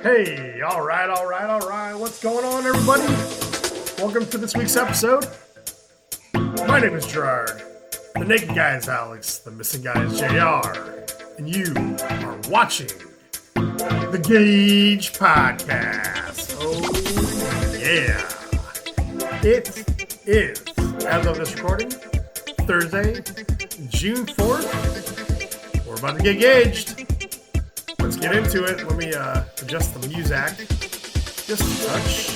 Hey, all right. What's going on, everybody? Welcome to this week's episode. My name is Gerard. The naked guy is Alex. The missing guy is JR. And you are watching the GAJ Podcast. Oh, yeah. It is, as of this recording, Thursday, June 4th. We're about to get gauged. Let's get into it. Let me adjust the music just a touch.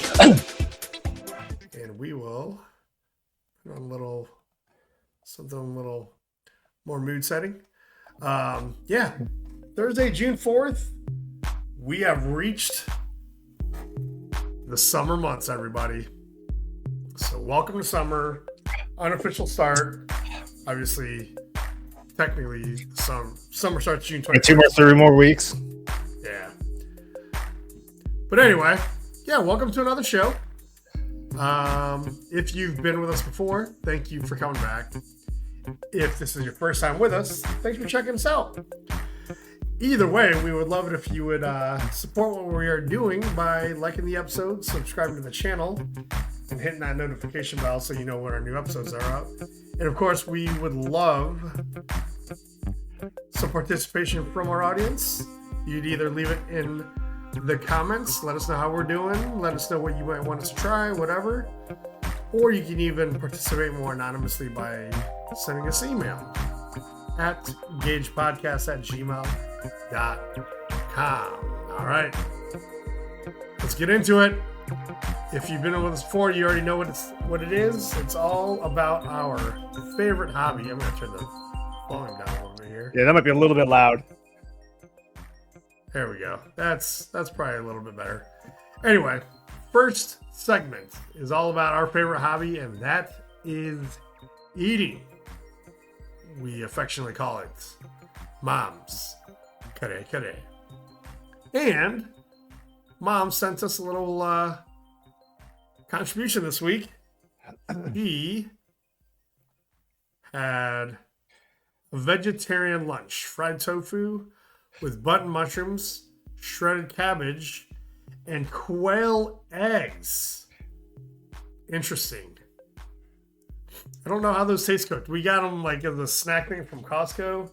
And we will put on something a little more mood setting. Thursday, June 4th, we have reached the summer months, everybody. So welcome to summer. Unofficial start. Obviously, technically, summer starts June 20th. 3 more weeks. Yeah. But anyway, welcome to another show. If you've been with us before, thank you for coming back. If this is your first time with us, thanks for checking us out. Either way, we would love it if you would support what we are doing by liking the episode, subscribing to the channel, and hitting that notification bell so you know when our new episodes are up. And of course, we would love some participation from our audience. You'd either leave it in the comments, let us know how we're doing, let us know what you might want us to try, whatever. Or you can even participate more anonymously by sending us email at gajpodcast@gmail.com. All right, let's get into it. If you've been with us before, you already know what it is. It's all about our favorite hobby. I'm going to turn the volume down a little bit here. Yeah, that might be a little bit loud. There we go. That's probably a little bit better. Anyway, first segment is all about our favorite hobby, and that is eating. We affectionately call it Mom's Kare Kare. And Mom sent us a little contribution this week. He had a vegetarian lunch, fried tofu with button mushrooms, shredded cabbage, and quail eggs. Interesting. I don't know how those taste cooked. We got them like as a snack thing from Costco.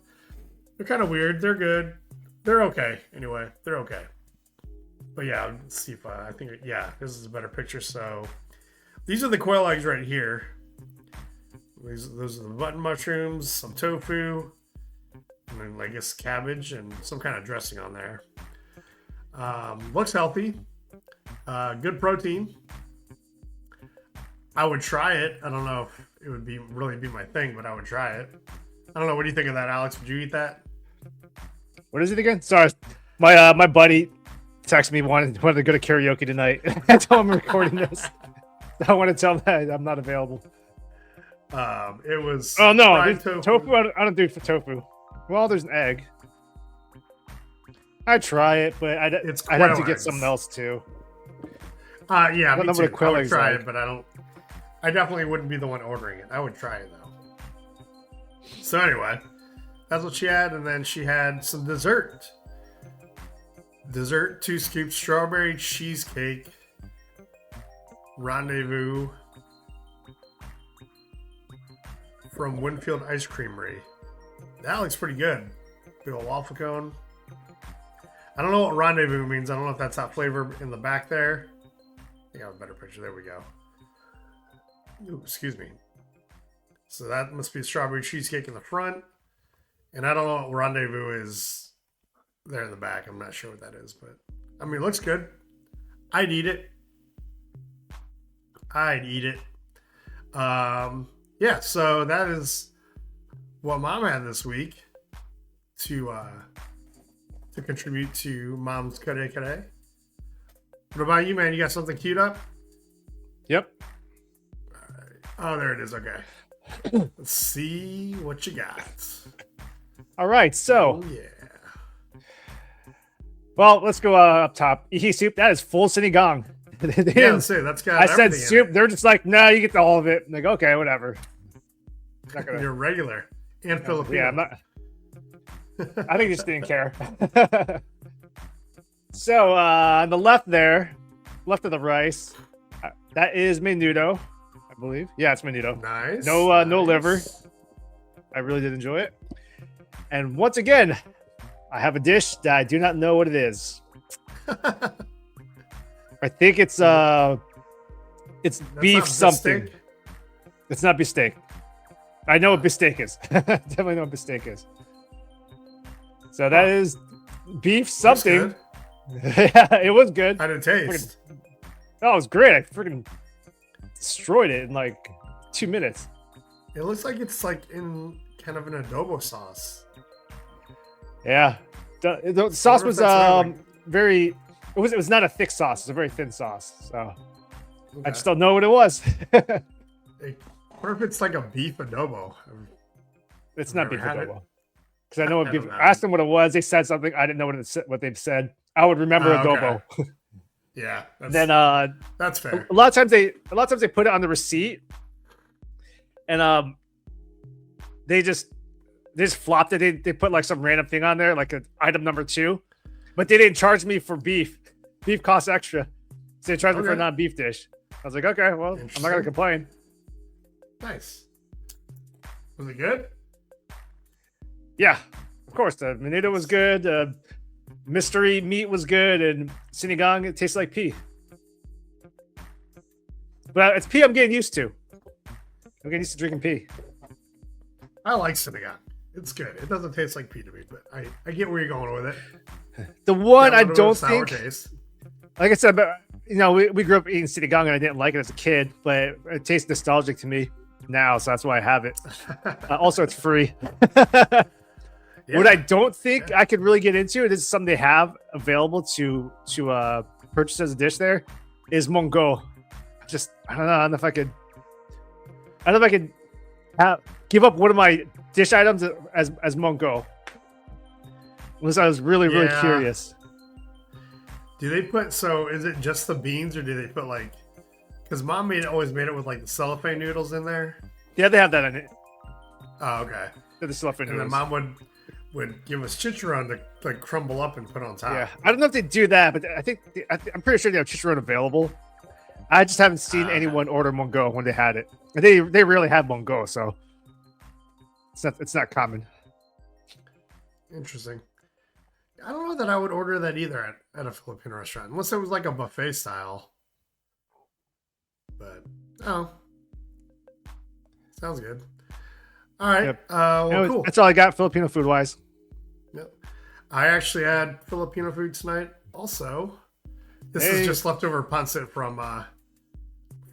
They're kind of weird. They're good. They're okay. Anyway, they're okay. But yeah, let's see if this is a better picture. So these are the quail eggs right here. Those are the button mushrooms, some tofu, and then I guess cabbage and some kind of dressing on there. Looks healthy. Good protein. I would try it. I don't know if it would really be my thing, but I would try it. I don't know. What do you think of that, Alex? Would you eat that? What is it again? Sorry, my buddy texted me wanted to go to karaoke tonight. I told him I'm recording this. I want to tell him that I'm not available. It was. Oh no, tofu. I don't do it for tofu. Well, there's an egg. I'd try it, but I'd have to get something else too. I don't know what a quail would try like. it, but I definitely wouldn't be the one ordering it. I would try it though. So anyway, that's what she had, and then she had some dessert. 2 scoops strawberry cheesecake rendezvous from Winfield Ice Creamery. That looks pretty good. Big old waffle cone. I don't know what rendezvous means. I don't know if that's that flavor in the back there. I think I have a better picture. There we go. Ooh, excuse me. So that must be a strawberry cheesecake in the front. And I don't know what rendezvous is there in the back. I'm not sure what that is, but I mean, it looks good. I'd eat it. So that is what Mom had this week to contribute to Mom's Kare Kare. What about you, man? You got something queued up? Yep. All right. Oh, there it is. Okay. Let's see what you got. All right. So. Oh, yeah. Well, let's go up top. Ihi soup. That is full sinigang. Yeah, let's say that's got. I said soup. They're just like, no, you get all of it. I'm like, okay, whatever. You're regular and Filipino. Yeah, I'm not. I think they just didn't care. So on the left there, left of the rice, that is menudo, I believe. Yeah, it's menudo. Nice. No liver. I really did enjoy it. And once again, I have a dish that I do not know what it is. I think it's beef something. Bistec? It's not beefsteak. I know what beefsteak is. Definitely know what beefsteak is. So that is beef something. Yeah, it was good. How did it taste? Oh, it was great. I freaking destroyed it in like 2 minutes. It looks like it's like in kind of an adobo sauce. Yeah, the sauce was very. It was not a thick sauce. It's a very thin sauce. So Okay. I just don't know what it was. What if it's like a beef adobo? It's not never beef had it. adobo. Because I know what I beef. don't know. I asked them what it was. They said something. I didn't know what they've said. I would remember adobo. Okay. Yeah. Then that's fair. a lot of times they put it on the receipt, and they just flopped it. They put like some random thing on there, like an item number 2, but they didn't charge me for beef. Beef costs extra, so they charged me for a non-beef dish. I was like, okay, well, I'm not gonna complain. Nice. Was it good? Yeah, of course. The menudo was good. Mystery meat was good, and sinigang, it tastes like pea. But it's pea I'm getting used to. I'm getting used to drinking pea. I like sinigang. It's good. It doesn't taste like pea to me, but I get where you're going with it. The one I don't sour think, taste. like I said, but we grew up eating sinigang, and I didn't like it as a kid, but it tastes nostalgic to me now, so that's why I have it. Also, it's free. Yeah. What I don't think I could really get into, it is something they have available to purchase as a dish there, is mongo. I don't know if I could give up one of my dish items as mongo. Unless I was really curious. Do they put, so is it just the beans, or do they put like, because mom always made it with like the cellophane noodles in there? Yeah, they have that in it. Oh, okay. The cellophane And noodles. then mom would give us chicharron to like crumble up and put on top. Yeah, I don't know if they do that, but I'm pretty sure they have chicharron available. I just haven't seen anyone order mongo when they had it. And they rarely have mongo, so it's not common. Interesting. I don't know that I would order that either at a Filipino restaurant, unless it was like a buffet style. But sounds good. All right. Yep. Well, cool. That's all I got Filipino food wise. Yep. I actually had Filipino food tonight. Also, this is just leftover pancit from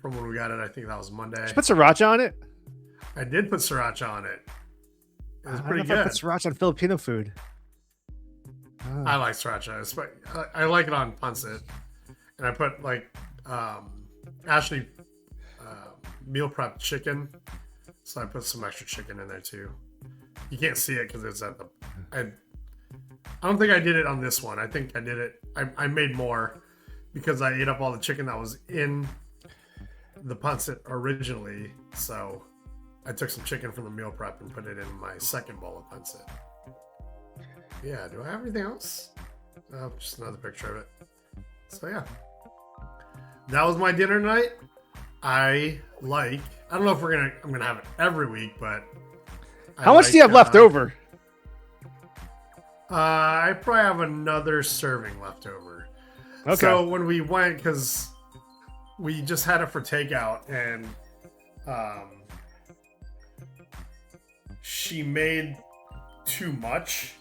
when we got it. I think that was Monday. Did you put sriracha on it? I did put sriracha on it. It was I pretty don't know if I good. put sriracha on Filipino food. I like sriracha. I like it on pancit, and I put like Ashley meal prep chicken, so I put some extra chicken in there too. You can't see it because it's at the. I don't think I did it on this one. I think I did it. I made more because I ate up all the chicken that was in the pancit originally. So I took some chicken from the meal prep and put it in my second bowl of pancit. Yeah, do I have anything else? Oh, just another picture of it. So yeah, that was my dinner tonight. I don't know if I'm gonna have it every week, but how much do you have left over? I probably have another serving left over. Okay. So when we went, because we just had it for takeout, and she made too much,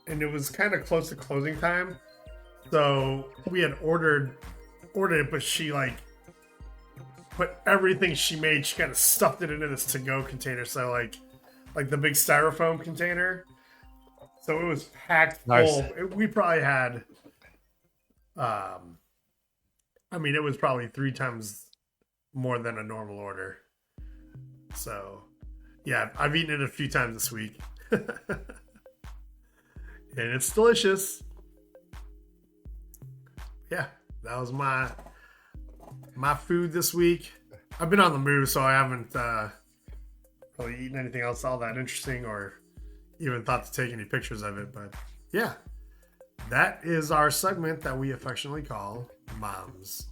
and it was kind of close to closing time. So we had ordered it, but she like put everything she made. She kind of stuffed it into this to-go container. So like the big styrofoam container. So it was packed full. Nice. We probably had, it was probably 3 times more than a normal order. So, yeah, I've eaten it a few times this week. And it's delicious. Yeah, that was my food this week. I've been on the move, so I haven't really eaten anything else all that interesting or even thought to take any pictures of it. But yeah, that is our segment that we affectionately call Moms.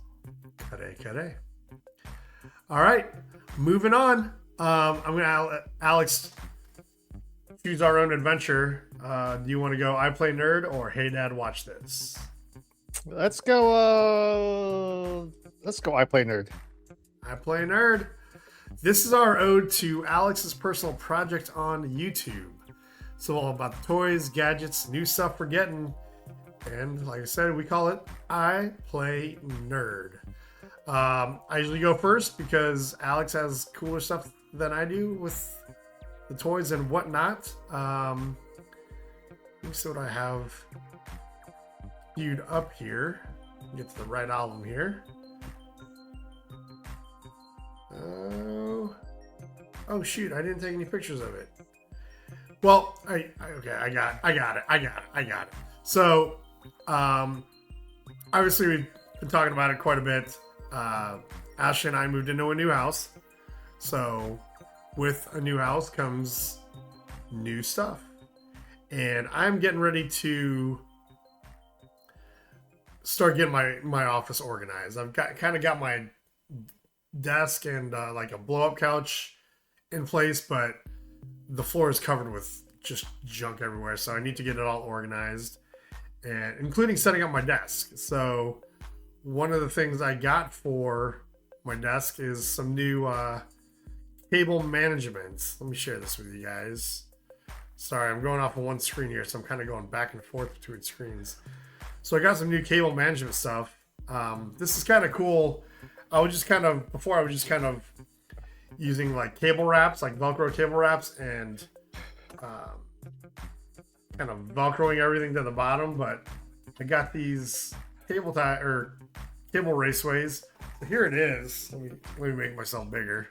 Kare. All right, moving on. I'm going to let Alex choose our own adventure. Do you want to go I Play Nerd or Hey Dad, Watch This? Let's go. I Play Nerd. I Play Nerd. This is our ode to Alex's personal project on YouTube. So all about the toys, gadgets, new stuff we're getting. And like I said, we call it I Play Nerd. I usually go first because Alex has cooler stuff than I do with the toys and whatnot. Let me see what I have queued up here. Get to the right album here. Oh shoot! I didn't take any pictures of it. Well, I got it. So, obviously we've been talking about it quite a bit. Ashley and I moved into a new house. So, with a new house comes new stuff, and I'm getting ready to start getting my office organized. I've got my desk and like a blow-up couch in place, but the floor is covered with just junk everywhere, so I need to get it all organized, and including setting up my desk. So one of the things I got for my desk is some new cable management. Let me share this with you guys. Sorry, I'm going off of one screen here, so I'm kind of going back and forth between screens. So I got some new cable management stuff. This is kind of cool. I was just kind of using like cable wraps, like Velcro cable wraps, and kind of Velcroing everything to the bottom. But I got these cable raceways. So here it is. Let me make myself bigger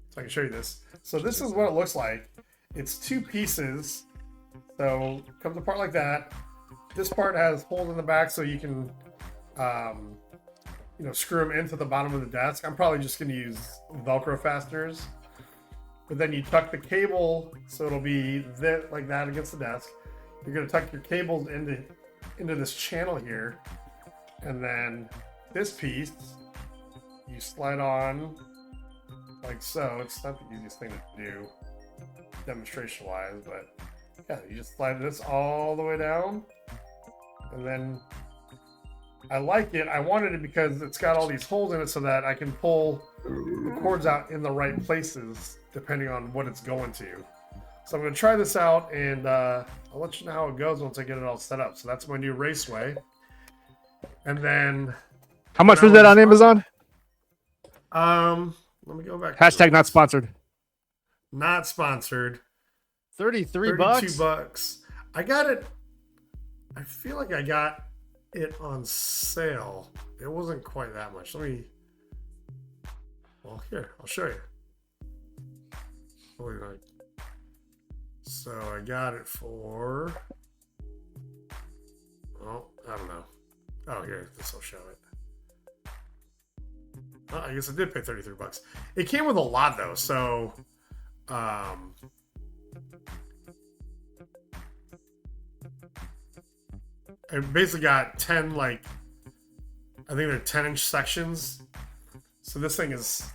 so I can show you this. So this is what it looks like. It's two pieces. So it comes apart like that. This part has holes in the back so you can screw them into the bottom of the desk. I'm probably just going to use Velcro fasteners. But then you tuck the cable so it'll be like that against the desk. You're going to tuck your cables into this channel here. And then this piece you slide on like so. It's not the easiest thing to do demonstration wise, but yeah, you just slide this all the way down. And then I like it. I wanted it because it's got all these holes in it so that I can pull the cords out in the right places depending on what it's going to. So I'm going to try this out, and I'll let you know how it goes once I get it all set up. So that's my new raceway. And then... How much was that on Amazon? Let me go back. Hashtag not sponsored. Not sponsored. 32 bucks. I got it. I feel like I got it on sale. It wasn't quite that much. Well, here, I'll show you. So I got it for, I don't know. Oh, here, this will show it. Oh, I guess I did pay 33 bucks. It came with a lot though, so I basically got 10, like, I think they're 10-inch sections. So this thing is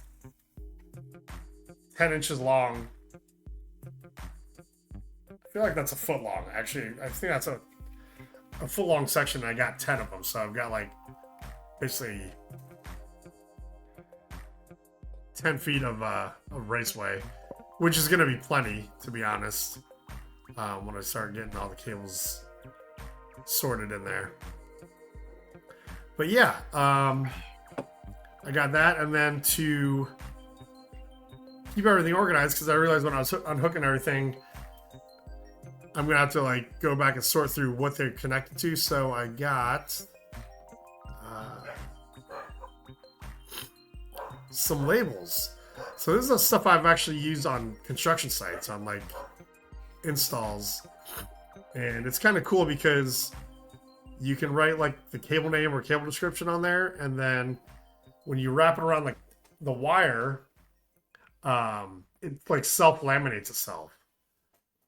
10 inches long. I feel like that's a foot long. Actually, I think that's a foot long section. And I got 10 of them. So I've got like basically 10 feet of raceway, which is going to be plenty, to be honest, when I start getting all the cables sorted in there. But yeah, I got that, and then to keep everything organized, because I realized when I was unhooking everything, I'm gonna have to like go back and sort through what they're connected to. So I got some labels. So this is stuff I've actually used on construction sites, on like installs, and it's kind of cool because you can write like the cable name or cable description on there, and then when you wrap it around like the wire, it like self laminates itself.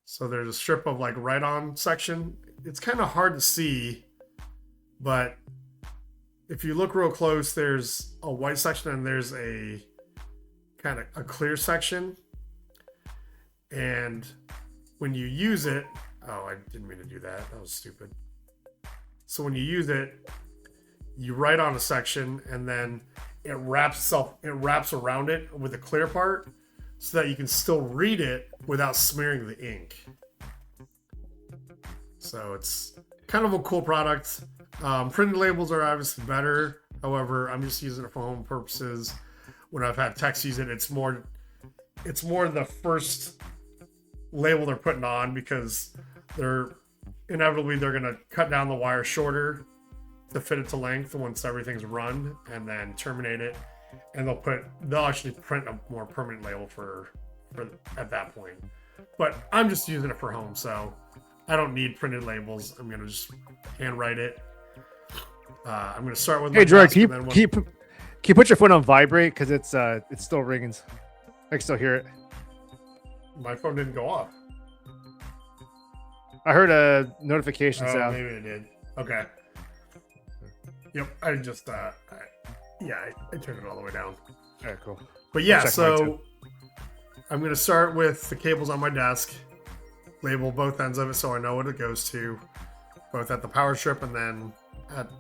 So there's a strip of like write-on section. It's kind of hard to see, but if you look real close, there's a white section and there's a kind of a clear section. And when you use it, oh, I didn't mean to do that. That was stupid. So when you use it, you write on a section and then it wraps around it with a clear part so that you can still read it without smearing the ink. So it's kind of a cool product. Printed labels are obviously better. However, I'm just using it for home purposes. When I've had techs use it, it's more the first label they're putting on because they're gonna cut down the wire shorter to fit it to length once everything's run, and then terminate it, and they'll actually print a more permanent label for at that point. But I'm just using it for home, so I don't need printed labels. I'm gonna just handwrite it. I'm gonna start with. Hey, Gerard, can you put your phone on vibrate because it's still ringing. I can still hear it. My phone didn't go off. I heard a notification sound. Maybe it did. Okay. Yep. I just I turned it all the way down. All right, cool. But yeah, so I'm gonna start with the cables on my desk. Label both ends of it so I know what it goes to, both at the power strip and then at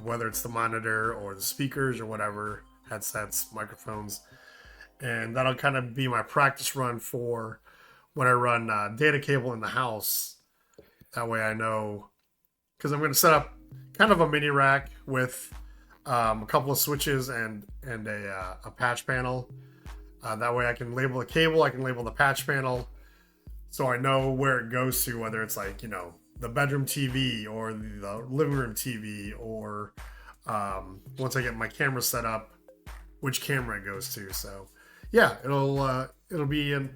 whether it's the monitor or the speakers or whatever, headsets, microphones. And that'll kind of be my practice run for when I run data cable in the house. That way I know, because I'm going to set up kind of a mini rack with a couple of switches and a patch panel. That way I can label the cable, I can label the patch panel, so I know where it goes to, whether it's like, the bedroom TV or the living room TV, or once I get my camera set up, which camera it goes to. So yeah, it'll be a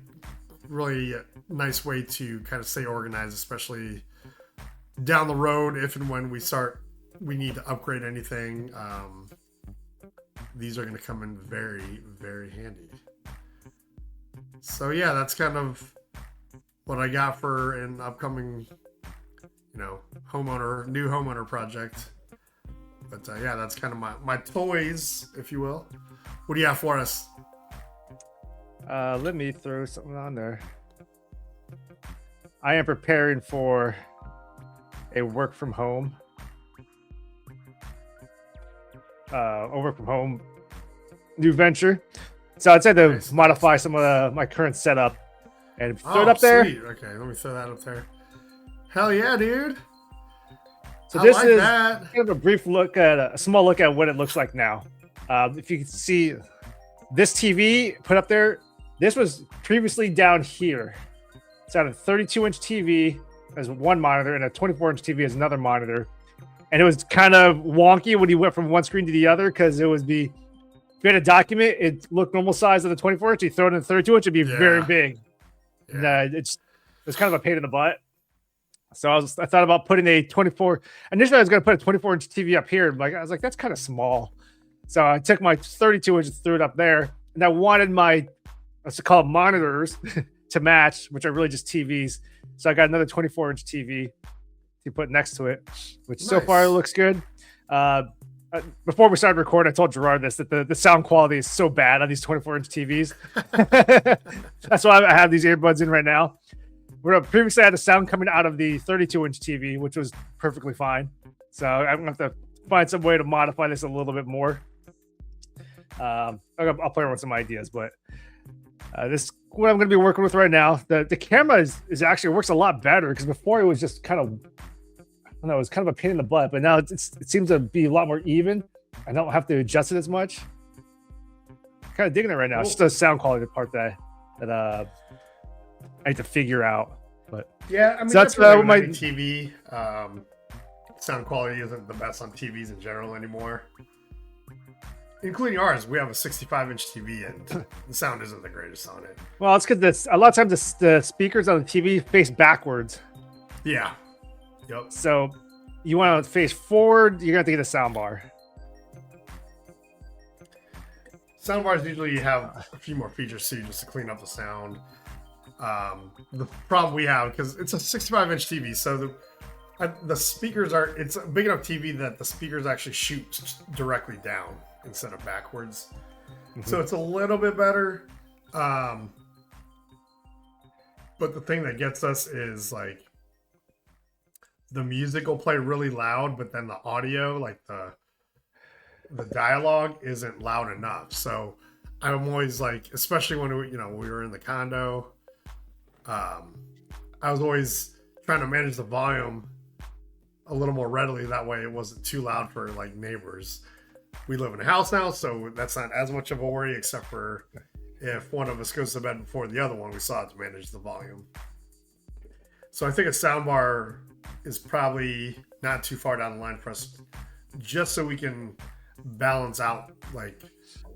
really nice way to kind of stay organized, especially down the road if and when we need to upgrade anything. These are going to come in very, very handy. So yeah, that's kind of what I got for an upcoming new homeowner project. But yeah, that's kind of my toys, if you will. What do you have for us? Let me throw something on there. I am preparing for a work from home new venture. So I'd say to modify some of my current setup and throw it up there. Sweet. Okay, let me throw that up there. Hell yeah, dude. So this is kind of a brief look at a small look at what it looks like now. If you can see this TV put up there, this was previously down here. It's on a 32-inch TV as one monitor and a 24-inch TV as another monitor. And it was kind of wonky when you went from one screen to the other because it would be, if you had a document, it looked normal size of the 24-inch. You throw it in the 32-inch, it'd be very big. Yeah. And it was kind of a pain in the butt. So I thought about putting a 24. Initially, I was going to put a 24-inch TV up here. I was like, that's kind of small. So I took my 32-inch and threw it up there. And I wanted my, let's call it monitors to match, which are really just TVs. So I got another 24-inch TV to put next to it, which so far looks good. Before we started recording, I told Gerard that the sound quality is so bad on these 24-inch TVs. That's why I have these earbuds in right now. Previously, I had the sound coming out of the 32-inch TV, which was perfectly fine. So I'm going to have to find some way to modify this a little bit more. I'll play around with some ideas, but this is what I'm going to be working with right now. The camera is actually works a lot better because before it was just kind of, I don't know, it was kind of a pain in the butt, but now it seems to be a lot more even. I don't have to adjust it as much. I'm kind of digging it right now. It's just the sound quality part that I have to figure out. But yeah, I mean, so that's my TV. Sound quality isn't the best on TVs in general anymore, including ours. We have a 65-inch TV, and the sound isn't the greatest on it. Well, it's because a lot of times the speakers on the TV face backwards. Yeah. Yep. So you want to face forward, you're going to have to get a sound bar. Sound bars usually have a few more features too, just to clean up the sound. The problem we have, because it's a 65-inch TV, so the speakers are, it's a big enough TV that the speakers actually shoot directly down instead of backwards. So it's a little bit better. But the thing that gets us is like the music will play really loud, but then the audio, like the dialogue isn't loud enough. So I'm always like, especially when we were in the condo, I was always trying to manage the volume a little more readily. That way it wasn't too loud for like neighbors. We live in a house now, so that's not as much of a worry, except for if one of us goes to bed before the other one, we still have to manage the volume. So I think a soundbar is probably not too far down the line for us, just so we can balance out like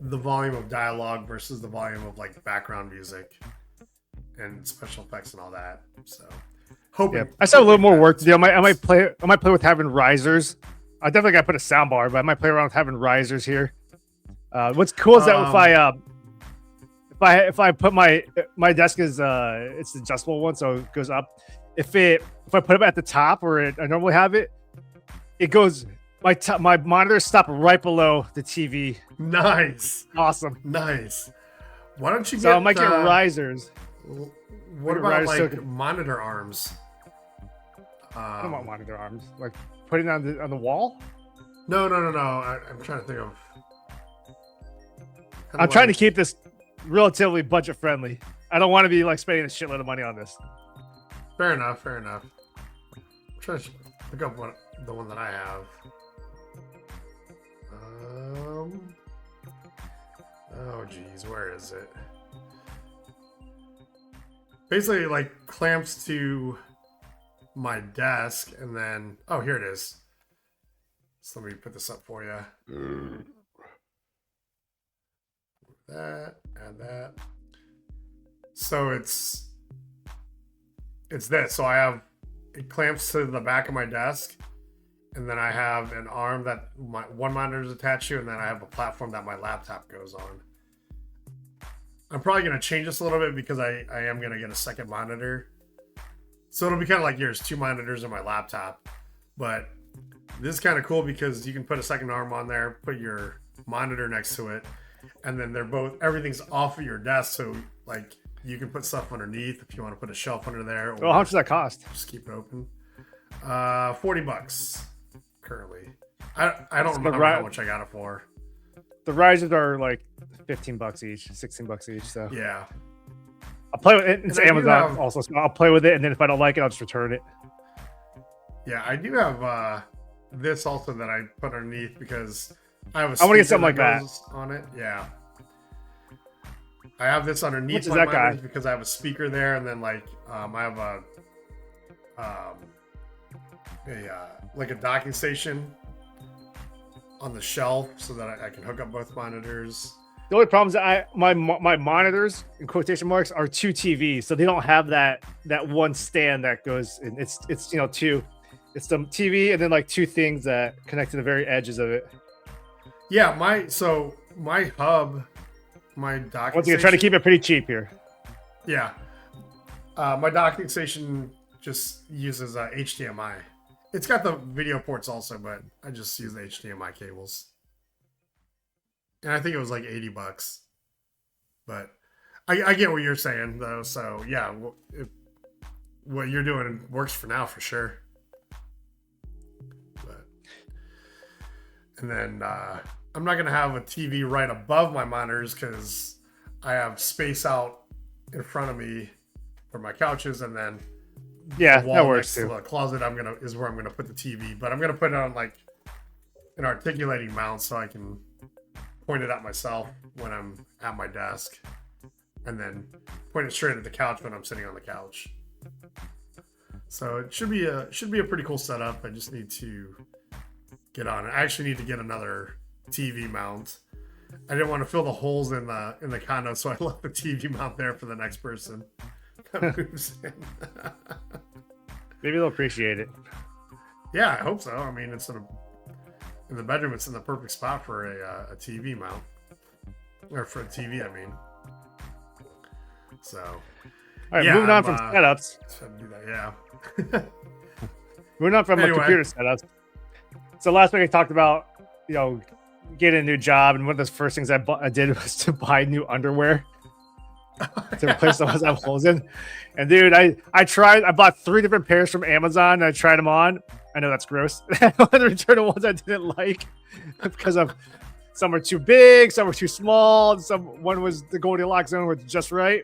the volume of dialogue versus the volume of like background music and special effects and all that. So I still have a little more work to do. I might play with having risers. I definitely got to put a soundbar, but I might play around with having risers here. What's cool is that if I put my desk is it's the adjustable one, so it goes up. If I put it at the top where I normally have it, it goes. My monitors stop right below the TV. Nice, awesome, nice. Why don't you get? So I might get risers. What about like monitor arms? I don't want monitor arms. Like putting it on the wall? No. I'm trying to think of. I'm trying to keep this relatively budget friendly. I don't want to be like spending a shitload of money on this. Fair enough. I'm trying to look up the one that I have. Oh geez, where is it? Basically, like clamps to my desk, and then here it is. So let me put this up for you. That and that. So it's this. So it clamps to the back of my desk, and then I have an arm that one monitor is attached to, and then I have a platform that my laptop goes on. I'm probably going to change this a little bit because I am going to get a second monitor. So it'll be kind of like yours, 2 monitors on my laptop. But this is kind of cool because you can put a second arm on there, put your monitor next to it, and then everything's off of your desk. So like you can put stuff underneath if you want to put a shelf under there. Well, how much does that cost? Just keep it open. $40 currently. I don't remember how much I got it for. The risers are like $15 each, $16 each. So yeah, I'll play with it. It's Amazon also, so I'll play with it, and then if I don't like it, I'll just return it. Yeah, I do have this also that I put underneath because I have I want to get something like that on it. Yeah, I have this underneath my guy because I have a speaker there, and then like I have like a docking station on the shelf so that I can hook up both monitors. The only problem is that my monitors in quotation marks are 2 TVs, so they don't have that one stand that goes in. It's 2. It's the TV and then like 2 things that connect to the very edges of it. Yeah, my hub, my docking once again, trying to keep it pretty cheap here. Yeah, my docking station just uses HDMI. It's got the video ports also, but I just use the HDMI cables. And I think it was like $80. But I get what you're saying, though. So, yeah, what you're doing works for now, for sure. And then I'm not going to have a TV right above my monitors because I have space out in front of me for my couches, and then yeah, the wall that works too. The closet is where I'm gonna put the TV, but I'm gonna put it on like an articulating mount so I can point it at myself when I'm at my desk, and then point it straight at the couch when I'm sitting on the couch. So it should be a pretty cool setup. I just need to get on it. I actually need to get another TV mount. I didn't want to fill the holes in the condo, so I left the TV mount there for the next person that moves in. Maybe they'll appreciate it. Yeah, I hope so. I mean, in the bedroom, it's in the perfect spot for a TV mount, or for a TV. I mean, so All right, Yeah, moving on from setups. So do that, yeah. Moving on from computer setups. So last week I talked about, getting a new job, and one of the first things I did was to buy new underwear to replace the ones I have holes in. And dude, I bought 3 different pairs from Amazon, and I tried them on. I know that's gross. I wanted to return the ones I didn't like because of some were too big, some were too small, and one was the Goldilocks zone was just right.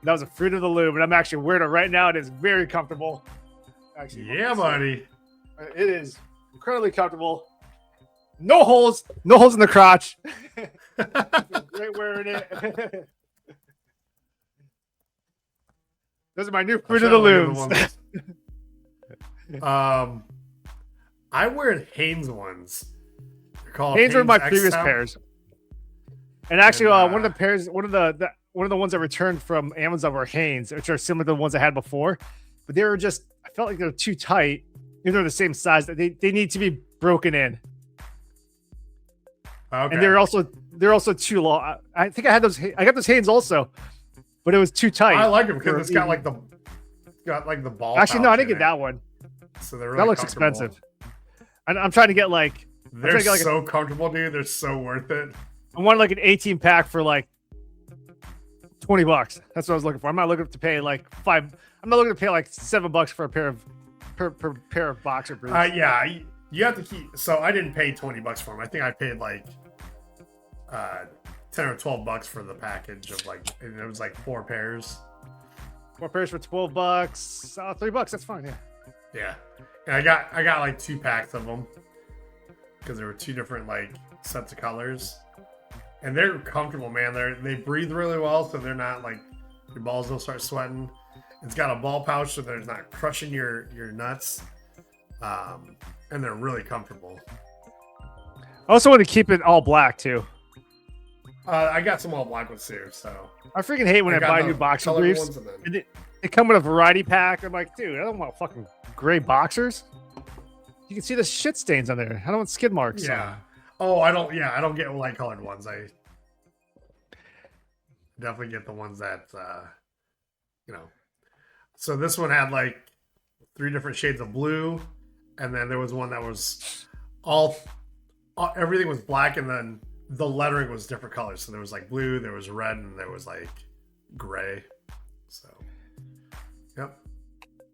That was a fruit of the loom, and I'm actually wearing it right now. It is very comfortable. Actually, yeah, buddy. It is incredibly comfortable. No holes in the crotch. Great wearing it. Those are my new fruit of the looms. I wear Hanes ones. They're called Hanes were my XL. previous pairs. And actually, one of the pairs, one of the ones I returned from Amazon were Hanes, which are similar to the ones I had before, but they were just, I felt like they were too tight. Even though they're the same size, they need to be broken in. Okay. And they're also too long. I think I got those Hanes also, but it was too tight. I like them because it's got like the ball. Actually, no, I didn't get that one. So they're really that looks expensive. I'm trying to get like they're so comfortable, dude. They're so worth it. I wanted like an 18 pack for like $20. That's what I was looking for. I'm not looking to pay like $5. I'm not looking to pay like $7 for a pair of per pair of boxer briefs. Yeah, you have to keep. So I didn't pay $20 for them. I think I paid like $10 or $12 for the package of like, and it was like 4 pairs. 4 pairs for $12. $3. That's fine. Yeah. Yeah, and I got like 2 packs of them because there were 2 different like sets of colors, and they're comfortable, man. They breathe really well, so they're not like your balls don't start sweating. It's got a ball pouch, so they're not crushing your nuts, and they're really comfortable. I also want to keep it all black too. I got some all black ones too, so I freaking hate when I buy new boxer briefs. They come with a variety pack. I'm like, dude, I don't want fucking gray boxers. You can see the shit stains on there. I don't want skid marks. Yeah. Oh, I don't get light colored ones. I definitely get the ones that So this one had like 3 different shades of blue, and then there was one that was everything was black, and then the lettering was different colors. So there was like blue, there was red, and there was like gray. So, yep.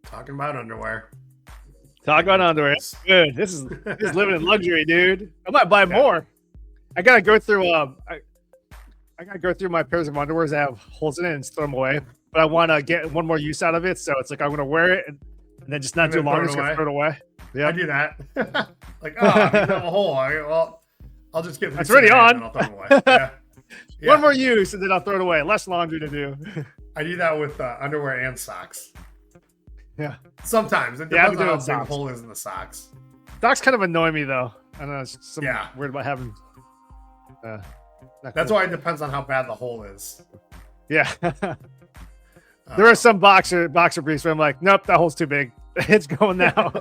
Talking about underwear. Talk about underwear. Good. This is living in luxury, dude. I might buy more. I gotta go through. I gotta go through my pairs of underwears that have holes in it and throw them away. But I want to get one more use out of it, so it's like I'm gonna wear it and then just not do long. Just gonna throw it away. Yeah, I do that. Like, I have a hole. I'll just get. It's already on. And I'll throw it away. Yeah. One more use, and then I'll throw it away. Less laundry to do. I do that with underwear and socks. Yeah. Sometimes it depends on how big the hole is in the socks. Socks kind of annoy me though. I don't know. It's something weird about having. That's why it depends on how bad the hole is. Yeah. There are some boxer briefs where I'm like, nope, that hole's too big. It's going now.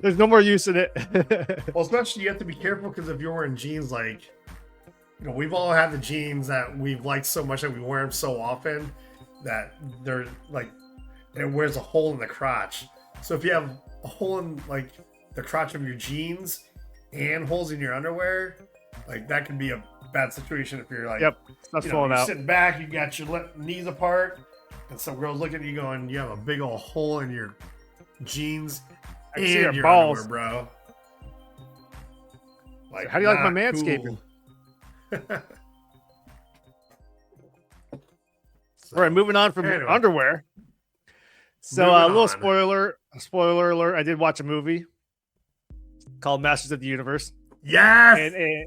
There's no more use in it. Well, especially you have to be careful because if you're wearing jeans, like, we've all had the jeans that we've liked so much that we wear them so often that they're like, it wears a hole in the crotch. So if you have a hole in like the crotch of your jeans and holes in your underwear, like that could be a bad situation if you're like, that's falling out. Sitting back, you got your knees apart, and some girls looking at you going, you have a big old hole in your jeans and your balls, underwear, bro. Like, how do you like my manscaping? Cool. All right, moving on from underwear. So a little spoiler alert. I did watch a movie called Masters of the Universe. Yes. And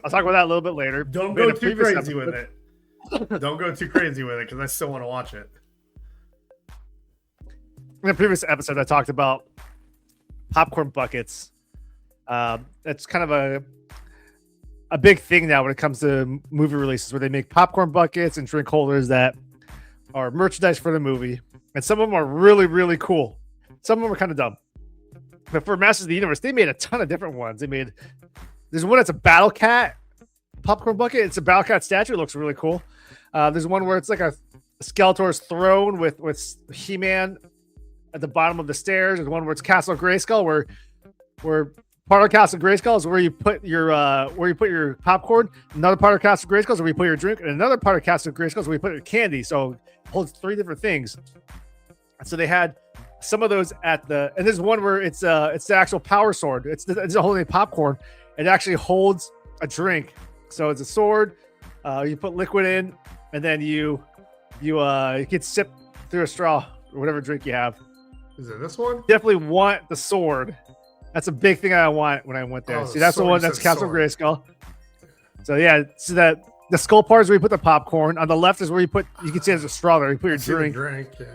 I'll talk about that a little bit later. Don't go too crazy with it. Don't go too crazy with it because I still want to watch it. In the previous episode, I talked about popcorn buckets. It's kind of a big thing now when it comes to movie releases, where they make popcorn buckets and drink holders that are merchandise for the movie. And some of them are really, really cool. Some of them are kind of dumb. But for Masters of the Universe, they made a ton of different ones. There's one that's a Battle Cat popcorn bucket. It's a Battle Cat statue. It looks really cool. There's one where it's like a Skeletor's throne with He-Man at the bottom of the stairs. There's one where it's Castle Grayskull, where part of Castle Grayskull is where you put your popcorn. Another part of Castle Grayskull is where you put your drink, and another part of Castle Grayskull is where you put your candy. So it holds 3 different things. So they had some of those and there's one where it's the actual power sword. It's not holding popcorn. It actually holds a drink. So it's a sword. You put liquid in, and then you can sip through a straw or whatever drink you have. Is it this one? Definitely want the sword. That's a big thing I want when I went there. See, that's the one that's Castle Grayskull. So yeah, so that the skull part is where you put the popcorn. On the left is where you can see there's a straw there. You put your drink. Yeah.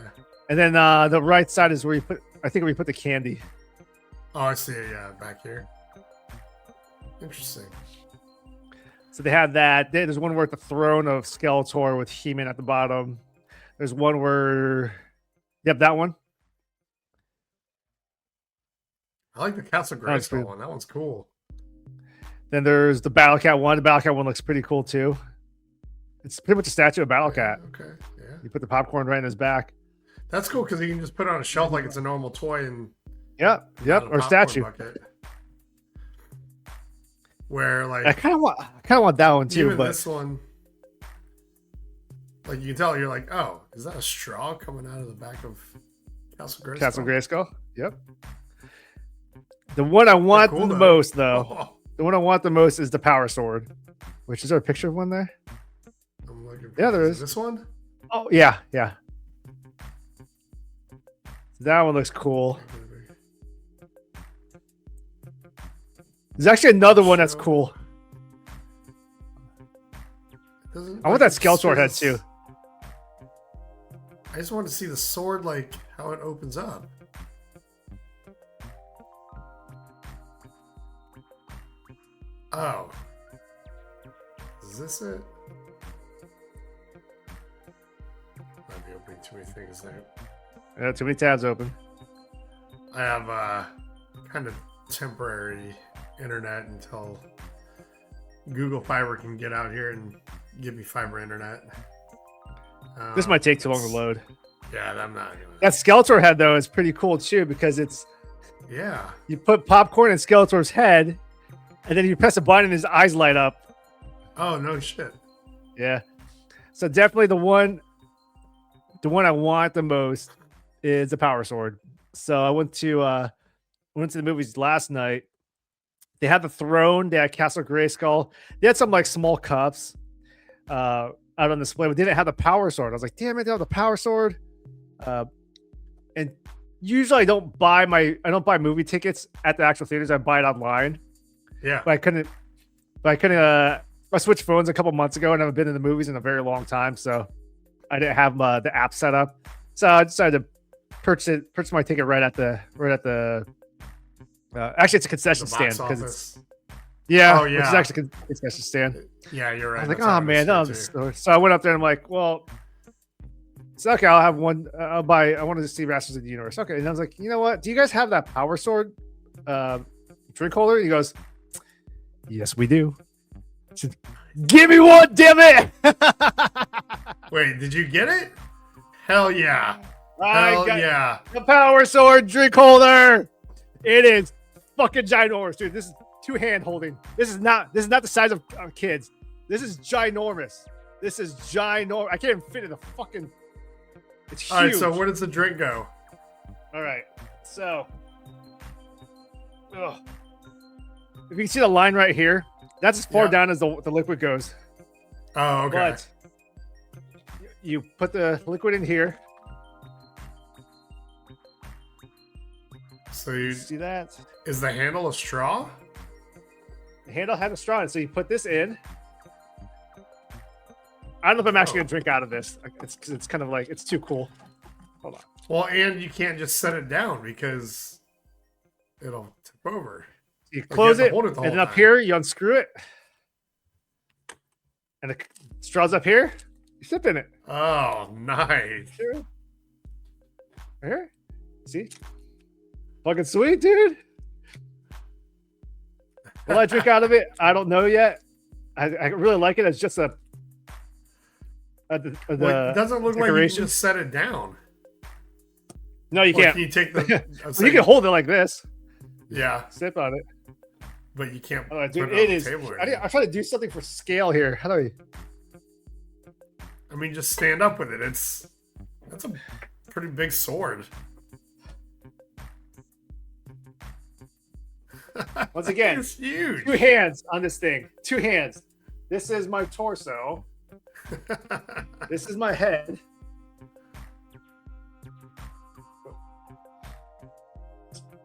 And then the right side is where you put the candy. Oh, I see it. Yeah, back here. Interesting. So they have that. There's one where at the throne of Skeletor with He-Man at the bottom. There's one where, yep, that one. I like the Castle Grayskull one. That one's cool. Then there's the Battle Cat one. The Battle Cat one looks pretty cool too. It's pretty much a statue of Battle Cat. Okay, yeah. You put the popcorn right in his back. That's cool because you can just put it on a shelf like it's a normal toy and yep, or statue. Bucket. Where like I kind of want that one too. Even but this one, like you can tell, you're like, oh, is that a straw coming out of the back of Castle Grayskull? Castle Grayskull. Yep. The one I want the most, though, the one I want the most is the Power Sword. Which is there a picture of one there? I'm looking yeah, there is. This one? Oh yeah. That one looks cool. There's actually another one that's cool. I want that Skeletor head too. I just want to see the sword, like how it opens up. Oh. Is this it? Might be opening too many things there. Yeah, too many tabs open. I have kind of temporary internet until Google Fiber can get out here and give me fiber internet. This might take too long to load. Yeah, I'm not gonna. That Skeletor head though is pretty cool too because it's you put popcorn in Skeletor's head, and then you press a button and his eyes light up. Oh no shit! Yeah, so definitely the one I want the most is the Power Sword. So I went to the movies last night. They had the throne. They had Castle Grayskull. They had some like small cups out on display, but they didn't have the Power Sword. I was like, damn it, they have the Power Sword. And usually I don't buy movie tickets at the actual theaters. I buy it online. Yeah, but I couldn't. I switched phones a couple months ago and I haven't been in the movies in a very long time, so I didn't have the app set up. So I decided to purchase my ticket right at the. Actually, it's a concession stand because it's. Yeah, which is actually a concession stand. Yeah, you're right. I was like, oh man, no. So I went up there and I'm like, well, it's okay. I'll have one. I'll buy. I wanted to see Masters of the Universe. Okay, and I was like, you know what? Do you guys have that Power Sword drink holder? And he goes, yes, we do. I said, give me one, damn it! Wait, did you get it? Hell yeah! Hell yeah! The Power Sword drink holder. It is fucking ginormous, dude. This is two-hand holding. This is not the size of kids. This is ginormous. This is ginormous. I can't even fit in the fucking. It's huge. All right, so where does the drink go? All right, so. Ugh. If you can see the line right here, that's as far down as the liquid goes. Oh, okay. But you put the liquid in here. So you see that? Is the handle a straw? The handle had a straw, and so you put this in. I don't know if I'm actually gonna drink out of this. It's kind of like it's too cool. Hold on. Well, and you can't just set it down because it'll tip over. You close it, and then up here you unscrew it, and the straw's up here. You sip in it. Oh, nice. Sure. Here, see, fucking sweet, dude. Will I drink out of it? I don't know yet. I really like it. It's just a. Well, it doesn't look like you can just set it down. No, you can't. Can you take the? You can hold it like this. Yeah. Sip on it. But you can't. Oh, dude, it is. I'm trying to do something for scale here. How do I mean, just stand up with it. That's a pretty big sword. Once again, it's huge. 2 hands on this thing. 2 hands. This is my torso. This is my head.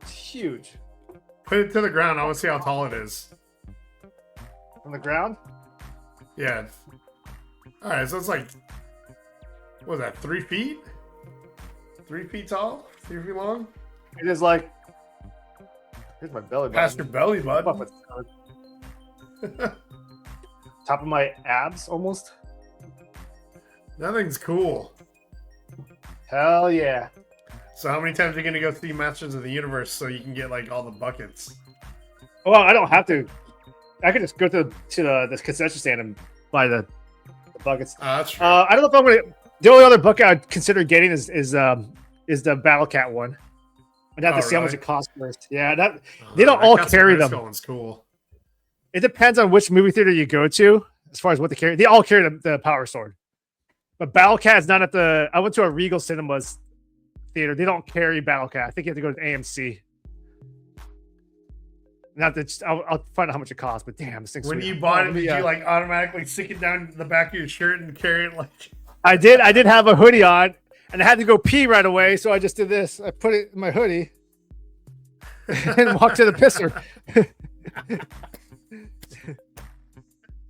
It's huge. Put it to the ground. I want to see how tall it is. On the ground? Yeah. All right, so it's like, what was that, 3 feet? 3 feet tall? 3 feet long? It is like, here's my belly button. Past your belly button. Top of my abs, almost. That thing's cool. Hell yeah. So how many times are you going to go see Masters of the Universe so you can get, like, all the buckets? Well, I don't have to. I could just go to the concession stand and buy the buckets. That's true. I don't know if I'm going to... The only other bucket I'd consider getting is the Battle Cat one. I'd have to see how much it costs first. Yeah, they don't all carry them. That one's cool. It depends on which movie theater you go to as far as what they carry. They all carry the Power Sword. But Battle Cat is not at the... I went to a Regal Cinemas theater. They don't carry Battle Cat. I think you have to go to AMC. Not that I'll find out how much it costs, but damn, this thing's when sweet. you bought it, did you like automatically stick it down the back of your shirt and carry it like? I did have a hoodie on, and I had to go pee right away, so I just did this. I put it in my hoodie and walked to the pisser.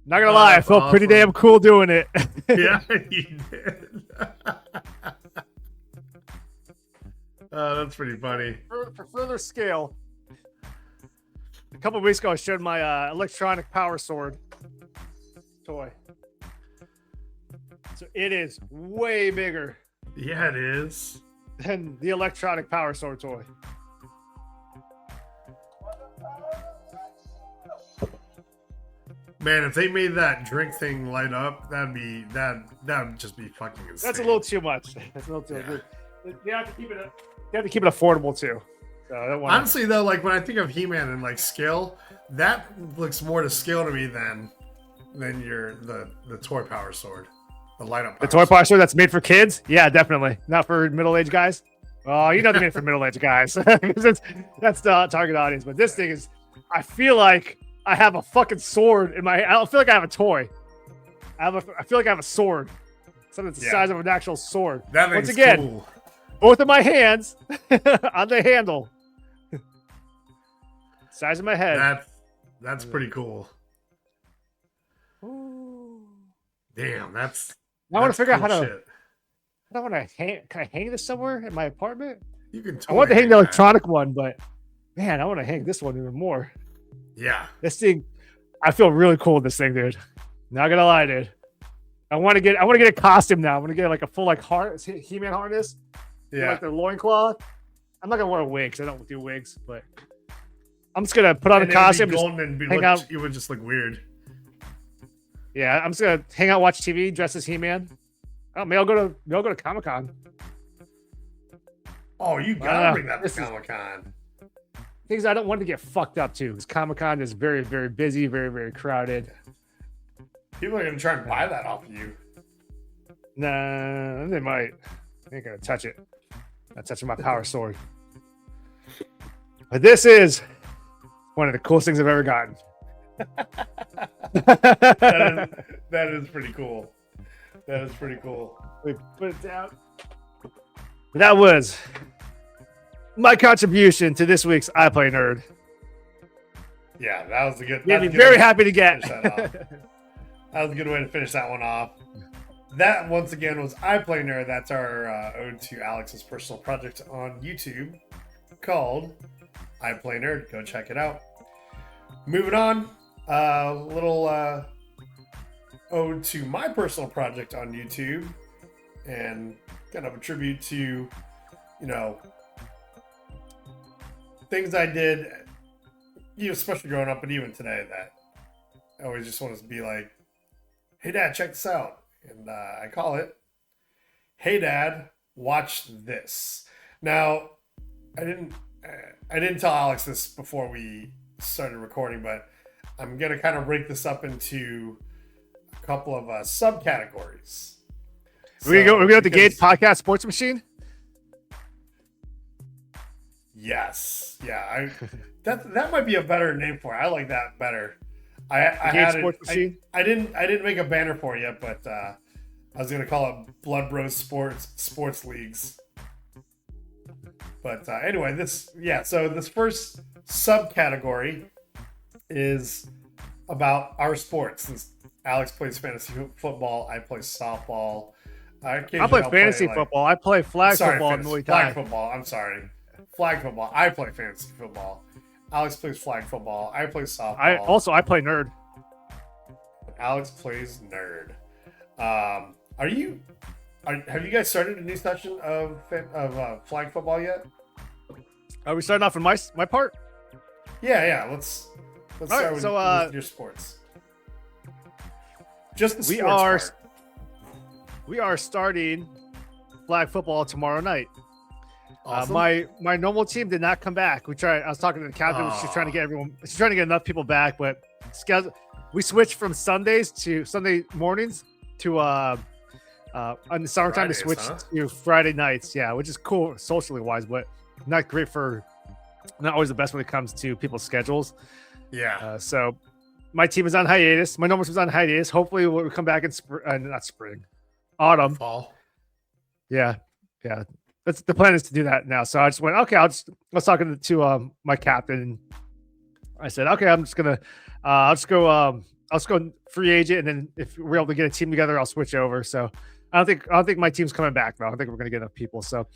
Not gonna lie, I felt pretty damn cool doing it. Yeah, you did. That's pretty funny. For further scale, a couple of weeks ago, I showed my electronic Power Sword toy. So it is way bigger. Yeah, it is. Than the electronic Power Sword toy. Man, if they made that drink thing light up, that would just be fucking insane. That's a little too much. That's a little too much. You have to keep it affordable too. So I don't want honestly though, like when I think of He-Man and like scale, that looks more to scale to me than the toy Power Sword. The light up. The toy Power Sword that's made for kids? Yeah, definitely. Not for middle-aged guys. Oh, you know they're made for middle-aged guys. That's the target audience. But this thing is, I feel like I have a fucking sword in my. I don't feel like I have a toy. I feel like I have a sword. Something that's the size of an actual sword. That Once again, cool. Both of my hands on the handle. Size of my head. That's pretty cool. Damn, I want to figure out how to. Shit. I don't want to hang. Can I hang this somewhere in my apartment? You can. Totally I want to hang the electronic one, but man, I want to hang this one even more. Yeah, this thing. I feel really cool with this thing, dude. Not gonna lie, dude. I want to get a costume now. I want to get like a full He-Man harness. Yeah, like the loincloth. I'm not gonna wear a wig because I don't do wigs, but I'm just gonna put on a costume. It would just look weird. Yeah, I'm just gonna hang out, watch TV, dress as He-Man. Oh, maybe I'll go to Comic-Con. Oh, you gotta bring that to Comic-Con. Things I don't want to get fucked up too, because Comic-Con is very, very busy, very, very crowded. People are gonna try and buy that off of you. Nah, they might. They ain't gonna touch it. Not touching my Power Sword. But this is one of the coolest things I've ever gotten. that is pretty cool. That is pretty cool. We put it down. That was my contribution to this week's I Play Nerd. Yeah, that was a good. You'd be very happy to get. That was a good way to finish that one off. That once again was I Play Nerd. That's our ode to Alex's personal project on YouTube called I Play Nerd. Go check it out. Moving on, a little ode to my personal project on YouTube, and kind of a tribute to, things I did, especially growing up and even today, that I always just want to be like, hey, Dad, check this out. and I call it, "Hey Dad, watch this." Now, I didn't tell Alex this before we started recording, but I'm gonna kind of break this up into a couple of subcategories. We're gonna go with the GAJ Podcast Sports Machine. Yes, yeah, that might be a better name for it. I like that better. I had it. I didn't make a banner for it yet, but I was gonna call it Blood Bros Sports Leagues. But anyway, so this first subcategory is about our sports. Since Alex plays fantasy football, I play softball. I play fantasy football. I play flag football and Muay Thai. Flag football. I'm sorry. Flag football. I play fantasy football. Alex plays flag football. I play softball. I play nerd. Alex plays nerd. Have you guys started a new session of flag football yet? Are we starting off in my part? Yeah. Let's start with your sports. Just the sports part. We are starting flag football tomorrow night. Awesome. My normal team did not come back. I was talking to the captain. She's trying to get enough people back, but we switched from Sundays to Sunday mornings to on the summertime to switch to Friday nights. Yeah, which is cool socially wise, but not always the best when it comes to people's schedules. Yeah. So my team is on hiatus. My normal team is on hiatus. Hopefully we'll come back in autumn. Fall. Yeah. That's the plan, is to do that now. So I just went, okay, I was talking to my captain. I said, okay, I'm just gonna I'll just go free agent, and then if we're able to get a team together, I'll switch over. So I don't think my team's coming back though. I don't think we're gonna get enough people. So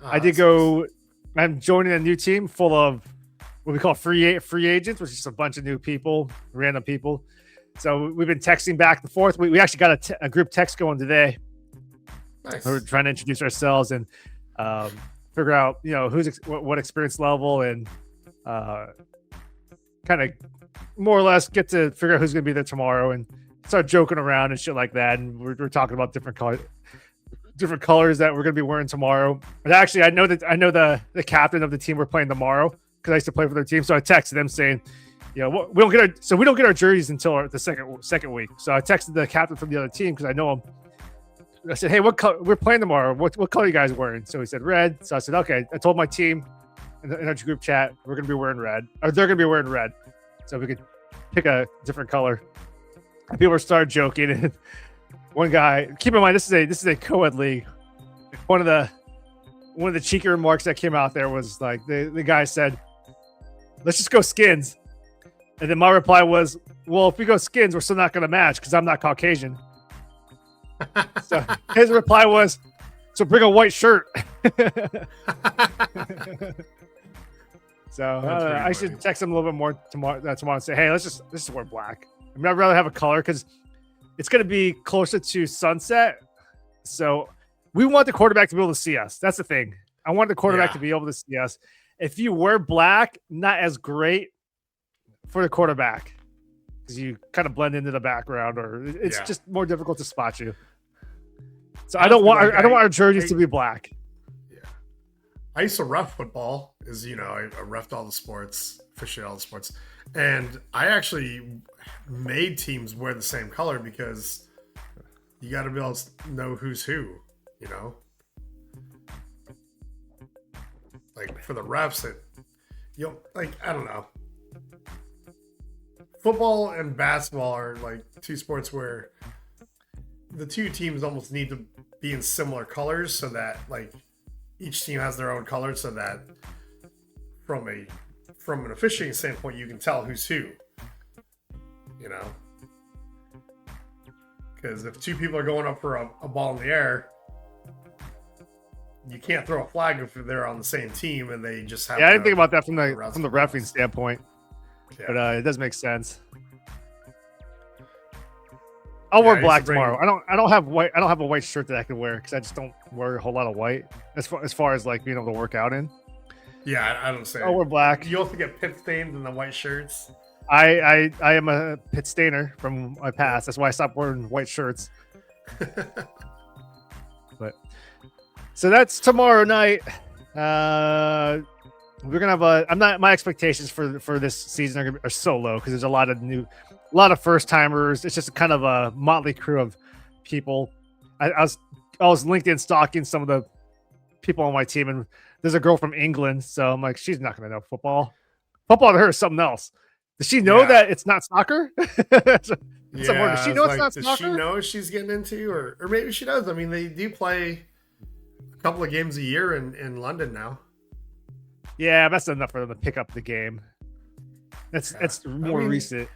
I did go. Nice. I'm joining a new team full of what we call free agents, which is just a bunch of new people, random people. So we've been texting back and forth. We actually got a group text going today. Nice. We're trying to introduce ourselves and figure out, what experience level, and kind of more or less get to figure out who's going to be there tomorrow and start joking around and shit like that. And we're talking about different colors that we're going to be wearing tomorrow. But actually, I know the captain of the team we're playing tomorrow because I used to play for their team. So I texted them saying, we don't get our jerseys until the second week. So I texted the captain from the other team because I know him. I said, hey, what color we're playing tomorrow? What color are you guys wearing? So he said red. So I said, okay. I told my team in our group chat, we're going to be wearing red, or they're going to be wearing red. So we could pick a different color. And people started joking. And one guy, keep in mind, this is a co-ed league. One of the cheeky remarks that came out there was like, the guy said, let's just go skins. And then my reply was, well, if we go skins, we're still not going to match because I'm not Caucasian. So his reply was, so bring a white shirt. So I should text him a little bit more tomorrow and say, hey, let's just wear black. I mean, I'd rather have a color because it's going to be closer to sunset. So we want the quarterback to be able to see us. That's the thing. I want the quarterback to be able to see us. If you wear black, not as great for the quarterback because you kind of blend into the background, or it's just more difficult to spot you. So I don't want our jerseys to be black. Yeah, I used to ref football. I refed all the sports, officiated all the sports, and I actually made teams wear the same color because you got to be able to know who's who. Like for the refs, I don't know. Football and basketball are like two sports where the two teams almost need to be in similar colors so that like each team has their own color, so that from an officiating standpoint you can tell who's who. Because if two people are going up for a ball in the air, you can't throw a flag if they're on the same team and they just have. Yeah, I didn't think about that from the refereeing standpoint, but it does make sense. I'll wear black tomorrow. I don't have white. I don't have a white shirt that I can wear because I just don't wear a whole lot of white as far as like being able to work out in. Yeah, I don't say. I'll wear black. You also get pit stains in the white shirts. I am a pit stainer from my past. That's why I stopped wearing white shirts. But so that's tomorrow night. We're gonna have my expectations for this season are so low because there's a lot of first timers. It's just kind of a motley crew of people. I was LinkedIn stalking some of the people on my team, and there's a girl from England, so I'm like, she's not gonna know football. Football to her is something else. Does she know that it's not soccer? Does she know it's not soccer? Does she know what she's getting into, or maybe she does? I mean, they do play a couple of games a year in London now. Yeah, that's enough for them to pick up the game. It's more recent.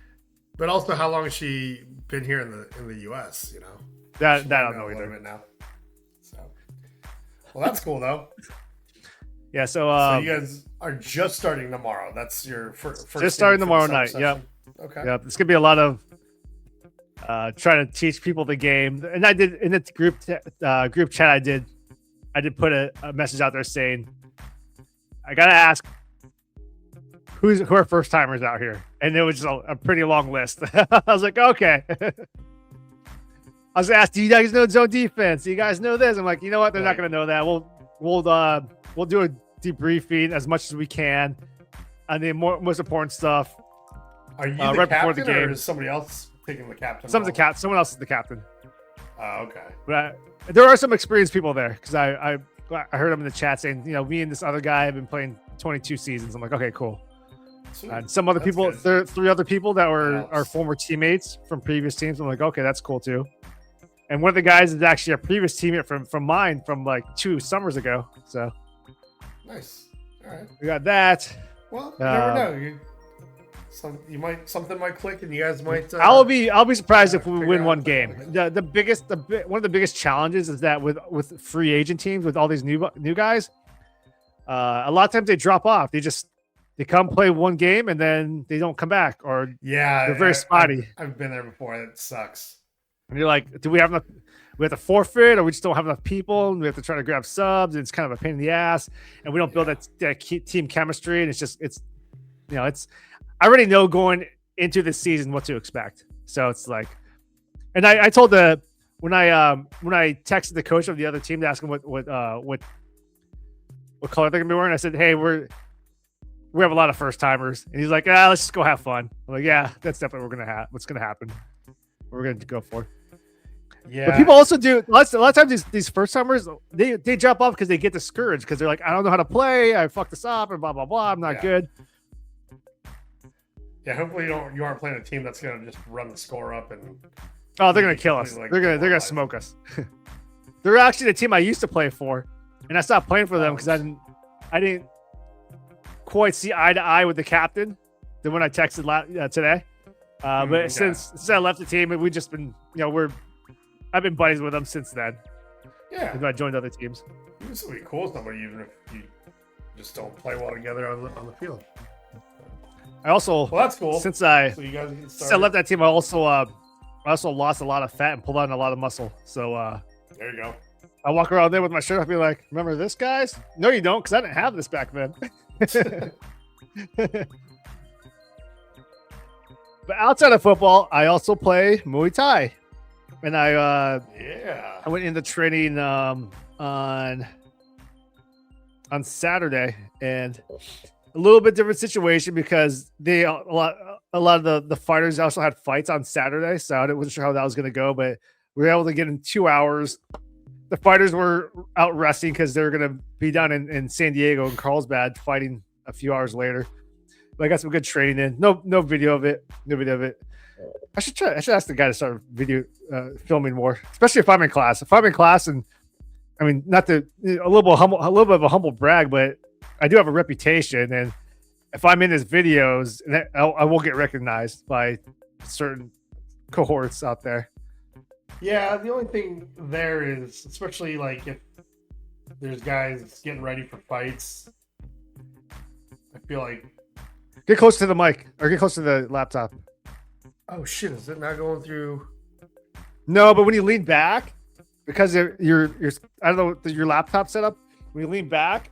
But also, how long has she been here in the U.S.? You know, that I don't know either. Now. So, well, that's cool though. Yeah, so you guys are just starting tomorrow. That's your first. Just starting tomorrow night. Yep. Okay. Yep. It's gonna be a lot of trying to teach people the game, and I did in the group chat. I did put a message out there saying, I gotta ask who are first timers out here, and it was just a pretty long list. I was like, okay. I was asked, do you guys know zone defense? Do you guys know this? I'm like, you know what? They're not gonna know that. We'll do a debriefing as much as we can on the most important stuff. Are you the right captain, before the game? Or is somebody else taking the captain? Someone else is the captain. Oh, okay. But there are some experienced people there because I heard them in the chat saying, you know, me and this other guy have been playing 22 seasons. I'm like, okay, cool. And some other people, three other people that were our former teammates from previous teams. I'm like, okay, that's cool too. And one of the guys is actually a previous teammate from mine from like 2 summers ago. So nice. All right. We got that. Well, you never know. Something might click, and you guys might. I'll be surprised if we win one game. One of the biggest challenges is that with free agent teams with all these new guys, a lot of times they drop off. They come play one game and then they don't come back, or they're very spotty. I've been there before. It sucks. And you're like, do we have enough? We have to forfeit, or we just don't have enough people, and we have to try to grab subs. And it's kind of a pain in the ass, and we don't build that team chemistry. And it's I already know going into the season what to expect. So it's like, and I told when I texted the coach of the other team to ask him what color they're gonna be wearing, I said, hey, we have a lot of first timers, and he's like, let's just go have fun. I'm like, yeah, that's definitely what's gonna happen. We're gonna go for. Yeah, but people also do a lot of times. These first timers they drop off because they get discouraged because they're like, I don't know how to play. I fucked this up and blah blah blah. I'm not good. Yeah, hopefully you aren't playing a team that's gonna just run the score up and. Oh, they're gonna kill us. They're gonna smoke us. They're actually the team I used to play for, and I stopped playing for them because I didn't quite see eye to eye with the captain. Then when I texted today, but since I left the team, we've just been I've been buddies with them since then. Yeah, I joined other teams. This would be cool with somebody even if you just don't play well together on the field. I also that's cool. Since I left that team, I also lost a lot of fat and pulled on a lot of muscle. So there you go. I walk around there with my shirt. I'll be like, "Remember this, guys?" No, you don't, because I didn't have this back then. But outside of football, I also play Muay Thai, and I went into training on Saturday, and a little bit different situation because a lot of the fighters also had fights on Saturday, so I wasn't sure how that was going to go, but we were able to get in 2 hours. The fighters were out resting because they were going to be down in San Diego and Carlsbad fighting a few hours later. But I got some good training in. No video of it. I should ask the guy to start filming more, especially if I'm in class. If I'm in class, and I mean, not a little bit of a humble brag, but I do have a reputation, and if I'm in his videos, I will get recognized by certain cohorts out there. Yeah, the only thing there is, especially like if there's guys getting ready for fights, I feel like get close to the mic or get close to the laptop. Oh shit! Is it not going through? No, but when you lean back, because you're I don't know your laptop setup. When you lean back,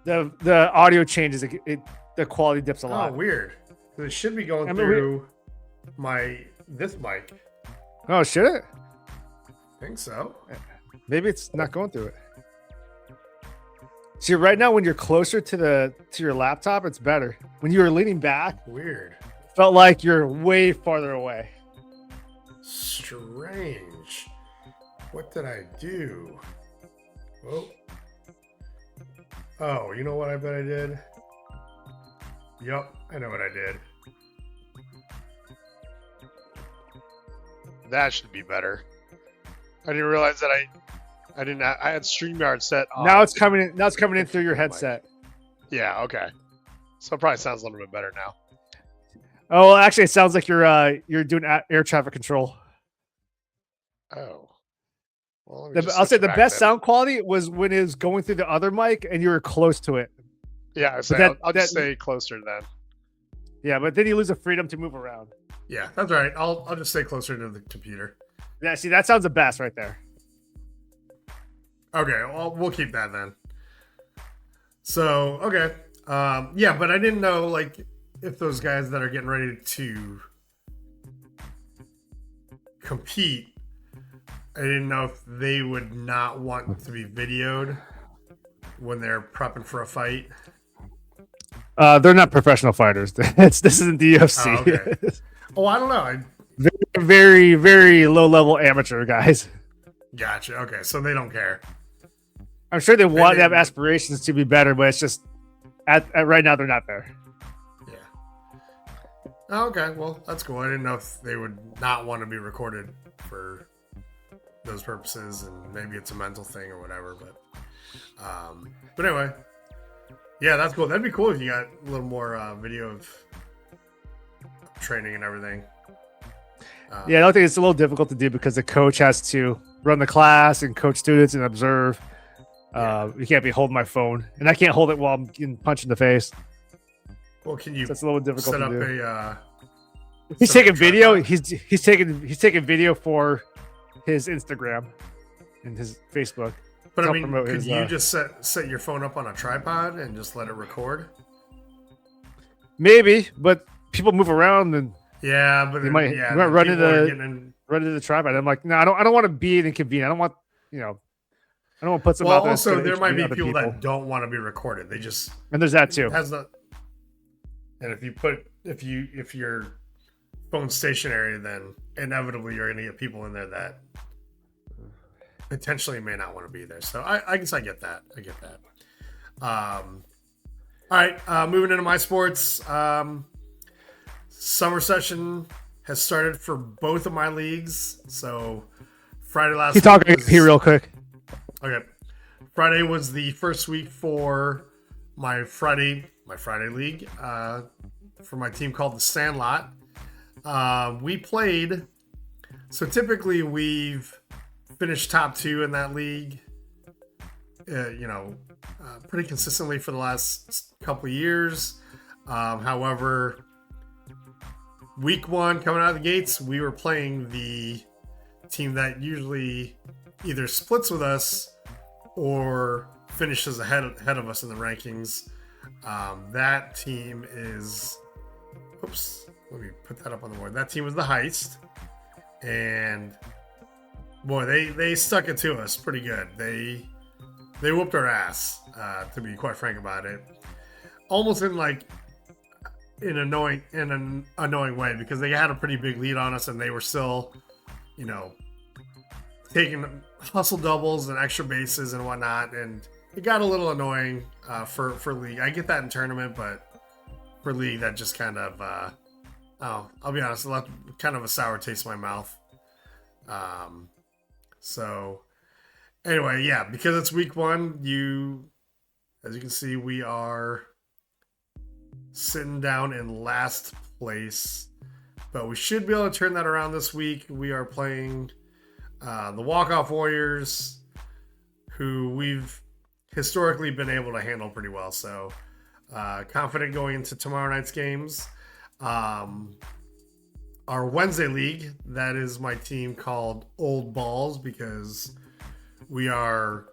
the audio changes. The quality dips a lot. Oh, weird. It should be going through this mic. Oh, should it? think so. Maybe it's not going through it. See, right now when you're closer to your laptop, it's better. When you were leaning back, Weird. felt like you're way farther away. Strange. What did I do? Whoa. Oh, you know what I bet I did? Yup, I know what I did. That should be better. I didn't realize that I had StreamYard set on. Now it's coming in. Now it's coming in through your headset. Yeah, okay. So it probably sounds a little bit better now. Oh, well, actually, it sounds like you're doing air traffic control. Oh. Well, let me just I'll say switch the back best then. sound quality was when it was going through the other mic and you were close to it. Yeah, so I'll just stay closer then. Yeah, but then you lose the freedom to move around. Yeah, that's right. I'll just stay closer to the computer. Yeah, see, that sounds the best right there. Okay, well, we'll keep that then. So, okay. Yeah, but I didn't know, like, if those guys that are getting ready to compete, I didn't know if they would not want to be videoed when they're prepping for a fight. They're not professional fighters. This isn't the UFC. Oh, okay. Oh, I don't know. Very, very low level amateur guys. Gotcha. Okay, so they don't care. I'm sure they want to have aspirations to be better, but it's just at right now they're not there. Yeah. Oh, okay, well, that's cool. I didn't know if they would not want to be recorded for those purposes, and maybe it's a mental thing or whatever. But anyway, yeah, that's cool. That'd be cool if you got a little more video of training and everything. Yeah, I don't think it's a little difficult to do because the coach has to run the class and coach students and observe. You can't be holding my phone, and I can't hold it while I'm getting punched in the face. Well, can you So it's a little difficult set to up do. a? He's set up taking a video. tripod? He's taking video for his Instagram and his Facebook. But to I mean, promote could his, you just set your phone up on a tripod and just let it record? Maybe, but people move around and Yeah, but you might yeah, run people are into getting the tripod. I'm like, no, I don't want to be inconvenient. I don't want I don't want to put some Well, out there. also that's there gonna might be other people that don't want to be recorded. They just and there's that too. has the. And if your phone's stationary, then inevitably you're going to get people in there that potentially may not want to be there. So I guess I get that. All right, moving into my sports. Summer session has started for both of my leagues. So Friday last Keep week talking was- here real quick. Okay. Friday was the first week for my Friday league for my team called the Sandlot. We played. So typically we've finished top 2 in that league, pretty consistently for the last couple of years. However, week 1 coming out of the gates, we were playing the team that usually either splits with us or finishes ahead of us in the rankings. That team is, let me put that up on the board. That team was the Heist, and boy, they stuck it to us pretty good. They whooped our ass, to be quite frank about it. Almost in an annoying way, because they had a pretty big lead on us, and they were still, taking hustle doubles and extra bases and whatnot, and it got a little annoying for league. I get that in tournament, but for league, that just kind of I'll be honest, it left kind of a sour taste in my mouth. So anyway, yeah, because it's week 1, as you can see, we are sitting down in last place, but we should be able to turn that around this week. We are playing the Walk-Off Warriors, who we've historically been able to handle pretty well. So confident going into tomorrow night's games. Our Wednesday league, that is my team called Old Balls, because we are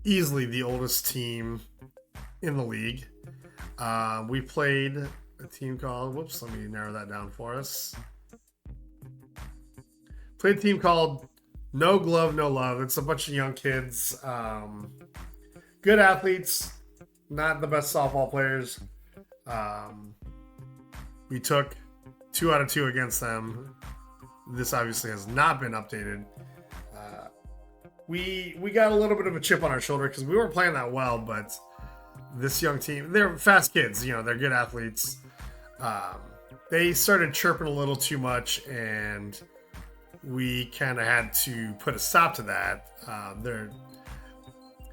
easily the oldest team in the league. We played a team called, let me narrow that down for us. Played a team called No glove, no love. It's a bunch of young kids. Good athletes, not the best softball players. We took 2 out of 2 against them. This obviously has not been updated. We got a little bit of a chip on our shoulder because we weren't playing that well, but this young team, they're fast kids, they're good athletes. They started chirping a little too much, and we kind of had to put a stop to that. They're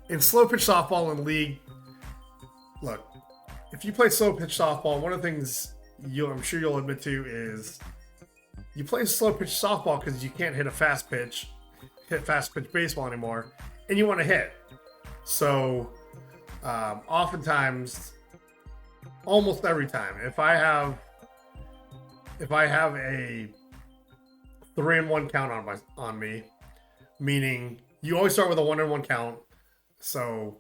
in slow pitch softball in league. Look, if you play slow pitch softball, one of the things I'm sure you'll admit to is you play slow pitch softball because you can't hit fast pitch baseball anymore, and you want to hit. So oftentimes, almost every time, if I have a 3-1 count on me, meaning you always start with a 1-1 count. So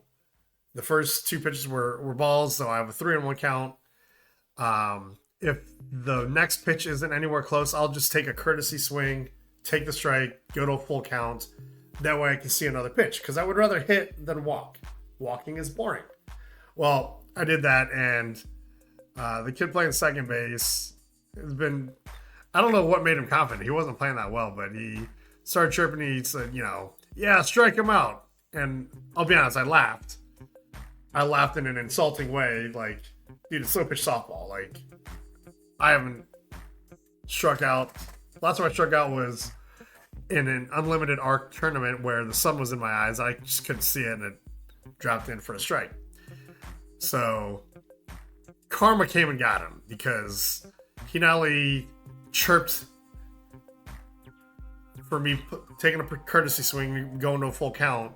the first 2 pitches were balls, so I have a 3-1 count. If the next pitch isn't anywhere close, I'll just take a courtesy swing, take the strike, go to a full count. That way I can see another pitch, because I would rather hit than walk. Walking is boring. Well, I did that, and the kid playing second base has been, I don't know what made him confident. He wasn't playing that well, but he started chirping. He said, yeah, strike him out. And I'll be honest, I laughed. I laughed in an insulting way, like, dude, it's slow pitch softball. Like, I haven't struck out. Last time I struck out was in an unlimited arc tournament where the sun was in my eyes. I just couldn't see it, and it dropped in for a strike. So karma came and got him, because he not only chirped for me taking a courtesy swing, going to a full count,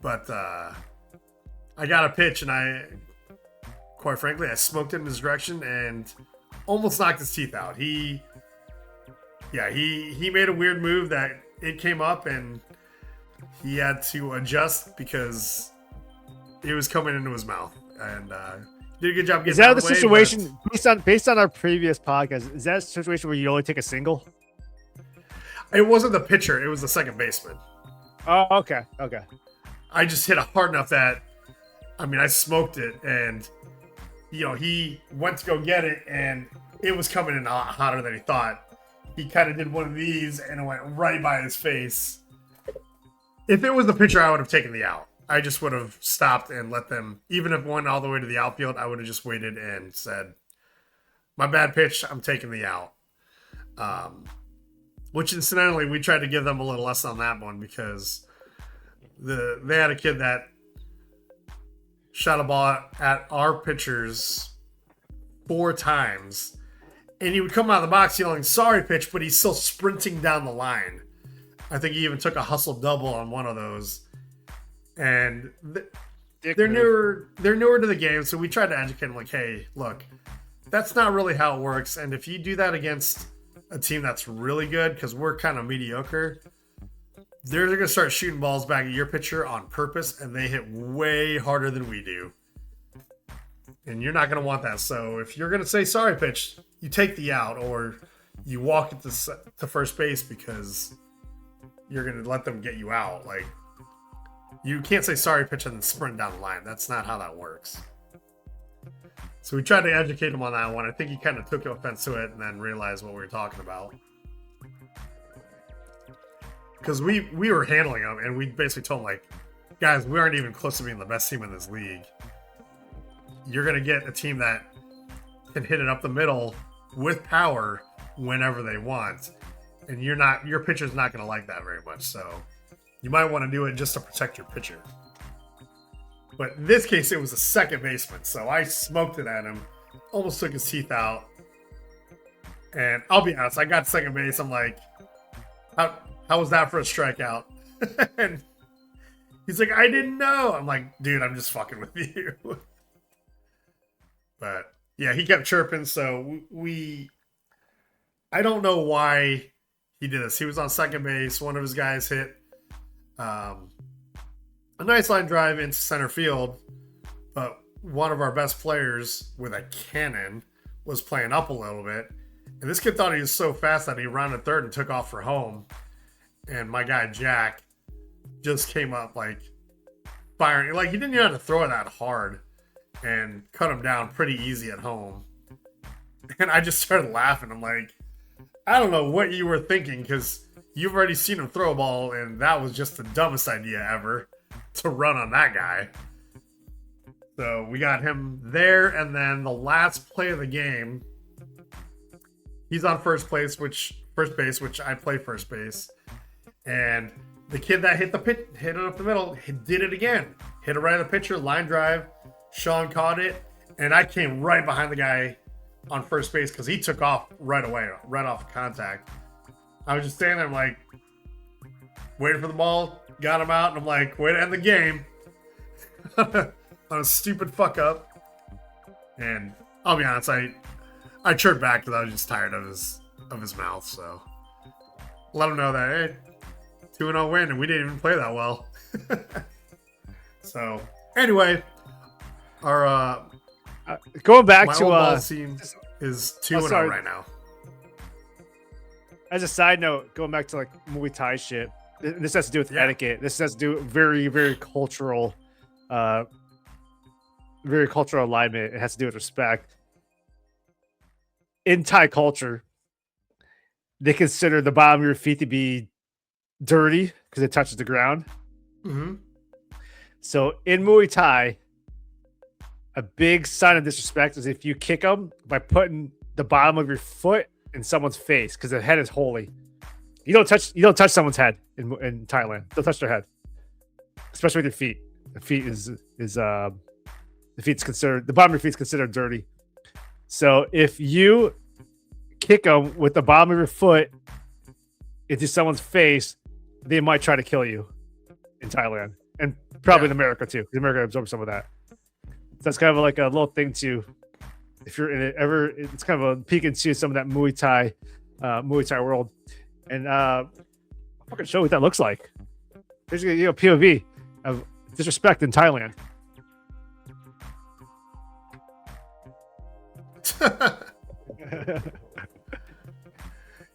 but I got a pitch, and quite frankly, I smoked it in his direction and almost knocked his teeth out. He made a weird move that it came up, and he had to adjust because it was coming into his mouth, and did a good job getting. Is that out the of way, situation based on our previous podcast? Is that a situation where you only take a single? It wasn't the pitcher; it was the second baseman. Oh, okay. I just hit it hard enough that, I smoked it, and he went to go get it, and it was coming in a lot hotter than he thought. He kind of did one of these, and it went right by his face. If it was the pitcher, I would have taken the out. I just would have stopped and let them, even if it went all the way to the outfield, I would have just waited and said, my bad pitch, I'm taking the out. Which incidentally, we tried to give them a little lesson on that one, because they had a kid that shot a ball at our pitchers 4 times, and he would come out of the box yelling, sorry pitch, but he's still sprinting down the line. I think he even took a hustle double on one of those. And they're newer to the game, so we tried to educate them, like, hey, look, that's not really how it works. And if you do that against a team that's really good, because we're kind of mediocre, they're going to start shooting balls back at your pitcher on purpose, and they hit way harder than we do. And you're not going to want that. So if you're going to say sorry pitch, you take the out, or you walk it to first base, because you're going to let them get you out. Like, you can't say sorry pitch and then sprint down the line. That's not how that works. So we tried to educate him on that one. I think he kind of took offense to it and then realized what we were talking about. Because we were handling him, and we basically told him, like, guys, we aren't even close to being the best team in this league. You're going to get a team that can hit it up the middle with power whenever they want. And your pitcher's not going to like that very much. So you might want to do it just to protect your pitcher. But in this case, it was a second baseman. So I smoked it at him, almost took his teeth out. And I'll be honest, I got second base. I'm like, how was that for a strikeout? And he's like, I didn't know. I'm like, dude, I'm just fucking with you. But yeah, he kept chirping. So I don't know why he did this. He was on second base. One of his guys hit a nice line drive into center field, but one of our best players with a cannon was playing up a little bit. And this kid thought he was so fast that he rounded third and took off for home. and my guy Jack just came up like firing. Like he didn't even have to throw it that hard, and cut him down pretty easy at home. And I just started laughing. I'm like, I don't know what you were thinking, because you've already seen him throw a ball, and that was just the dumbest idea ever to run on that guy. So we got him there, and then the last play of the game, he's on first base, which I play first base, and the kid that hit it up the middle, did it again. Hit it right at the pitcher, line drive. Sean caught it, and I came right behind the guy on first base because he took off right away, right off of contact. I was just standing there, I'm like, waiting for the ball, got him out, and I'm like, way to end the game on a stupid fuck up. And I'll be honest, I chirped back because I was just tired of his mouth. So let him know that, hey, 2-0 win, and we didn't even play that well. So anyway, our going back my to old ball team is 2-0 right now. As a side note, going back to like Muay Thai shit, this has to do with etiquette. This has to do with very, very cultural alignment. It has to do with respect. In Thai culture, they consider the bottom of your feet to be dirty because it touches the ground. Mm-hmm. So in Muay Thai, a big sign of disrespect is if you kick them by putting the bottom of your foot in someone's face, because the head is holy. You don't touch someone's head in Thailand. Don't touch their head, especially with your feet. The feet the bottom of your feet is considered dirty. So if you kick them with the bottom of your foot into someone's face, they might try to kill you in Thailand, and probably in America too. Because America absorbs some of that. So that's kind of like a little thing too. If you're in it ever, it's kind of a peek into some of that Muay Thai world, and I'll fucking show what that looks like. There's a POV of disrespect in Thailand.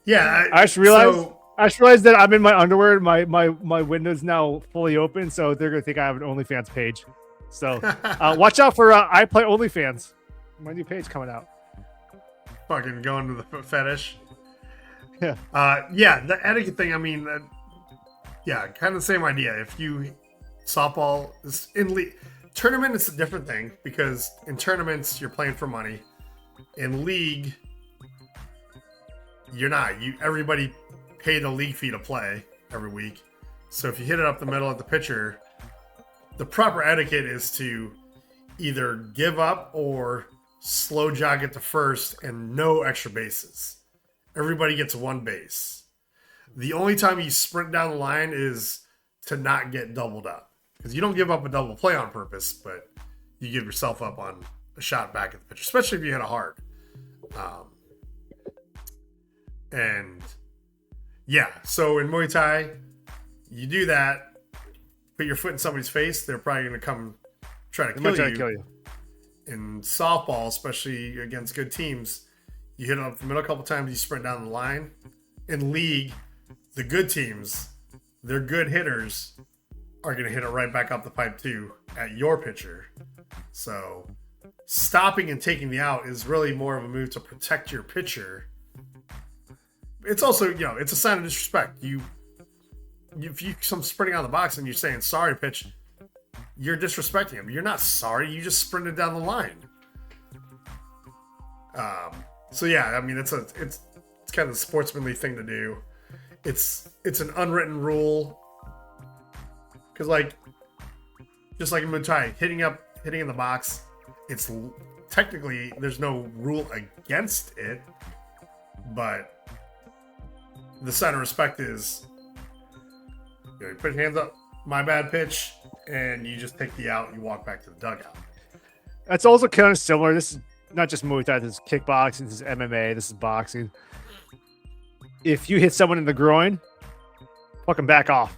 Yeah, I just realized that I'm in my underwear. My window's now fully open, so they're gonna think I have an OnlyFans page. So watch out for I Play OnlyFans. My new page coming out. Fucking going to the fetish. Yeah. The etiquette thing, I mean, kind of the same idea. If you softball is in tournament, it's a different thing, because in tournaments you're playing for money. In league, you're not. Everybody paid a league fee to play every week. So if you hit it up the middle at the pitcher, the proper etiquette is to either give up or slow jog it to first and no extra bases. Everybody gets one base. The only time you sprint down the line is to not get doubled up, because you don't give up a double play on purpose, but you give yourself up on a shot back at the pitcher, especially if you hit it hard. So in Muay Thai, you do that, put your foot in somebody's face, they're probably going to come try to kill you. In softball, especially against good teams, you hit it up the middle a couple times, you sprint down the line. In league, the good teams, their good hitters are going to hit it right back up the pipe too at your pitcher. So stopping and taking the out is really more of a move to protect your pitcher. It's also, it's a sign of disrespect. If you come sprinting out of the box and you're saying sorry pitch, you're disrespecting him. You're not sorry. You just sprinted down the line. It's kind of the sportsmanly thing to do. It's an unwritten rule, because just like in Muay Thai, hitting in the box, it's technically there's no rule against it, but the sign of respect is you put your hands up, my bad pitch, and you just take the out and you walk back to the dugout. That's also kind of similar. This is not just Muay Thai, this is kickboxing, this is MMA, this is boxing. If you hit someone in the groin, fucking back off.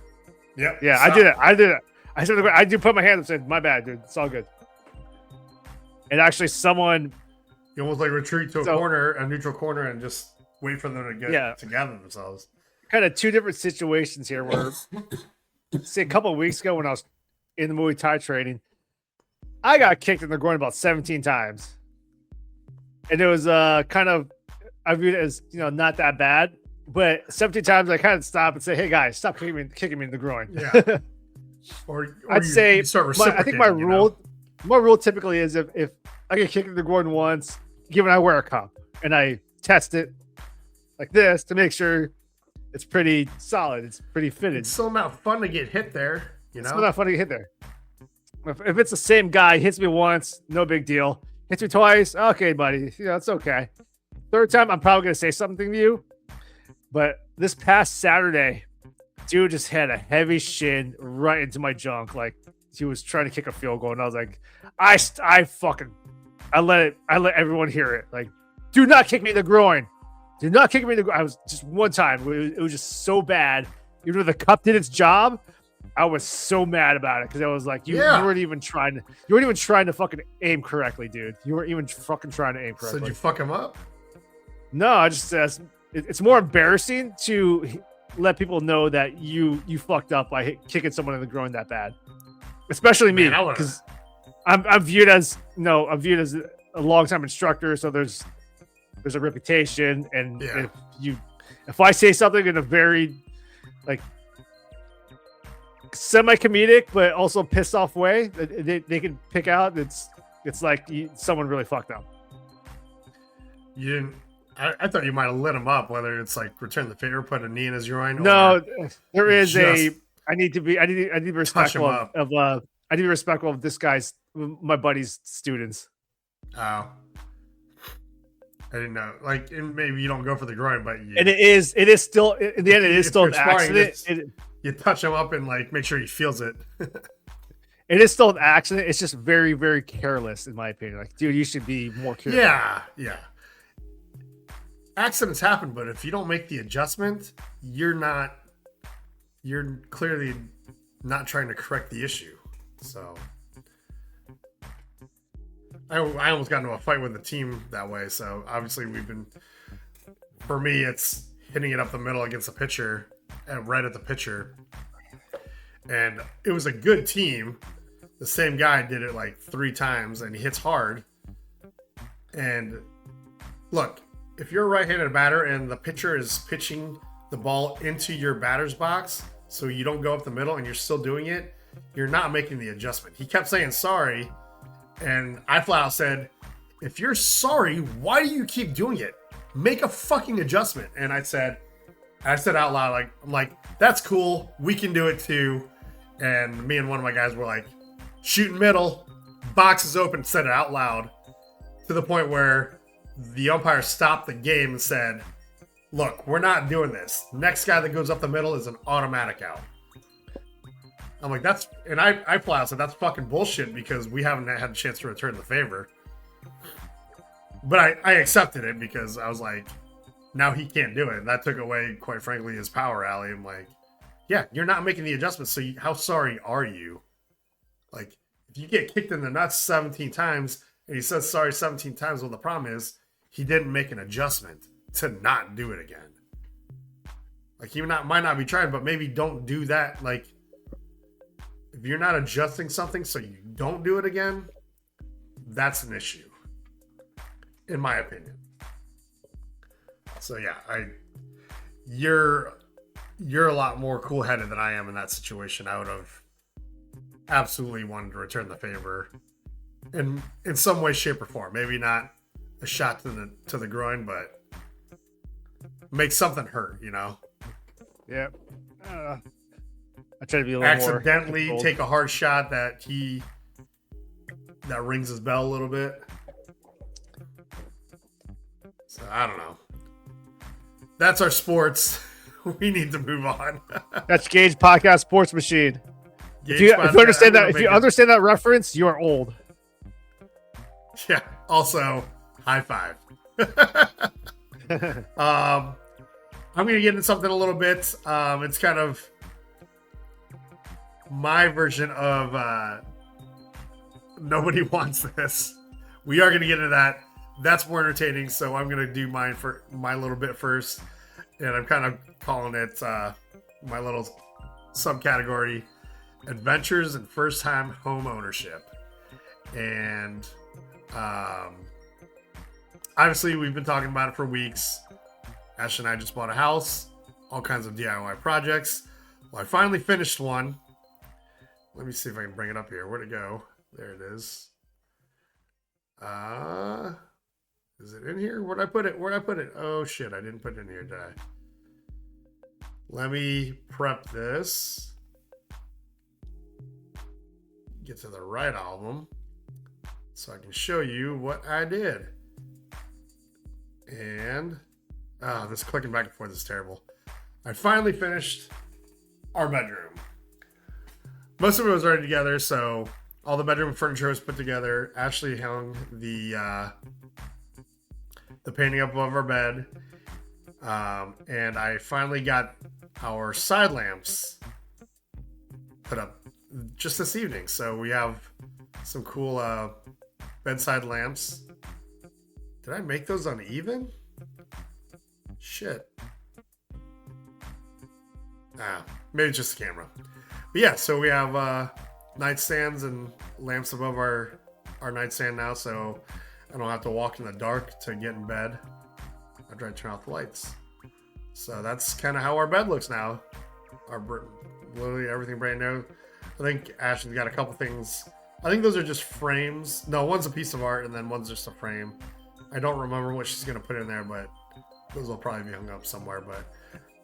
Yep. Yeah, I did it. I do put my hand up and said, my bad, dude. It's all good. And actually someone... You almost retreat to a neutral corner, and just wait for them to get to gather themselves. kind of two different situations here. Where, say, a couple of weeks ago when I was in the Muay Thai training, I got kicked in the groin about 17 times, and it was kind of, I viewed it as not that bad. But 17 times I kind of stop and say, "Hey guys, stop kicking me in the groin." Yeah. Or I'd say you start I think my rule typically is if I get kicked in the groin once, given I wear a cup and I test it like this to make sure it's pretty solid, it's pretty fitted. It's still not fun to get hit there, It's still not fun to get hit there. If it's the same guy, hits me once, no big deal. Hits me twice, okay, buddy, it's okay. Third time, I'm probably gonna say something to you. But this past Saturday, dude just had a heavy shin right into my junk. Like he was trying to kick a field goal, and I was like, I let everyone hear it. Like, do not kick me in the groin. Do not kick me in the groin. I was just one time. It was just so bad. Even though the cup did its job, I was so mad about it because I was like, you weren't even trying to fucking aim correctly, dude. You weren't even fucking trying to aim correctly. So did you fuck him up? No, I just it's more embarrassing to let people know that you fucked up by kicking someone in the groin that bad, especially me, because I'm viewed as a long-time instructor, so there's a reputation, and if I say something in a very like semi-comedic but also pissed off way, they can pick out it's like someone really fucked up. You didn't. I thought you might have lit him up, whether it's like return the favor, put a knee in his groin. No, there is I need to be respectful of I need to be respectful of this guy's, my buddy's students. Oh, I didn't know. Like, maybe you don't go for the groin, but it is still in the end. It is still an accident. You touch him up and like make sure he feels it. It is still an accident. It's just very, very careless, in my opinion. Like, dude, you should be more careful. Yeah. Accidents happen, but if you don't make the adjustment, you're clearly not trying to correct the issue. So I almost got into a fight with the team that way. So obviously for me, it's hitting it up the middle against the pitcher and right at the pitcher. And it was a good team. The same guy did it like 3 times and he hits hard. And look, if you're a right-handed batter and the pitcher is pitching the ball into your batter's box, so you don't go up the middle and you're still doing it, you're not making the adjustment. He kept saying sorry, and I flat out said, if you're sorry, why do you keep doing it? Make a fucking adjustment. And I said out loud, I'm like, that's cool. We can do it too. And me and one of my guys were like, shooting middle, box is open, said it out loud, to the point where the umpire stopped the game and said, look, we're not doing this. Next guy that goes up the middle is an automatic out. I'm like, I flat out said, that's fucking bullshit because we haven't had a chance to return the favor. But I accepted it because I was like, now he can't do it. And that took away, quite frankly, his power alley. I'm like, yeah, you're not making the adjustments. So how sorry are you? Like, if you get kicked in the nuts 17 times and he says sorry 17 times, well, the problem is he didn't make an adjustment to not do it again. Like, he might not be trying, but maybe don't do that. Like, if you're not adjusting something so you don't do it again, that's an issue, in my opinion. So yeah, you're a lot more cool-headed than I am in that situation. I would have absolutely wanted to return the favor in some way, shape, or form. Maybe not a shot to the groin, but make something hurt, Yeah. I try to be a little more accidentally take a hard shot that rings his bell a little bit. So I don't know. That's our sports. We need to move on. That's GAJ Podcast Sports Machine. If you understand that reference, you are old. Yeah. Also, high five. I'm going to get into something a little bit. It's kind of my version of nobody wants this. We are going to get into that. That's more entertaining, so I'm going to do my little bit first. and I'm kind of calling it my little subcategory, Adventures in First-Time Home Ownership. And obviously, we've been talking about it for weeks. Ash and I just bought a house, all kinds of DIY projects. Well, I finally finished one. Let me see if I can bring it up here. Where'd it go? There it is. Is it in here? Where'd I put it? Oh shit, I didn't put it in here, did I? Let me prep this. Get to the right album so I can show you what I did. And this clicking back and forth is terrible. I finally finished our bedroom. Most of it was already together, so all the bedroom furniture was put together. Ashley hung the painting up above our bed, and I finally got our side lamps put up just this evening. So we have some cool bedside lamps. Did I make those uneven? Shit. Maybe it's just the camera. But yeah, so we have nightstands and lamps above our nightstand now, so I don't have to walk in the dark to get in bed after I turn off the lights. So that's kind of how our bed looks now. Literally everything brand new. I think Ashley's got a couple things. I think those are just frames. No, one's a piece of art and then one's just a frame. I don't remember what she's going to put in there, but those will probably be hung up somewhere. But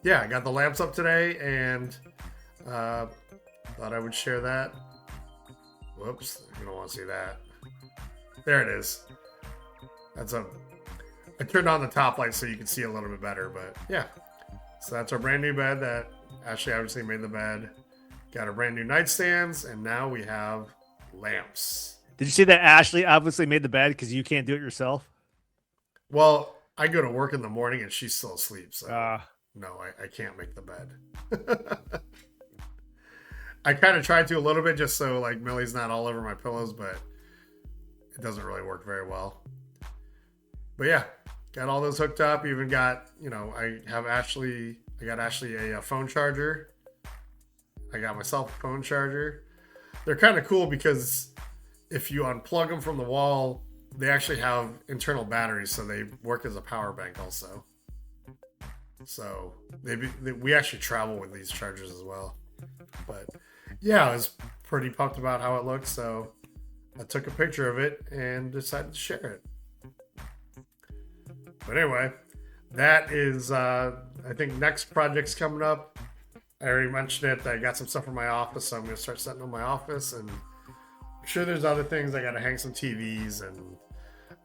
yeah, I got the lamps up today and thought I would share that. Whoops, you don't want to see that. There it is. I turned on the top light so you can see a little bit better, but yeah. So that's our brand new bed that Ashley obviously made the bed. Got our brand new nightstands, and now we have lamps. Did you see that Ashley obviously made the bed because you can't do it yourself? Well, I go to work in the morning and she's still asleep, so no, I can't make the bed. I kind of tried to a little bit just so like Millie's not all over my pillows, but it doesn't really work very well. But yeah, got all those hooked up. Even got, I got Ashley a phone charger. I got myself a phone charger. They're kind of cool because if you unplug them from the wall, they actually have internal batteries, so they work as a power bank also. So we actually travel with these chargers as well. But yeah, I was pretty pumped about how it looked, so I took a picture of it and decided to share it. But anyway, that is, I think next project's coming up. I already mentioned it. I got some stuff for my office, so I'm going to start setting up my office. And I'm sure there's other things. I got to hang some TVs, and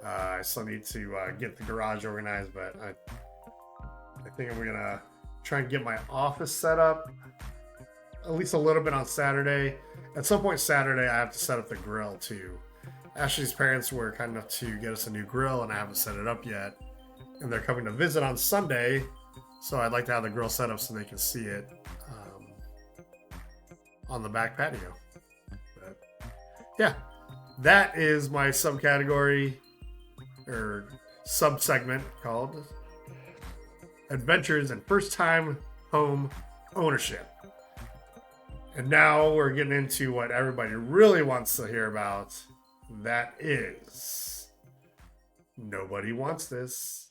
I still need to get the garage organized. But I think I'm going to try and get my office set up at least a little bit on Saturday. At some point Saturday, I have to set up the grill too. Ashley's parents were kind enough to get us a new grill, and I haven't set it up yet. And they're coming to visit on Sunday, so I'd like to have the grill set up so they can see it on the back patio. But yeah, that is my subcategory or sub-segment called Adventures in First-Time Home Ownership. And now we're getting into what everybody really wants to hear about. That is, nobody wants this.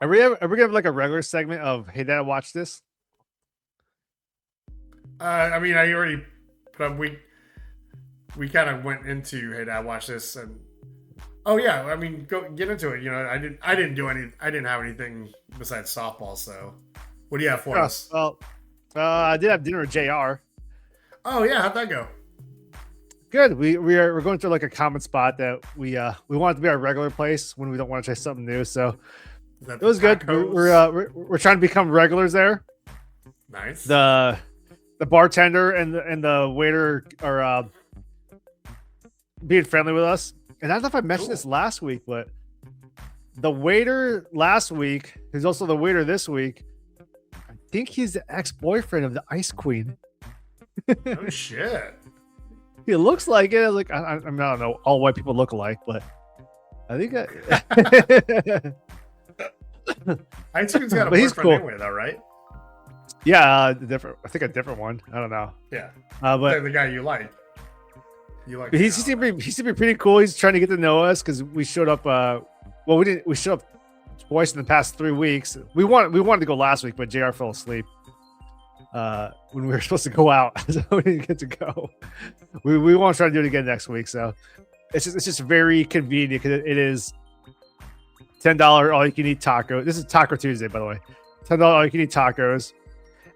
Are we ever gonna have like a regular segment of "Hey Dad, watch this"? I mean, I already put up. We kind of went into "Hey Dad, watch this," and oh yeah, I mean, go get into it. I didn't have anything besides softball. So, what do you have for us? Well, I did have dinner with JR. Oh yeah, how'd that go? Good. We're going through like a common spot that we want it to be our regular place when we don't want to try something new. So it was good. We're trying to become regulars there. Nice. The bartender and the waiter are being friendly with us. And I don't know if I mentioned this last week, but the waiter last week, who's also the waiter this week, I think he's the ex-boyfriend of the Ice Queen. Oh shit. He looks like it. Like I don't know, all white people look alike, but I think E19's got a But he's boyfriend cool. anyway, though, right? Yeah, different. I think a different one. I don't know. Yeah. But The guy you like. You like. he seemed to be pretty cool. He's trying to get to know us because we showed up. We showed up twice in the past 3 weeks. We wanted to go last week, but JR fell asleep when we were supposed to go out, so we didn't get to go. We want to try to do it again next week. So it's just very convenient because it is $10 all you can eat taco. This is Taco Tuesday, by the way. $10 all you can eat tacos.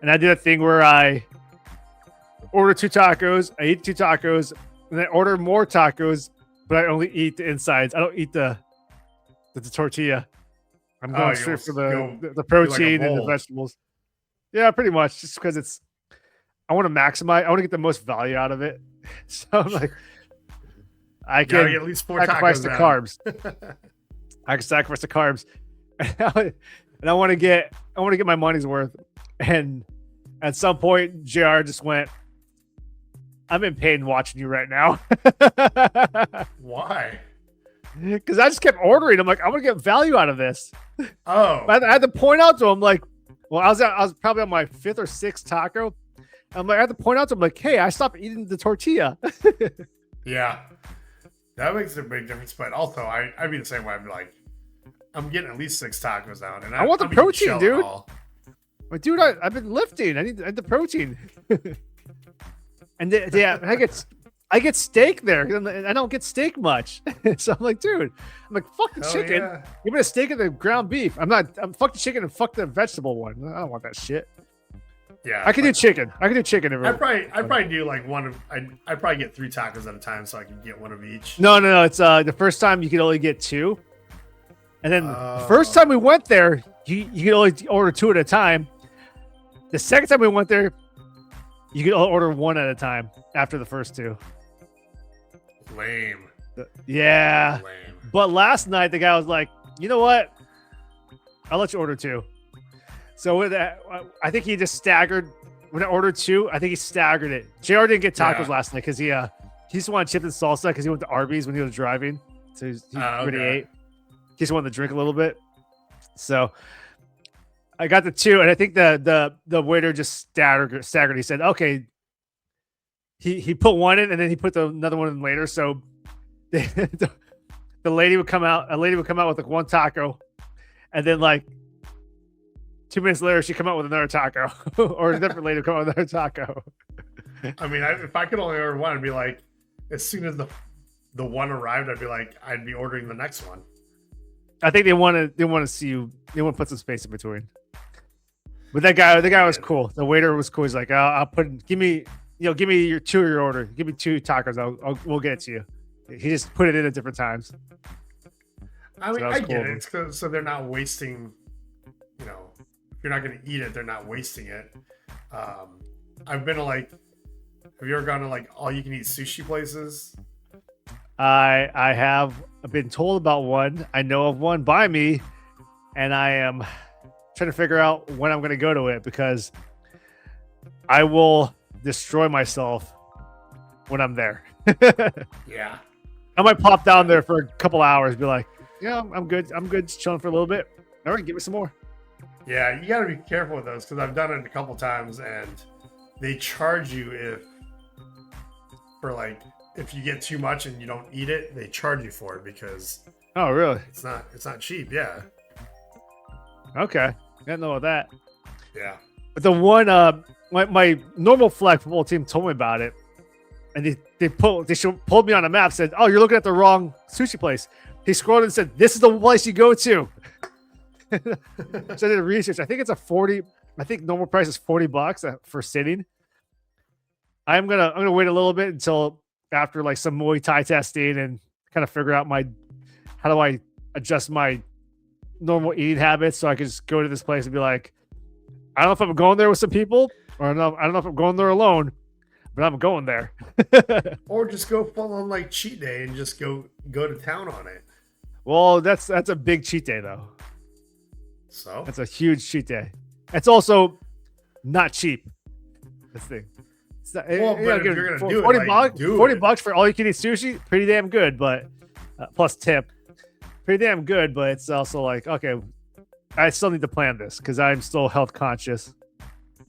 And I did a thing where I order 2 tacos, I eat 2 tacos, and then order more tacos, but I only eat the insides. I don't eat the tortilla. I'm going straight for the protein and the vegetables. Yeah, pretty much. Just because I want to maximize. I want to get the most value out of it. So I'm like, I can get at least 4 sacrifice tacos the out. carbs. I can sacrifice the carbs, and I want to get my money's worth. And at some point, JR just went, I'm in pain watching you right now. Why? Because I just kept ordering. I'm like, I want to get value out of this. Oh. I had to point out to him, like, well, I was probably on my 5th or 6th taco. I'm like, I had to point out to him, like, hey, I stopped eating the tortilla. Yeah. That makes a big difference. But also, I'd be the same way. I'd be like, I'm getting at least 6 tacos out. And I want the I'm eating protein, shell dude. all. Like, dude, I've been lifting. I need the protein. And yeah, I get steak there. I don't get steak much. So I'm like, dude, fuck the chicken. Yeah. Give me a steak and the ground beef. I'm fuck the chicken and fuck the vegetable one. I don't want that shit. Yeah. I can do chicken. I can do chicken. I'd probably do like one of, I'd probably get 3 tacos at a time so I can get one of each. No. It's the first time you could only get 2. And then the first time we went there, you could only order 2 at a time. The second time we went there, you could order 1 at a time after the first 2. Lame. Yeah. Lame. But last night, the guy was like, you know what? I'll let you order 2. So with that, I think he just staggered. When I ordered 2, I think he staggered it. JR didn't get tacos last night because he just wanted chips and salsa because he went to Arby's when he was driving. So he already ate. He just wanted to drink a little bit. So I got the 2, and I think the waiter just staggered. He said, okay. He put 1 in, and then he put another one in later. So the lady would come out. A lady would come out with like 1 taco, and then like 2 minutes later, she'd come out with another taco, or a different lady would come out with another taco. I mean, if I could only order 1, I'd be like, as soon as the 1 arrived, I'd be ordering the next one. I think they want to see you. They want to put some space in between. But the guy was cool. The waiter was cool. He's like, give me your 2 of your order. Give me 2 tacos. We'll get it to you. He just put it in at different times. I mean, So I cool. get it. So they're not wasting, if you're not going to eat it, they're not wasting it. I've been to have you ever gone to like all you can eat sushi places? I have been told about one. I know of one by me, and I am trying to figure out when I'm going to go to it because I will destroy myself when I'm there. Yeah. I might pop down there for a couple hours, be like, yeah, I'm good. I'm good. Just chilling for a little bit. All right, give me some more. Yeah, you got to be careful with those because I've done it a couple times and they charge you if you get too much and you don't eat it, they charge you for it because Oh, really? it's not cheap. Yeah. Okay. Didn't know about that. Yeah. But the one, my normal flag football team told me about it, and they pulled me on a map. Said, "Oh, you're looking at the wrong sushi place." He scrolled and said, "This is the place you go to." So I did research. I think it's I think normal price is $40 for sitting. I'm gonna wait a little bit until after like some Muay Thai testing and kind of figure out how do I adjust my normal eating habits so I can just go to this place and be like, I don't know if I'm going there with some people or I don't know if I'm going there alone, but I'm going there. Or just go full on like cheat day and just go to town on it. Well, that's a big cheat day though. So That's a huge cheat day. It's also not cheap. This thing. It's not, Well, but if you're gonna do it, $40, like, do $40 it. bucks for all you can eat sushi, pretty damn good, but plus tip, pretty damn good. But it's also like, okay, I still need to plan this because I'm still health conscious.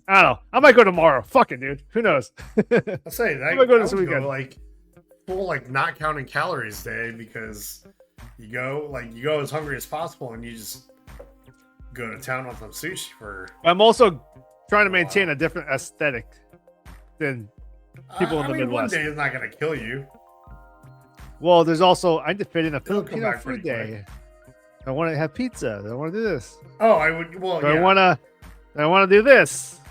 I don't know. I might go tomorrow. Fuck it, dude. Who knows? I'll say that. I might go this would weekend. like full like not counting calories day because you go as hungry as possible and you just go to town on some sushi for. I'm also trying to maintain a different aesthetic than people in the Midwest. One day is not going to kill you. Well, there's also I need to fit in a It'll come Filipino back food pretty day. I want to have pizza. I want to do this. Oh, I would. Well, yeah. I want to do this.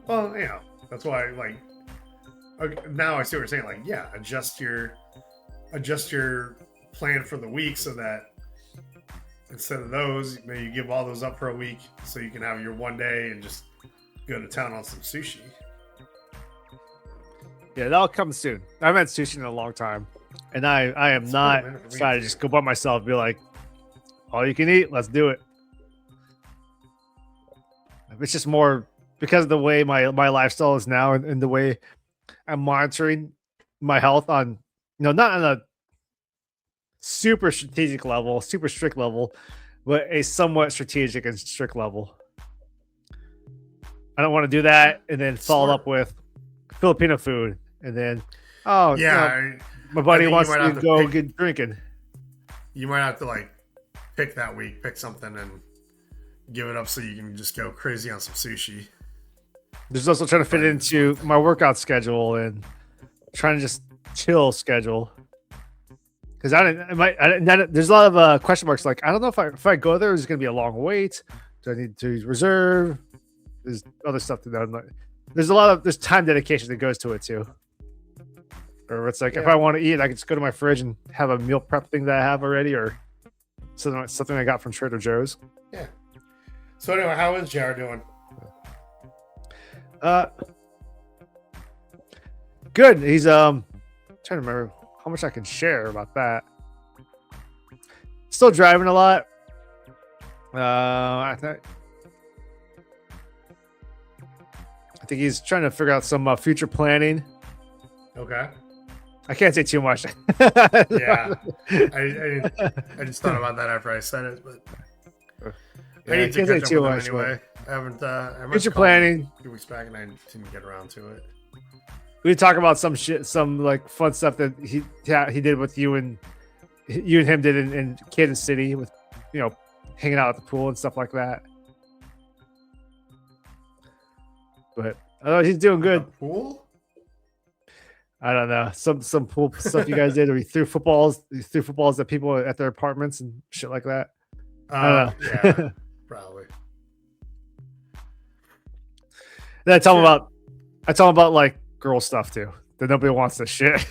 Well, that's why like. Okay, now I see what you're saying. Like, yeah, adjust your plan for the week so that instead of those, maybe you give all those up for a week so you can have your one day and just go to town on some sushi. Yeah, that'll come soon. I haven't had sushi in a long time, and I am not excited to just go by myself and be like, all you can eat, let's do it. It's just more because of the way my lifestyle is now and the way I'm monitoring my health on, not on a super strategic level, super strict level, but a somewhat strategic and strict level. I don't want to do that and then follow up with Filipino food and then, my buddy wants to go get drinking. You might have to like pick that week, pick something and give it up so you can just go crazy on some sushi. There's also trying to fit it into my workout schedule and trying to just chill schedule. Because there's a lot of question marks. Like, I don't know if I go there, is it going to be a long wait? Do I need to reserve? There's other stuff to know. There's time dedication that goes to it too. Or it's like, if I want to eat, I can just go to my fridge and have a meal prep thing that I have already, or something I got from Trader Joe's. Yeah. So anyway, how is JR doing? Good. He's trying to remember how much I can share about that. Still driving a lot. I think he's trying to figure out some future planning. Okay. I can't say too much. Yeah. I just thought about that after I said it, but I need to catch up with him anyway. I haven't. Future planning. A few weeks back, and I didn't get around to it. We talk about some shit, some like fun stuff that he did with you and him did in Kansas City with, hanging out at the pool and stuff like that. But he's doing good. The pool? I don't know. Some pool stuff you guys did, or he threw footballs at people at their apartments and shit like that. I don't know. Yeah, probably. Then I tell him about like girl stuff too. That nobody wants this shit.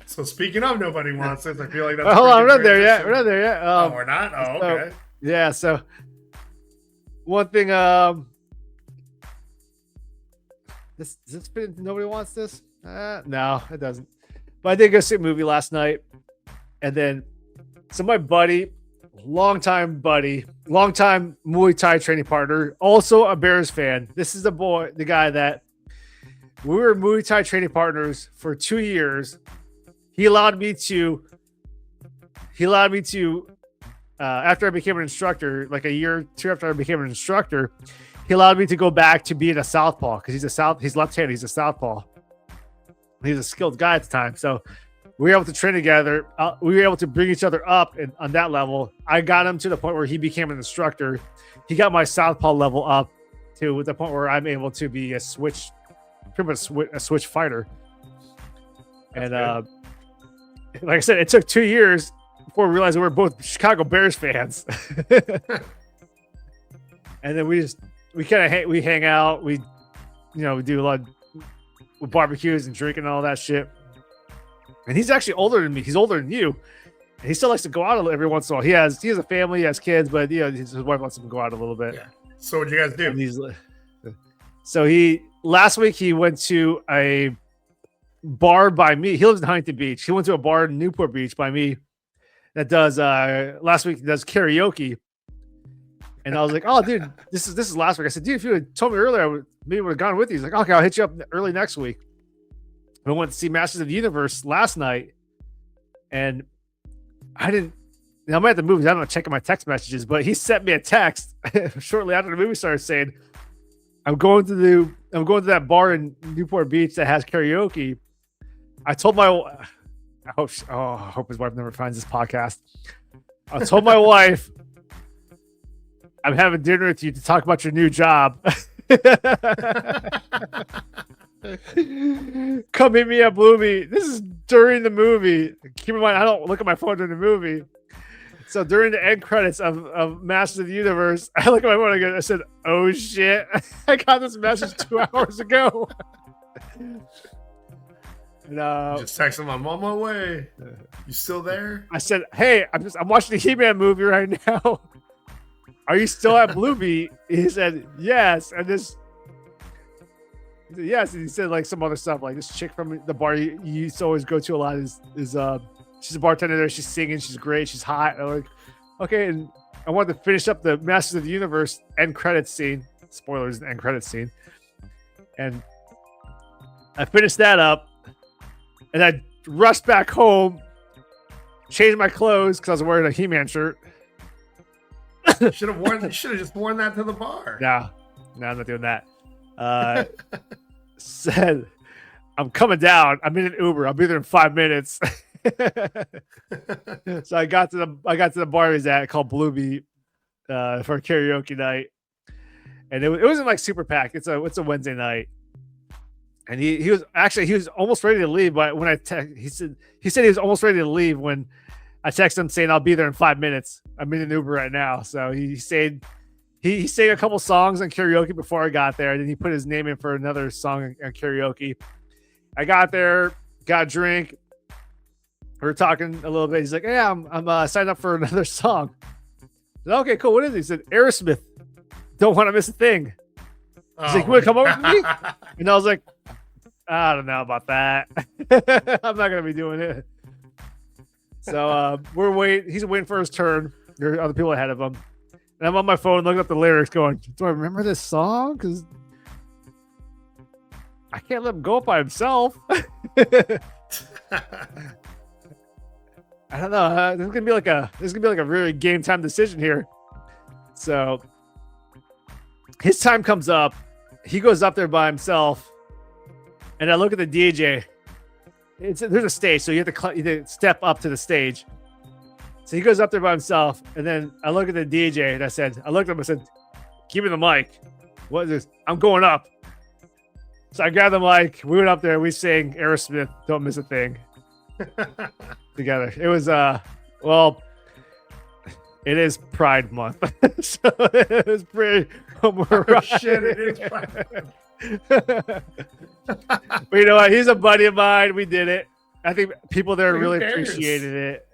So speaking of nobody wants this, I feel like that's. Hold on, we're not there yet. We're not. Oh, okay. Yeah. So one thing. Does this fit into nobody wants this? No, it doesn't. But I did go see a movie last night, and then my buddy, longtime Muay Thai training partner, also a Bears fan. This is the guy that we were Muay Thai training partners for 2 years. He allowed me to after I became an instructor, like a year or two after I became an instructor, he allowed me to go back to being a southpaw because he's left-handed. He's a southpaw. He's a skilled guy at the time. So we were able to train together. We were able to bring each other up on that level. I got him to the point where he became an instructor. He got my southpaw level up to the point where I'm able to be a switch fighter. And like I said, it took 2 years before we realized we were both Chicago Bears fans. And then we hang out. We do a lot of barbecues and drinking and all that shit. And he's actually older than me. He's older than you. And he still likes to go out every once in a while. He has a family, he has kids, but his wife lets him go out a little bit. Yeah. So what'd you guys do? So last week he went to a bar by me. He lives in Huntington Beach. He went to a bar in Newport Beach by me that does last week does karaoke. And I was like, oh, dude, this is last week. I said, dude, if you had told me earlier, I maybe would have gone with you. He's like, okay, I'll hit you up early next week. I went to see Masters of the Universe last night, and I didn't. I'm at the movies. I'm not checking my text messages, but he sent me a text shortly after the movie started saying, I'm going to that bar in Newport Beach that has karaoke. I told my I hope his wife never finds this podcast. I told my wife I'm having dinner with you to talk about your new job. Come meet me at Bloomie. This is during the movie. Keep in mind, I don't look at my phone during the movie. So during the end credits of Masters of the Universe, I look at my phone again. I said, "Oh shit! I got this message 2 hours ago." No, just text him. I'm on my way. You still there? I said, "Hey, I'm watching the He-Man movie right now. Are you still at Bloomie?" He said, "Yes." And this. Yes, and he said like some other stuff, like this chick from the bar you used to always go to a lot is she's a bartender there. She's singing, she's great, she's hot. And I'm like, okay, and I wanted to finish up the Masters of the Universe end credits scene. Spoilers, end credits scene. And I finished that up, and I rushed back home, changed my clothes because I was wearing a He-Man shirt. Should have just worn that to the bar. No, I'm not doing that. Said, I'm coming down. I'm in an Uber. I'll be there in 5 minutes. So I got to the bar he's at called Bloomie for a karaoke night, and it wasn't like super packed. It's a Wednesday night, and he was almost ready to leave. But when he said he was almost ready to leave when I texted him saying I'll be there in 5 minutes. I'm in an Uber right now. So he stayed. He sang a couple songs on karaoke before I got there, and then he put his name in for another song on karaoke. I got there, got a drink. We were talking a little bit. He's like, "Yeah, I'm signed up for another song." I said, "Okay, cool. What is it?" He said, "Aerosmith. Don't want to miss a thing." He's like, "You want to come over with me?" And I was like, "I don't know about that. I'm not gonna be doing it." So we're waiting. He's waiting for his turn. There are other people ahead of him. And I'm on my phone looking up the lyrics going, do I remember this song? Because I can't let him go up by himself. I don't know. This is gonna be like a really game time decision here. So his time comes up. He goes up there by himself, and I look at the DJ. There's a stage, so you have to step up to the stage. So he goes up there by himself, and then I look at the DJ, and I looked at him and said, "Give me the mic. What is this? I'm going up." So I grabbed the mic. We went up there. We sang Aerosmith, "Don't Miss a Thing," together. It was it is Pride Month, so it was pretty. Shit! It is Pride Month. But you know what? He's a buddy of mine. We did it. I think people there Who really cares? appreciated it.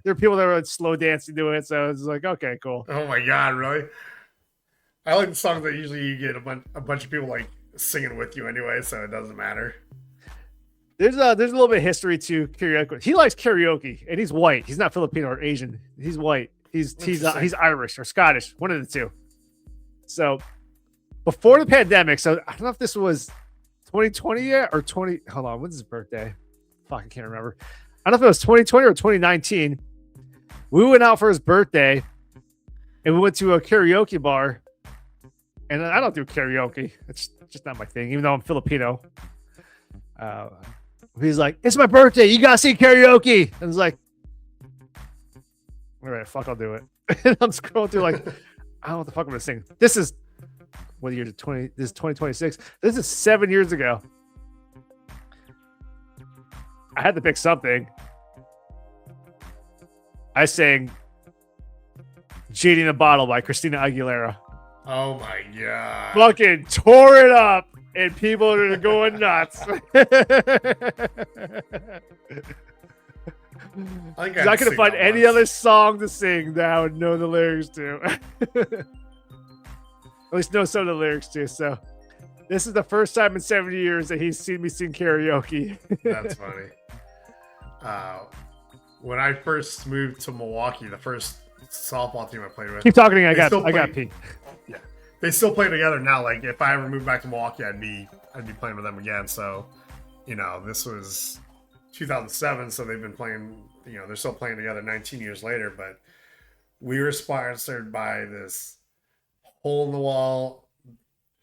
There were people that were slow dancing to it, so it was like, okay, cool. Oh my god, really? I like the songs that usually you get a bunch of people like singing with you anyway, so it doesn't matter. There's a little bit of history to karaoke. He likes karaoke, and he's white. He's not Filipino or Asian. He's white. He's Irish or Scottish, one of the two. So before the pandemic, so I don't know if this was 2020 yet or 20. Hold on, when's his birthday? Fuck, I can't remember. I don't know if it was 2020 or 2019. We went out for his birthday, and we went to a karaoke bar. And I don't do karaoke. It's just not my thing, even though I'm Filipino. He's like, "It's my birthday. You gotta sing karaoke." And I was like, "All right, fuck, I'll do it." And I'm scrolling through like, I don't know what the fuck I'm gonna sing. This is what year? This is 2026. This is 7 years ago. I had to pick something. I sang "Genie in a Bottle" by Christina Aguilera. Oh my god! Fucking tore it up, and people are going nuts. I couldn't find any other song to sing that I would know the lyrics to. At least know some of the lyrics to. So this is the first time in 70 years that he's seen me sing karaoke. That's funny. When I first moved to Milwaukee, the first softball team I played with. Keep talking. I got pee. Yeah, they still play together now. Like if I ever moved back to Milwaukee, I'd be playing with them again. So, this was 2007, so they've been playing they're still playing together 19 years later, but we were sponsored by this hole in the wall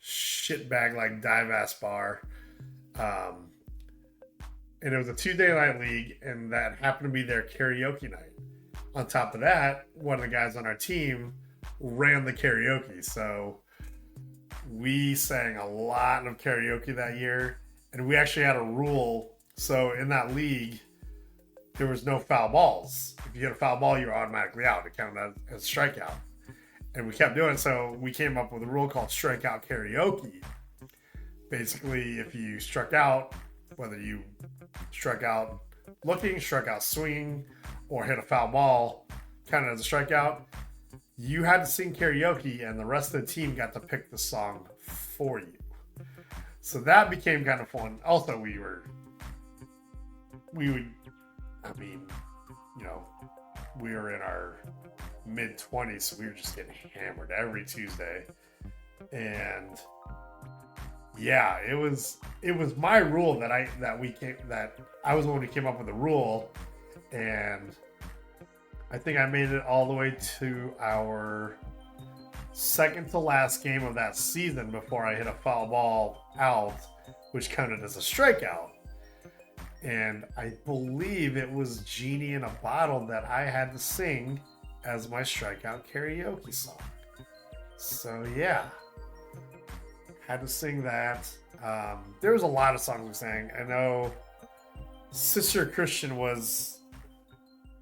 shitbag like dive ass bar. And it was a Tuesday night league, and that happened to be their karaoke night. On top of that, one of the guys on our team ran the karaoke. So we sang a lot of karaoke that year, and we actually had a rule. So in that league, there was no foul balls. If you hit a foul ball, you were automatically out. It counted as a strikeout. And we kept doing it, so we came up with a rule called strikeout karaoke. Basically, if you struck out, whether you struck out looking, struck out swinging, or hit a foul ball, counted as a strikeout, you had to sing karaoke, and the rest of the team got to pick the song for you. So that became kind of fun. Also, we were in our mid-20s, so we were just getting hammered every Tuesday. And yeah, it was my rule that I was the one who came up with the rule, and I think I made it all the way to our second to last game of that season before I hit a foul ball out, which counted as a strikeout. And I believe it was Genie in a Bottle that I had to sing as my strikeout karaoke song. So yeah, had to sing that. There was a lot of songs we sang. I know Sister Christian was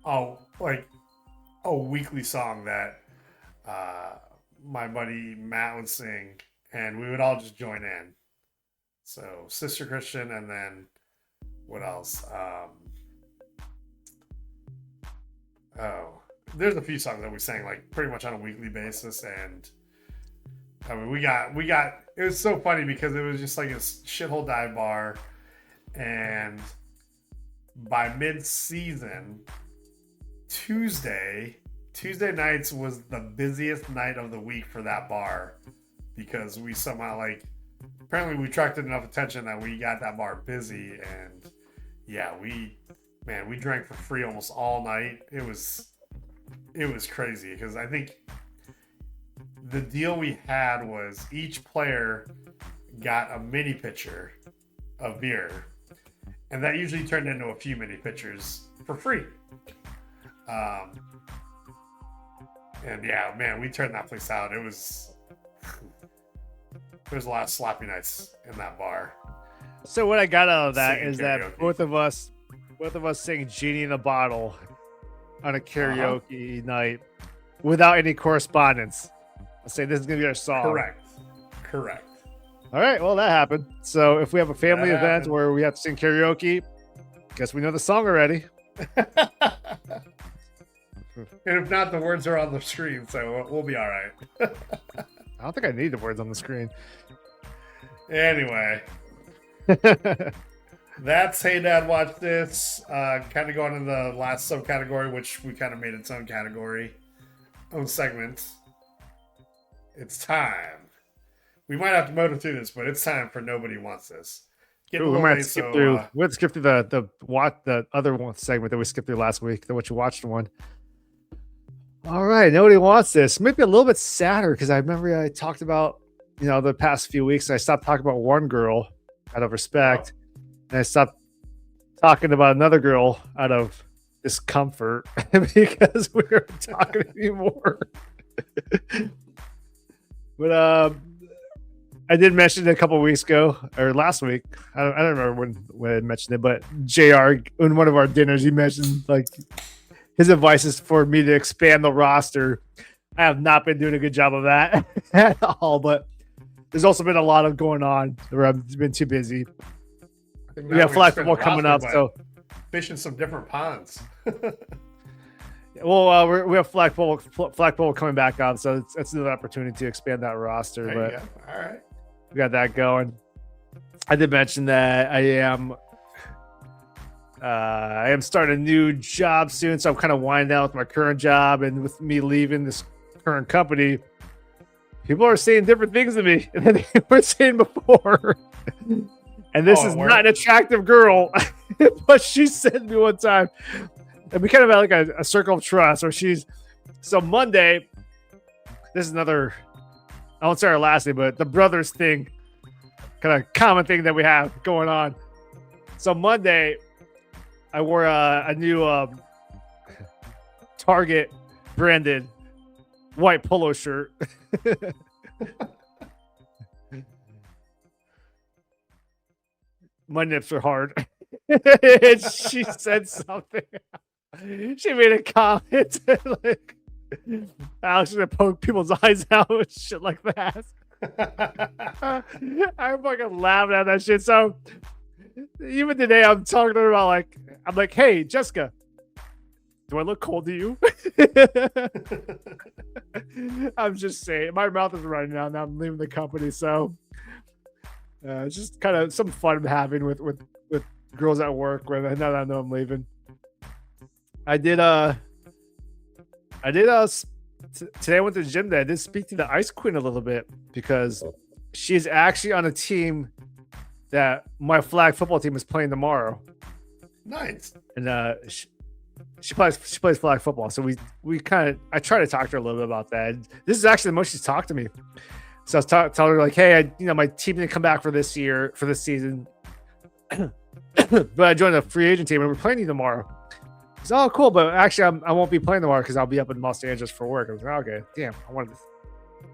a weekly song that my buddy Matt would sing, and we would all just join in. So Sister Christian, and then what else? There's a few songs that we sang like pretty much on a weekly basis, and I mean we got. It was so funny because it was just like a shithole dive bar, and by mid-season, Tuesday nights was the busiest night of the week for that bar, because we somehow apparently we attracted enough attention that we got that bar busy. And yeah, we drank for free almost all night. It was crazy, because I think the deal we had was each player got a mini pitcher of beer, and that usually turned into a few mini pitchers for free. And yeah, man, we turned that place out. There's a lot of sloppy nights in that bar. So what I got out of that Singing is karaoke. that both of us sang Genie in a Bottle on a karaoke night without any correspondence. I say this is gonna be our song. Correct. All right, well that happened. So if we have a family That event happened. where we have to sing karaoke, guess we know the song already. And if not, the words are on the screen, so we'll be all right. I don't think I need the words on the screen. Anyway, that's Hey Dad, Watch This. Kind of going into the last subcategory, which we kind of made its own category, own segment. It's time. We might have to motor through this, but it's time for Nobody Wants This. Getting a Ooh, we little might late, skip through. We'll skip through the other one segment that we skipped through last week, the What You Watched one. All right, Nobody Wants This. Maybe a little bit sadder, because I remember I talked about, the past few weeks, I stopped talking about one girl out of respect, and I stopped talking about another girl out of discomfort because we were talking anymore. But I did mention it a couple of weeks ago, or last week. I don't remember when I mentioned it, but JR, in one of our dinners, he mentioned his advice is for me to expand the roster. I have not been doing a good job of that at all, but there's also been a lot of going on where I've been too busy. We got flag football coming up, so fishing some different ponds. Well, we have flag football coming back up, so it's another opportunity to expand that roster. There but you go. All right, we got that going. I did mention that I am starting a new job soon, so I'm kind of winding down with my current job, and with me leaving this current company, people are saying different things to me than they were saying before. And this is not an attractive girl, but she said to me one time, And we kind of had like a circle of trust where so Monday, this is another, I won't say our last name, but the brothers thing, kind of common thing that we have going on. So Monday, I wore a new Target branded white polo shirt. My nips are hard. And she said something. She made a comment like, Alex is gonna poke people's eyes out and shit like that. I'm fucking laughing at that shit. So even today, I'm talking to her about I'm like, hey, Jessica, do I look cold to you? I'm just saying, my mouth is running out now. I'm leaving the company, so it's just kind of some fun I'm having with girls at work. Now that I know I'm leaving, today I went to the gym. Today I did speak to the Ice Queen a little bit because she's actually on a team that my flag football team is playing tomorrow. Nice. And she plays flag football, so I try to talk to her a little bit about that. This is actually the most she's talked to me. So I was telling her like, hey, my team didn't come back for this season, but I joined a free agent team and we're playing you tomorrow. She's oh cool, but actually I won't be playing tomorrow because I'll be up in Los Angeles for work. I was like, okay, damn, I wanted to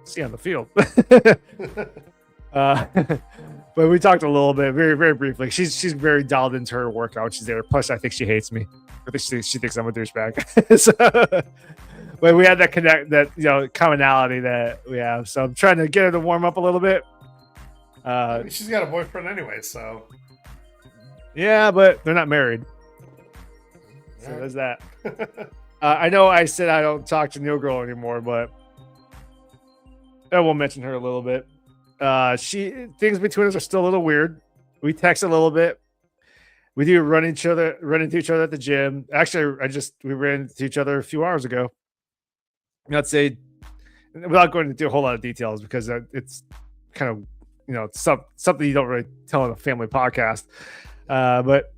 see you on the field. But we talked a little bit, very, very briefly. She's very dialed into her workout. She's there. Plus, I think she hates me. I think she thinks I'm a douchebag. So, but we had that commonality that we have. So I'm trying to get her to warm up a little bit. She's got a boyfriend anyway, so yeah, but they're not married. So there's that. I know I said I don't talk to New Girl anymore, but I will mention her a little bit. Things between us are still a little weird. We text a little bit. We do run into each other at the gym. Actually, we ran into each other a few hours ago. I'd say, without going into a whole lot of details, because it's kind of something you don't really tell on a family podcast. But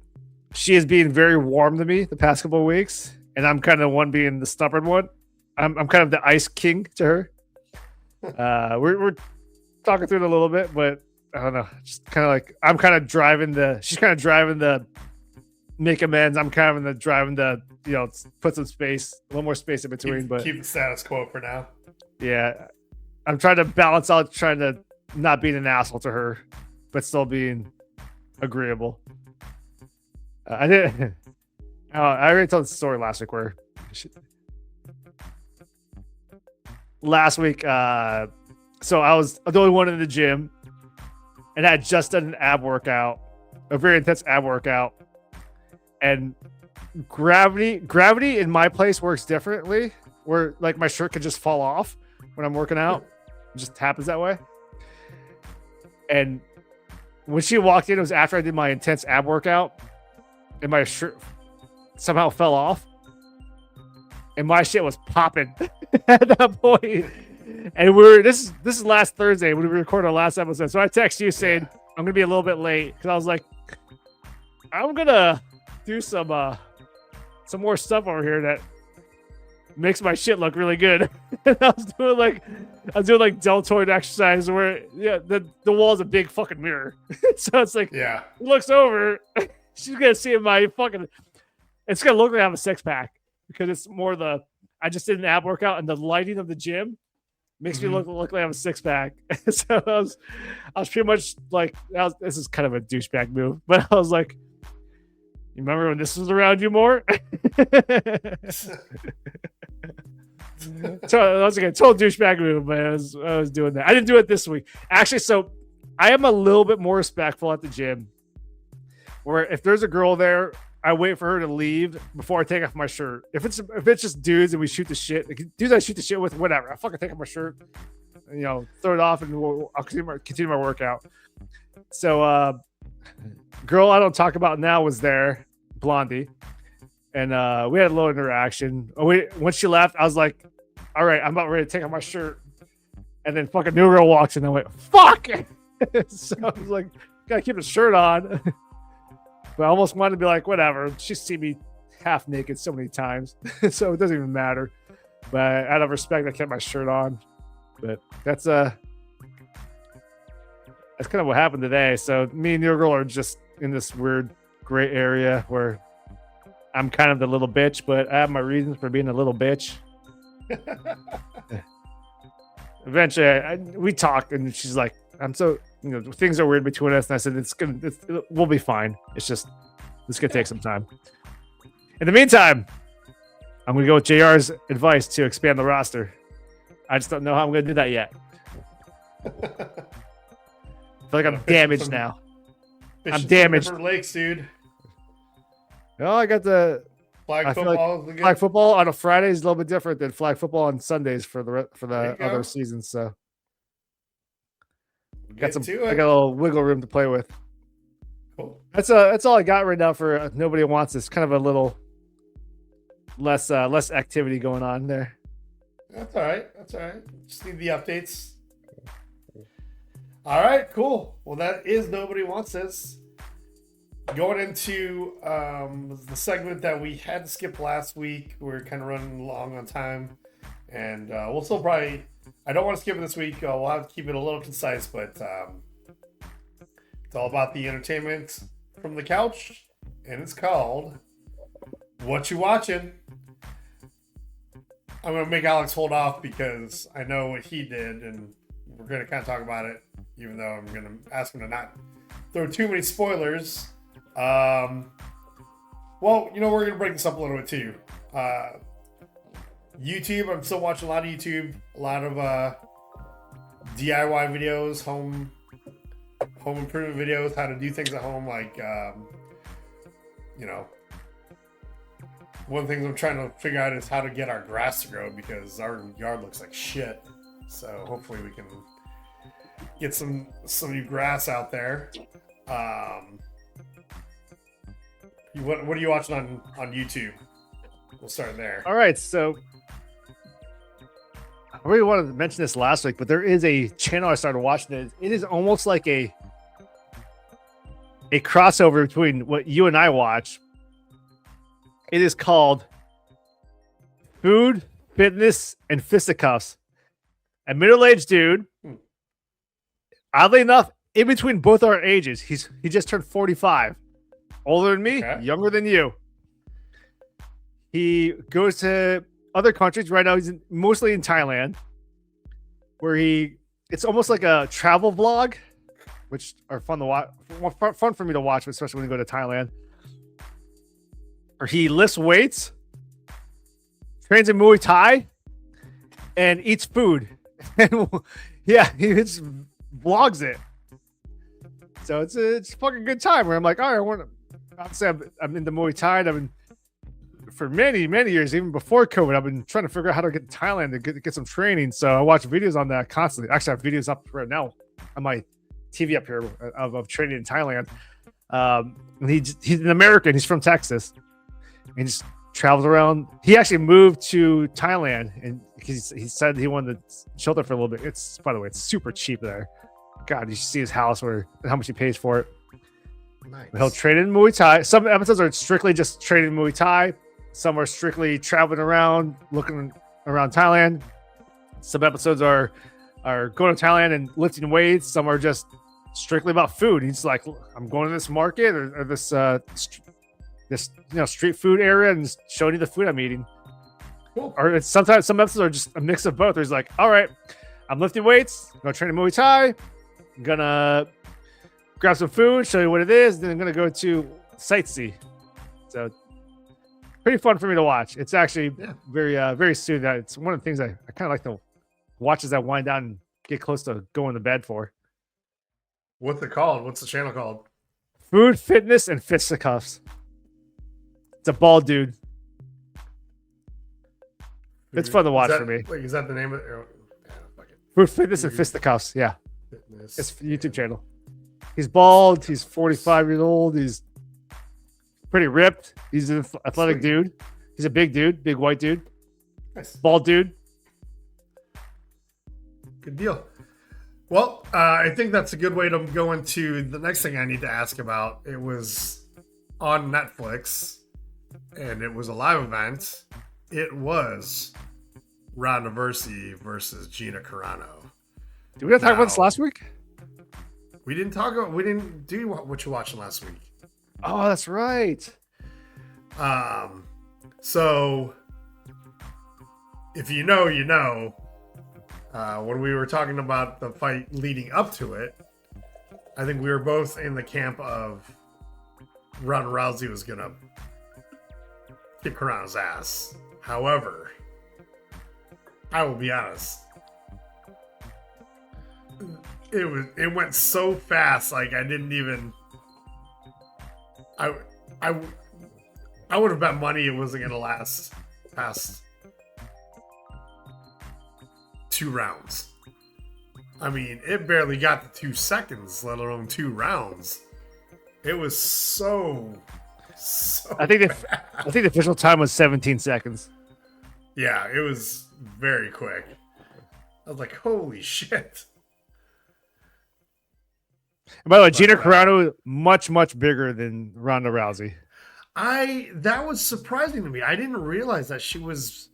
she is being very warm to me the past couple of weeks, and I'm kind of one being the stubborn one. I'm kind of the ice king to her. We're talking through it a little bit, but I don't know. Just kind of like I'm kind of driving she's kind of driving the make amends. I'm kind of in the driving the put some space, a little more space in between. But keep the status quo for now. Yeah, I'm trying to balance out, trying to not being an asshole to her, but still being agreeable. I already told the story last week where last week. So I was the only one in the gym, and I had just done an ab workout, a very intense ab workout, and gravity in my place works differently, where like my shirt could just fall off when I'm working out. It just happens that way. And when she walked in, it was after I did my intense ab workout, and my shirt somehow fell off, and my shit was popping at that point. And this is last Thursday when we recorded our last episode. So I text you saying I'm gonna be a little bit late because I was like, I'm gonna do some more stuff over here that makes my shit look really good. And I was doing like deltoid exercise where the wall is a big fucking mirror. So it's like it looks over, she's gonna see my fucking. It's gonna look like I have a six pack because it's more I just did an ab workout and the lighting of the gym makes me look like I have a six pack. So I was pretty much like, this is kind of a douchebag move, but I was like, you remember when this was around you more? So once again, total douchebag move, man. I was doing that. I didn't do it this week. Actually, so I am a little bit more respectful at the gym. Where if there's a girl there, I wait for her to leave before I take off my shirt. If it's just dudes and we shoot the shit, like, dudes I shoot the shit with, whatever. I fucking take off my shirt, throw it off, and I'll continue my workout. So, girl I don't talk about now was there, Blondie, and we had a little interaction. When she left, I was like, all right, I'm about ready to take off my shirt, and then fucking new girl walks in, and I went, fuck. So I was like, gotta keep the shirt on. But I almost wanted to be like, whatever. She see me half naked so many times, so it doesn't even matter. But out of respect, I kept my shirt on. But that's kind of what happened today. So me and your girl are just in this weird gray area where I'm kind of the little bitch, but I have my reasons for being a little bitch. Eventually, we talked, and she's like, "I'm so things are weird between us." And I said, we'll be fine. It's just it's gonna take some time." In the meantime, I'm gonna go with JR's advice to expand the roster. I just don't know how I'm gonna do that yet. I feel like I'm damaged now. I'm damaged. Different lakes, dude. Oh, I got the Flag football. Like flag football on a Friday is a little bit different than flag football on Sundays for the other seasons. So I got a little wiggle room to play with. Cool. That's all I got right now for Nobody Wants This. Kind of a little less activity going on there. That's all right. Just need the updates. All right, cool. Well, that is Nobody Wants This. Going into the segment that we had to skip last week. We're kind of running long on time. And we'll still probably... I don't want to skip it this week. We'll have to keep it a little concise, but it's all about the entertainment from the couch. And it's called What You Watching? I'm going to make Alex hold off because I know what he did, and we're going to kind of talk about it, even though I'm going to ask him to not throw too many spoilers. Well, we're going to break this up a little bit too. YouTube, I'm still watching a lot of YouTube, a lot of DIY videos, home improvement videos, how to do things at home, like, one of the things I'm trying to figure out is how to get our grass to grow because our yard looks like shit. So hopefully we can get some new grass out there. What are you watching on YouTube? We'll start there. All right, so I really wanted to mention this last week, but there is a channel I started watching. It is almost like a crossover between what you and I watch. It is called Food, Fitness, and Fisticuffs. A middle-aged dude, oddly enough, in between both our ages. He just turned 45. Older than me, younger than you. He goes to other countries. Right now, he's mostly in Thailand, where it's almost like a travel vlog, which are fun to watch. Fun for me to watch, especially when you go to Thailand. Or he lifts weights, trains in Muay Thai, and eats food. And yeah, he just vlogs it. So it's a fucking good time where I'm like, all right, obviously I'm into Muay Thai. And I've been for many, many years, even before COVID, I've been trying to figure out how to get to Thailand to get some training. So I watch videos on that constantly. Actually, I have videos up right now on my TV up here of training in Thailand. And he's an American. He's from Texas. And he just travels around. He actually moved to Thailand, and he said he wanted to shelter for a little bit. By the way, it's super cheap there. God, you should see his house how much he pays for it. Nice. He'll train in Muay Thai. Some episodes are strictly just training Muay Thai. Some are strictly traveling around, looking around Thailand. Some episodes are going to Thailand and lifting weights. Some are just strictly about food. He's like, I'm going to this market or this street food area and just showing you the food I'm eating. Cool. Or sometimes some episodes are just a mix of both. He's like, all right, I'm lifting weights, I'm gonna train in Muay Thai, I'm gonna grab some food, show you what it is, then I'm gonna go to sightsee. So pretty fun for me to watch. It's actually very very soon. It's one of the things I kind of like to watch as I wind down and get close to going to bed for. What's it called? What's the channel called? Food, Fitness, and Fisticuffs. It's a bald dude. It's fun to watch for me. Wait, is that the name of it? Food, Fitness, and Fisticuffs. Yeah. Fitness. It's a YouTube channel. He's bald. He's 45 years old. He's pretty ripped. He's an athletic dude. He's a big dude. Big white dude. Nice. Bald dude. Good deal. Well, I think that's a good way to go into the next thing I need to ask about. It was on Netflix. and it was a live event. It was Ronda Rousey versus Gina Carano. Did we not talk about this last week? We didn't do what you watched last week. Oh, that's right. So if you know, you know. When we were talking about the fight leading up to it, I think we were both in the camp of Ronda Rousey was gonna kick Carano's ass. However, I will be honest. It went so fast, like I didn't even. I would have bet money it wasn't gonna last past 2 rounds. I mean, it barely got to 2 seconds, let alone 2 rounds. It was so. I think the official time was 17 seconds. Yeah, it was very quick. I was like, holy shit. And by the way, Gina Carano much bigger than Ronda Rousey. That was surprising to me. I didn't realize that she was.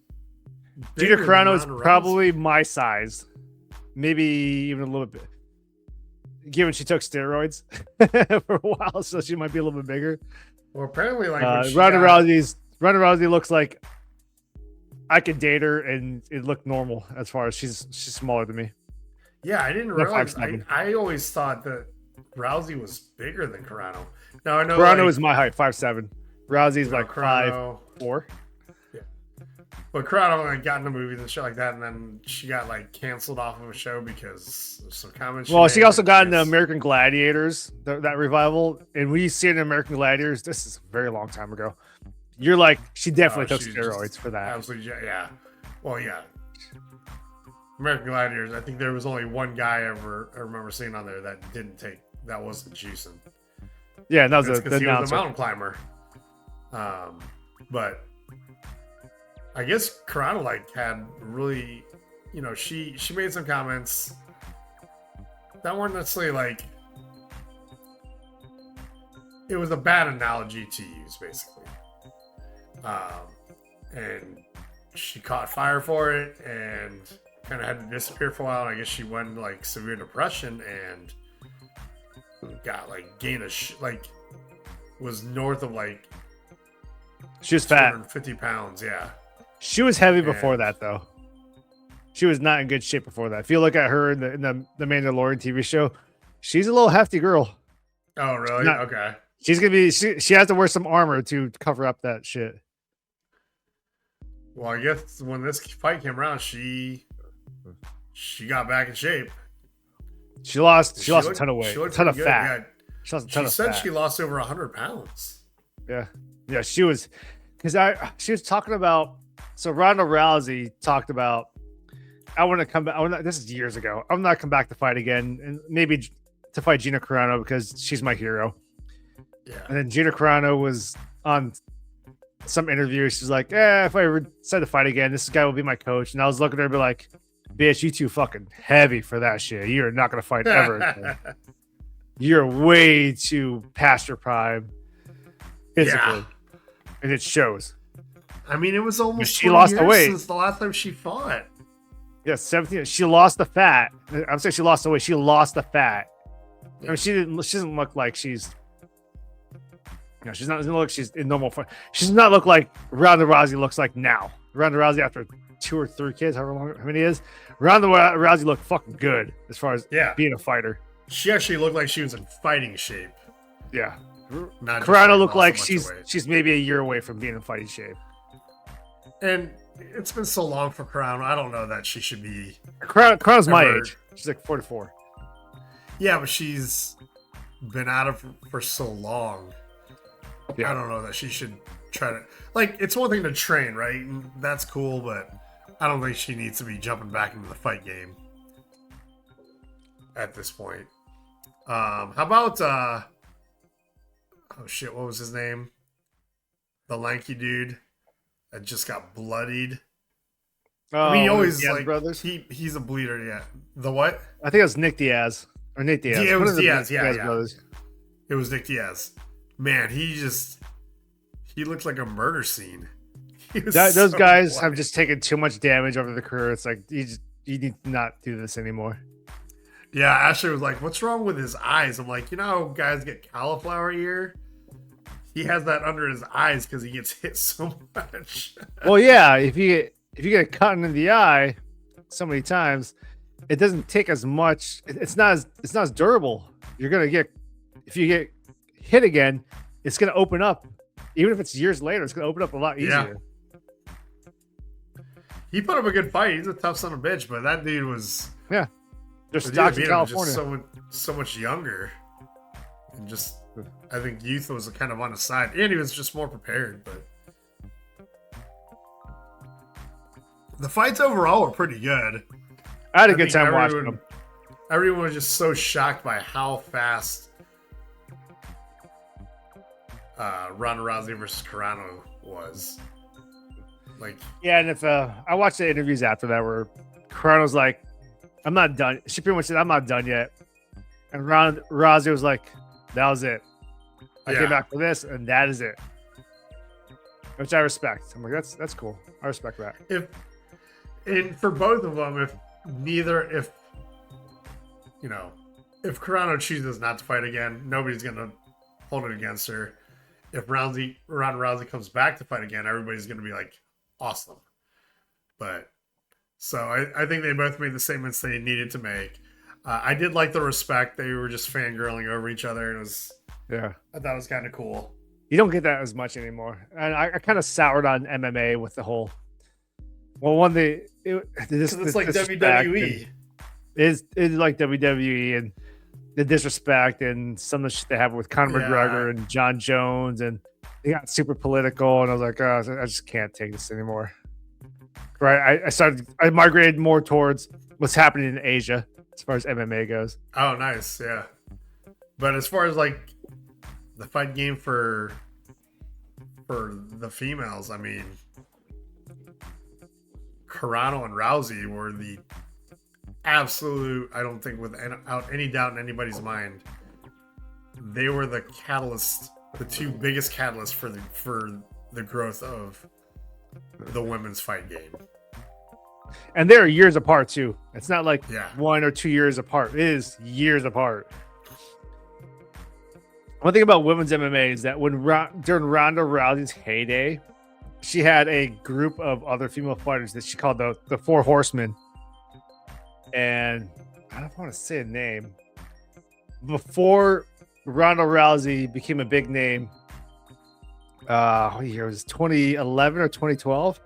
Gina Carano is probably my size, maybe even a little bit. Given she took steroids for a while, so she might be a little bit bigger. Well, apparently, like Ronda Rousey looks like I could date her, and it looked normal as far as she's smaller than me. Yeah, I didn't realize. I always thought that Rousey was bigger than Carano. Now I know Carano is my height, 5'7". Rousey's like Carano, 5'4". Yeah, but Carano like got into movies and shit like that, and then she got like canceled off of a show because of some comments. Well, she also got into American Gladiators, that revival, and we see it in American Gladiators. This is a very long time ago. You're like, she definitely took steroids for that. Absolutely, yeah. Well, yeah. American Gladiators. I think there was only one guy I remember seeing on there that wasn't juicing. Yeah, that was because he was a mountain climber. But I guess Carano like had really, she made some comments that weren't necessarily like. It was a bad analogy to use, basically. And she caught fire for it and kind of had to disappear for a while. And I guess she went into like severe depression and got like was north of like. She was fat. 250 pounds, yeah. She was heavy before that, though. She was not in good shape before that. If you look at her in the Mandalorian TV show, she's a little hefty girl. Oh, really? Okay. She's gonna be. She has to wear some armor to cover up that shit. Well, I guess when this fight came around, she got back in shape. She lost a ton of weight, a ton of fat. Yeah. She said she lost over 100 pounds. Yeah, she was, she was talking about. So Ronda Rousey talked about, I want to come back. This is years ago. I'm not come back to fight again, and maybe to fight Gina Carano because she's my hero. Yeah. And then Gina Carano was on some interview. She's like, if I ever decide to fight again, this guy will be my coach. And I was looking at her and be like, bitch, you too fucking heavy for that shit. You're not going to fight ever again. You're way too past your prime physically. Yeah. And it shows. I mean, it was almost she lost the weight since the last time she fought. Yeah, 17. She lost the fat. I'm saying she lost the weight. She lost the fat. I mean, she doesn't look like she's. She's not. Doesn't look like she's in normal form. She does not look like Ronda Rousey looks like now. Ronda Rousey after 2 or 3 kids, however many it is. Ronda Rousey looked fucking good as far as being a fighter. She actually looked like she was in fighting shape. Yeah. Carano looked like she's maybe a year away from being in fighting shape. And it's been so long for Carano. I don't know that she should be. Carano's my age. She's like 44. Yeah, but she's been out of for so long. Yeah. I don't know that she should try to. Like, it's one thing to train, right? And that's cool, but I don't think she needs to be jumping back into the fight game at this point. How about oh shit, what was his name? The lanky dude that just got bloodied. Oh, I mean, he always Diaz like brothers. He's a bleeder, yeah. The what? I think it was Nick Diaz or Nate Diaz. Yeah, it was Diaz. Yeah. Brothers. It was Nick Diaz. Man, he He looked like a murder scene. Those guys have just taken too much damage over the career. It's like you need to not do this anymore. Yeah, Ashley was like, "What's wrong with his eyes?" I'm like, you know how guys get cauliflower ear? He has that under his eyes because he gets hit so much. Well, yeah, if you get a cut in the eye so many times, it doesn't take as much. It's not as durable. You're gonna get, if you get hit again, it's gonna open up. Even if it's years later, it's gonna open up a lot easier. Yeah. He put up a good fight. He's a tough son of a bitch, but that dude was They're stocked in California. Just so much younger, and just I think youth was kind of on his side, and he was just more prepared. But the fights overall were pretty good. I had a good time watching them. Everyone was just so shocked by how fast Ronda Rousey versus Carano was. Like, yeah, and if I watched the interviews after that where Carano's like, "I'm not done." She pretty much said, "I'm not done yet," and Rousey was like, "That was it. I came back for this, and that is it," which I respect. I'm like, that's cool. I respect that. And for both of them, if Carano chooses not to fight again, nobody's gonna hold it against her. If Ronda Rousey comes back to fight again, everybody's gonna be like, awesome. But so I think they both made the statements they needed to make. I did like the respect. They were just fangirling over each other. And it was, I thought it was kind of cool. You don't get that as much anymore. And I kind of soured on MMA with the whole. Well, it's like WWE. It's like WWE and the disrespect and some of the shit they have with Conor McGregor and John Jones, and they got super political. And I was like, oh, I just can't take this anymore. Right? I migrated more towards what's happening in Asia as far as MMA goes. Oh, nice. Yeah. But as far as like the fight game for the females, I mean, Carano and Rousey were the absolute, I don't think without any doubt in anybody's mind, they were the catalyst, the two biggest catalysts for the growth of the women's fight game. And they're years apart too. It's not like 1 or 2 years apart. It is years apart. One thing about women's MMA is that during Ronda Rousey's heyday, she had a group of other female fighters that she called the Four Horsemen. And I don't want to say a name. Before Ronda Rousey became a big name, what year was it, 2011 or 2012?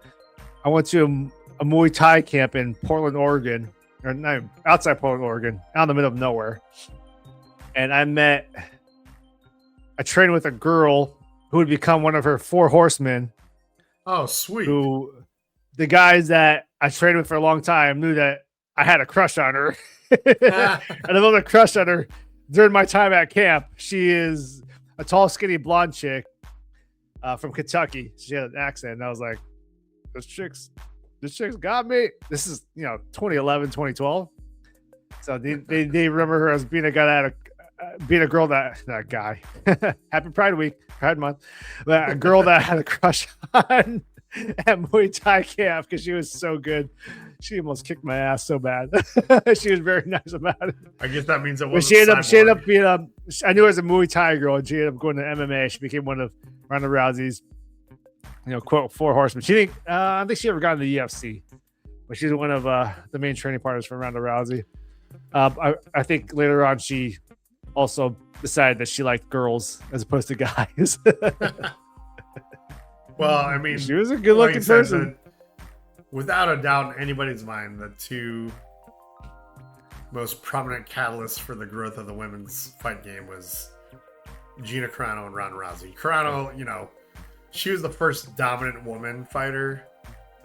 I went to a Muay Thai camp in Portland, Oregon, or not outside Portland, Oregon, out in the middle of nowhere. And I trained with a girl who would become one of her Four Horsemen. Oh, sweet. Who the guys that I trained with for a long time knew that I had a crush on her. And I had a crush on her during my time at camp. She is a tall, skinny, blonde chick from Kentucky. She had an accent. And I was like, this chick's got me. This is, 2011, 2012. So they remember her as being a guy that being a girl that guy. Happy Pride Week, Pride Month. A girl that had a crush on at Muay Thai camp because she was so good. She almost kicked my ass so bad. She was very nice about it. I guess that means it was. She ended up being I knew her as a Muay Thai girl, and she ended up going to MMA. She became one of Ronda Rousey's, quote, Four Horsemen. I don't think she ever got in the UFC, but she's one of the main training partners for Ronda Rousey. I think later on she also decided that she liked girls as opposed to guys. Well, I mean, she was a good-looking person. Without a doubt in anybody's mind, the two most prominent catalysts for the growth of the women's fight game was Gina Carano and Ronda Rousey. Carano, she was the first dominant woman fighter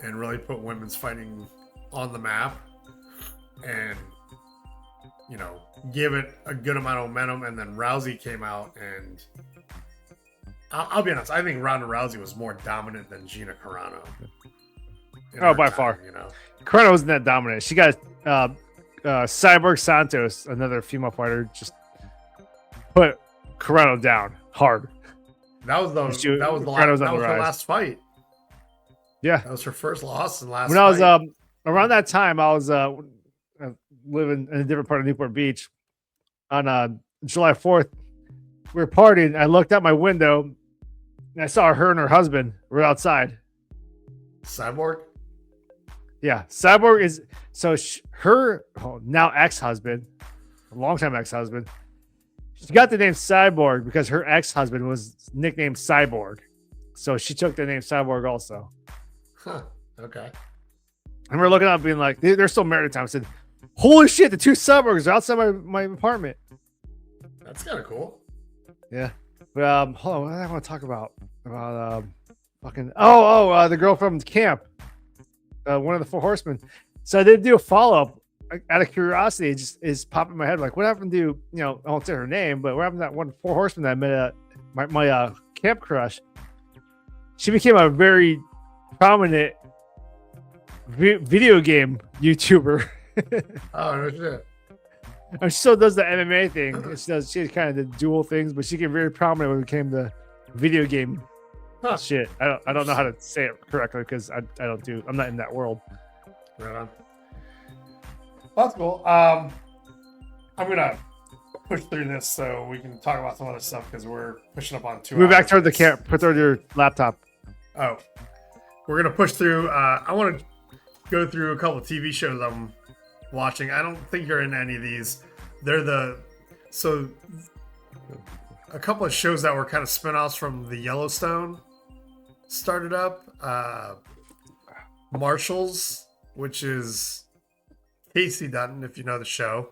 and really put women's fighting on the map and, give it a good amount of momentum. And then Rousey came out and I'll be honest, I think Ronda Rousey was more dominant than Gina Carano. By far. Carano wasn't that dominant. She got Cyborg Santos, another female fighter, just put Carano down hard. That was the on the her rise. last fight. Yeah, that was her first loss and last. When I was around that time, I was living in a different part of Newport Beach. On July 4th, we were partying. I looked out my window and I saw her and her husband were outside. Cyborg. Yeah, Cyborg is her now ex-husband, a longtime ex-husband. She got the name Cyborg because her ex-husband was nicknamed Cyborg, so she took the name Cyborg also. Huh. Okay. And we're looking up, being like, they're still married at the time. I said, "Holy shit, the two Cyborgs are outside my apartment." That's kind of cool. Yeah, but hold on, what do I want to talk about? The girl from camp. One of the Four Horsemen. So I did do a follow-up out of curiosity. It just is popping in my head. Like, what happened to, I won't say her name, but what happened to that one Four Horsemen that I met at my camp crush? She became a very prominent video game YouTuber. Oh, no shit. And she still does the MMA thing. She kind of the dual things, but she became very prominent when it came to video game. Huh. Shit, I don't know how to say it correctly because I'm not in that world. Right on. Well, that's cool. I'm gonna push through this so we can talk about some other stuff because we're pushing up on 2 hours. Move back toward the camp. Put toward your laptop. Oh, we're gonna push through. I want to go through a couple of TV shows I'm watching. I don't think you're in any of these. A couple of shows that were kind of spinoffs from the Yellowstone started up. Marshalls, which is Casey Dutton, if you know the show,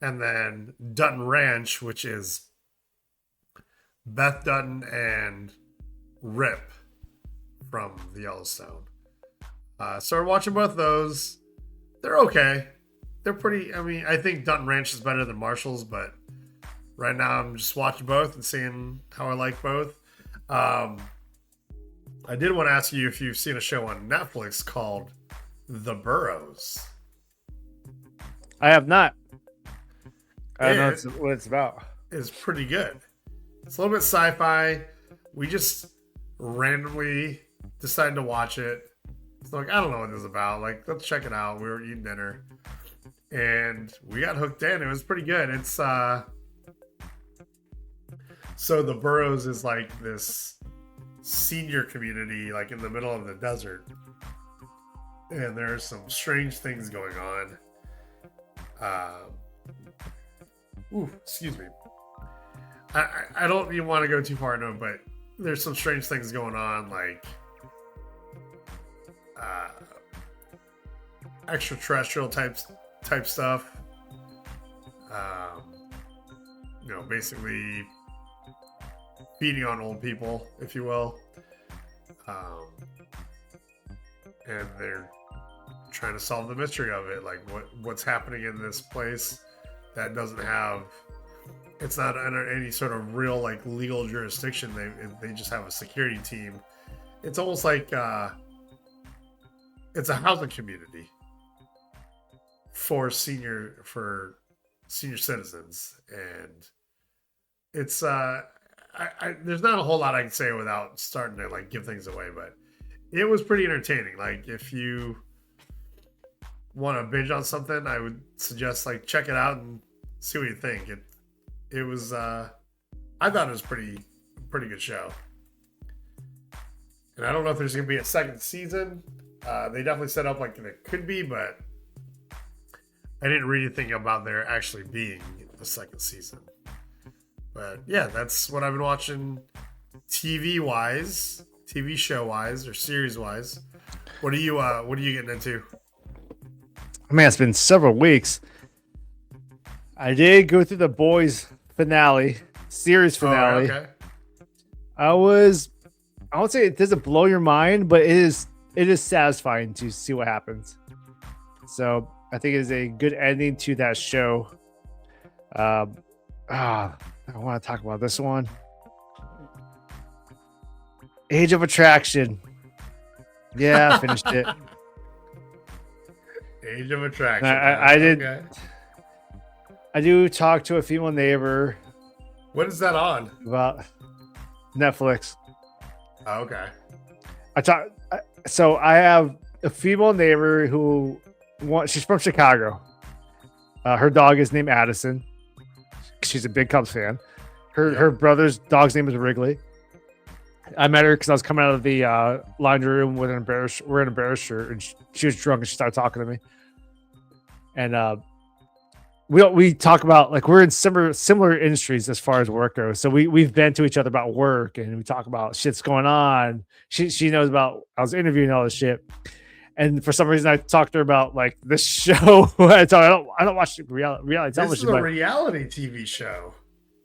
and then Dutton Ranch, which is Beth Dutton and Rip from the Yellowstone. So we're watching both those. They're okay. They're pretty. I mean, I think Dutton Ranch is better than Marshalls, but right now I'm just watching both and seeing how I like both. I did want to ask you if you've seen a show on Netflix called The Burrows. I have not. I don't know what it's about. It's pretty good. It's a little bit sci-fi. We just randomly decided to watch it. It's like, I don't know what this is about. Like, let's check it out. We were eating dinner. And we got hooked in. It was pretty good. It's so The Burrows is like this senior community, like in the middle of the desert, and there's some strange things going on. Excuse me. I don't even want to go too far into it, but there's some strange things going on, like extraterrestrial type stuff. Basically feeding on old people, if you will. And they're trying to solve the mystery of it, like what's happening in this place that doesn't have, it's not under any sort of real like legal jurisdiction. They just have a security team. It's almost like it's a housing community for senior citizens, and it's there's not a whole lot I can say without starting to like give things away, but it was pretty entertaining. Like, if you want to binge on something, I would suggest like check it out and see what you think. It was I thought it was pretty good show, and I don't know if there's gonna be a second season. They definitely set up like there could be, but I didn't read anything about there actually being a second season. But yeah, that's what I've been watching TV show wise or series wise. What are you getting into? Man, it's been several weeks. I did go through the Boys series finale. Oh, okay. I won't say it doesn't blow your mind, but it is satisfying to see what happens. So I think it is a good ending to that show. I want to talk about this one. Age of Attraction. Yeah, I finished it. Age of Attraction. I did. Okay. I do talk to a female neighbor. What is that on? About Netflix. Oh, okay. So I have a female neighbor who she's from Chicago. Her dog is named Addison. She's a big Cubs fan. Her brother's dog's name is Wrigley. I met her because I was coming out of the laundry room with we're in an embarrassed shirt, and she was drunk and she started talking to me. And we talk about, like, we're in similar industries as far as work goes. So we've been to each other about work, and we talk about shit's going on. She knows about, I was interviewing all this shit. And for some reason I talked to her about, like, this show. I don't watch reality television. This is a reality TV show.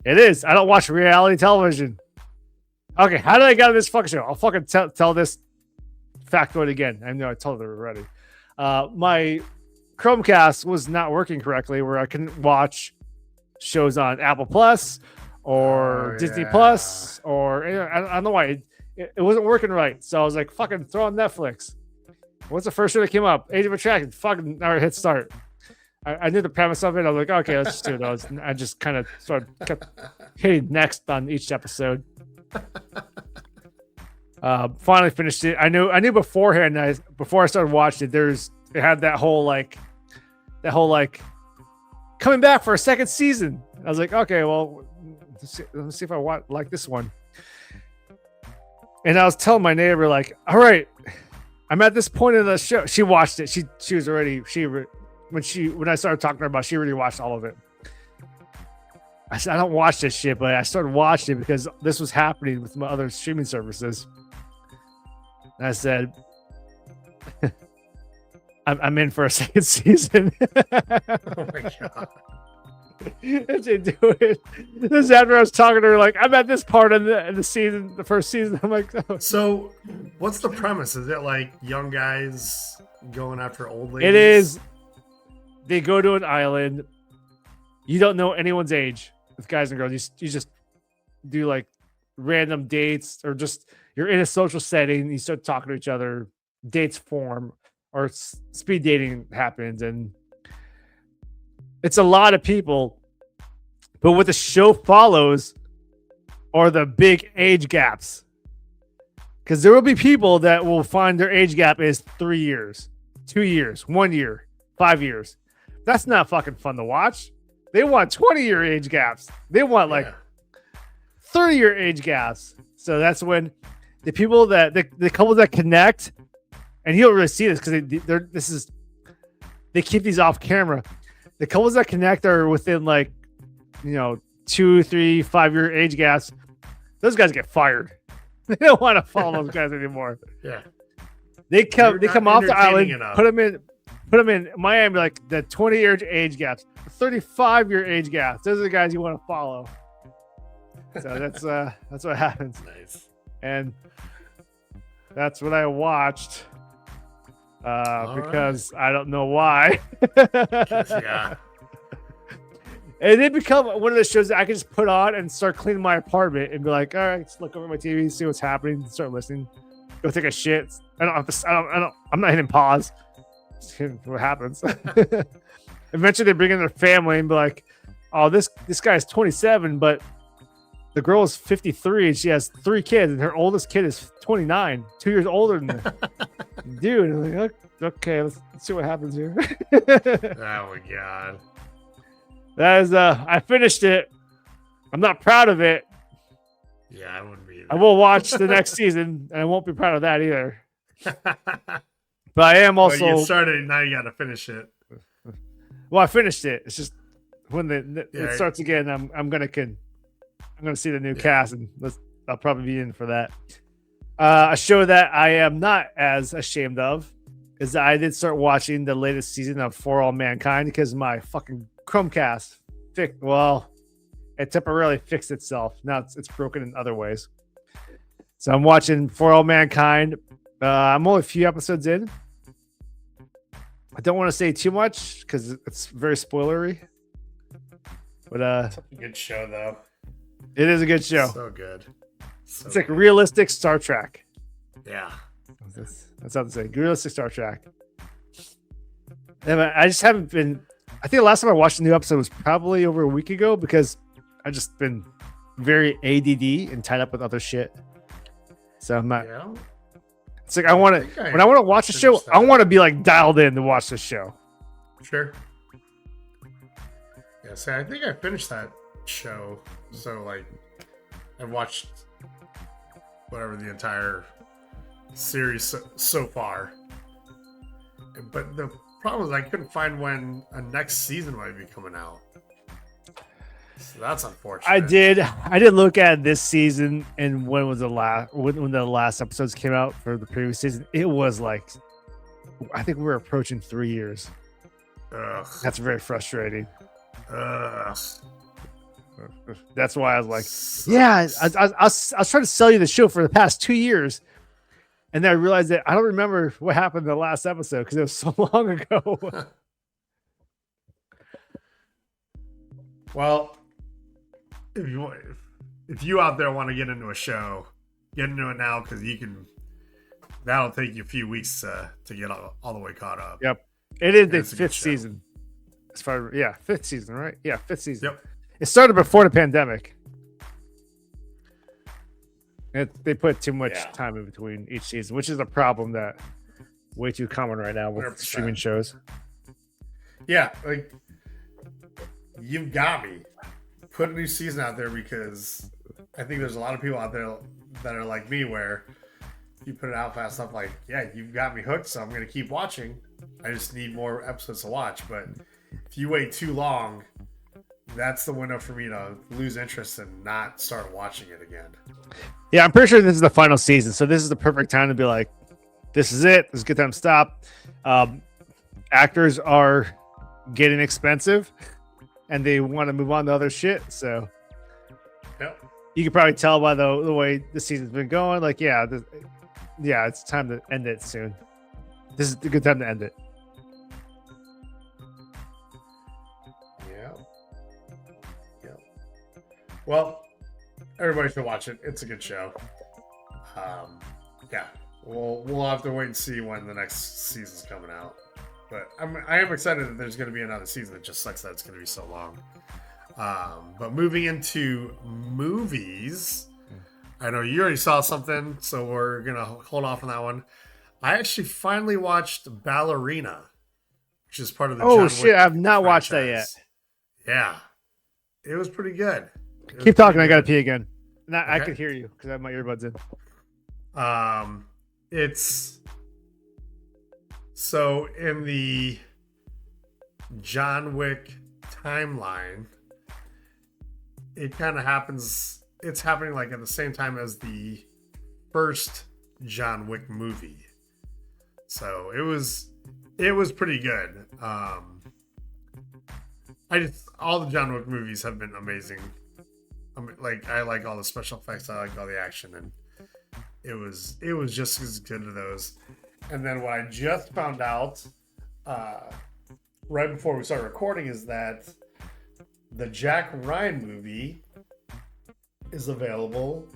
It is. I don't watch reality television. Okay, how did I get on this fucking show? I'll fucking tell this factoid again. I know I told her already. My Chromecast was not working correctly, where I couldn't watch shows on Apple Plus or Disney Plus, or I don't know why it wasn't working right. So I was like, fucking throw on Netflix. What's the first show that came up? Age of Attraction. Fucking hit start. I knew the premise of it. I was like, okay, let's just do it. I just kind of kept hitting next on each episode. Finally finished it. I knew beforehand. Before I started watching it, it had that whole coming back for a second season. I was like, okay, well, let's see if I like this one. And I was telling my neighbor, like, all right, I'm at this point of the show. She watched it. She was already when I started talking to her about it, she already watched all of it. I said, I don't watch this shit, but I started watching it because this was happening with my other streaming services. And I said, I'm in for a second season. Oh my god. And they do it. This is after I was talking to her, like, I'm at this part in the season, the first season. I'm like, oh. So what's the premise? Is it like young guys going after old ladies? It is. They go to an island. You don't know anyone's age with guys and girls. You just do, like, random dates, or just you're in a social setting. You start talking to each other. Dates form, or speed dating happens, and it's a lot of people. But what the show follows are the big age gaps, because there will be people that will find their age gap is 3 years, 2 years, 1 year, 5 years. That's not fucking fun to watch. They want 20-year age gaps. They want like 30-year age gaps. So that's when the people that the couples that connect, and you don't really see this because they keep these off camera. The couples that connect are within, like, 2, 3, 5 year age gaps. Those guys get fired. They don't want to follow those guys anymore. Yeah. They come off the island, enough. put them in Miami, like the 20-year age gaps, 35-year age gaps. Those are the guys you want to follow. So that's what happens. Nice. And that's what I watched. Because I don't know why. Yeah. And it become one of those shows that I can just put on and start cleaning my apartment and be like, all right, let's look over my TV, see what's happening, start listening, go take a shit. I'm not hitting pause. Just kidding, what happens. Eventually they bring in their family and be like, oh, this guy's 27, but the girl is 53 and she has 3 kids, and her oldest kid is 29, 2 years older than her. Dude, I'm like, okay, let's see what happens here. Oh my god. That is, I finished it. I'm not proud of it. Yeah, I wouldn't be either. I will watch the next season, and I won't be proud of that either. But I am also. Well, you started, now you got to finish it. Well, I finished it. It's just when it starts again, I'm gonna see the new cast, and I'll probably be in for that. A show that I am not as ashamed of is that I did start watching the latest season of For All Mankind because my fucking Chromecast it temporarily fixed itself. Now it's broken in other ways. So I'm watching For All Mankind. I'm only a few episodes in. I don't want to say too much because it's very spoilery. But it's a good show, though. It is a good show. So good. It's like realistic Star Trek. Yeah. That's how to say. Realistic Star Trek. And I just haven't been. I think the last time I watched a new episode was probably over a week ago because I've just been very ADD and tied up with other shit. So I'm not. Yeah. It's like I want to when I want to watch a show, I want to be like dialed in to watch the show. Sure. Yeah, see, I think I finished that show. So, like, I watched whatever the entire series so far. But the problem is I couldn't find when a next season might be coming out. So that's unfortunate. I did look at this season and when was the last episodes came out for the previous season. It was like, I think we were approaching 3 years. Ugh. That's very frustrating. Ugh. That's why I was like, yeah, I was trying to sell you the show for the past 2 years. And then I realized that I don't remember what happened in the last episode because it was so long ago. Well, if you out there want to get into a show, get into it now because that'll take you a few weeks to get all the way caught up. Yep. It is the fifth season. Fifth season, right? Yeah, fifth season. Yep. It started before the pandemic. They put too much time in between each season, which is a problem that way too common right now with 100%. Streaming shows. Yeah, like you've got me. Put a new season out there because I think there's a lot of people out there that are like me where you put it out fast enough, like, yeah, you've got me hooked, so I'm going to keep watching. I just need more episodes to watch. But if you wait too long, that's the window for me to lose interest and not start watching it again. Yeah, I'm pretty sure this is the final season, so this is the perfect time to be like, this is it. This is a good time to stop. Actors are getting expensive, and they want to move on to other shit. So, yep. You can probably tell by the way the season's been going. Like, it's time to end it soon. This is a good time to end it. Yeah. Well, everybody should watch it. It's a good show. Yeah, we'll have to wait and see when the next season's coming out. But I am excited that there's going to be another season. It just sucks that it's going to be so long. But moving into movies, I know you already saw something, so we're going to hold off on that one. I actually finally watched Ballerina, which is part of the John Wick I've not franchise. Watched that yet. Yeah, it was pretty good. Keep talking. I got to pee again. Okay. I can hear you because I have my earbuds in. It's so in the John Wick timeline, it kind of happens. It's happening like at the same time as the first John Wick movie. So it was pretty good. All the John Wick movies have been amazing. I like all the special effects. I like all the action, and it was just as good as those. And then what I just found out right before we started recording is that the Jack Ryan movie is available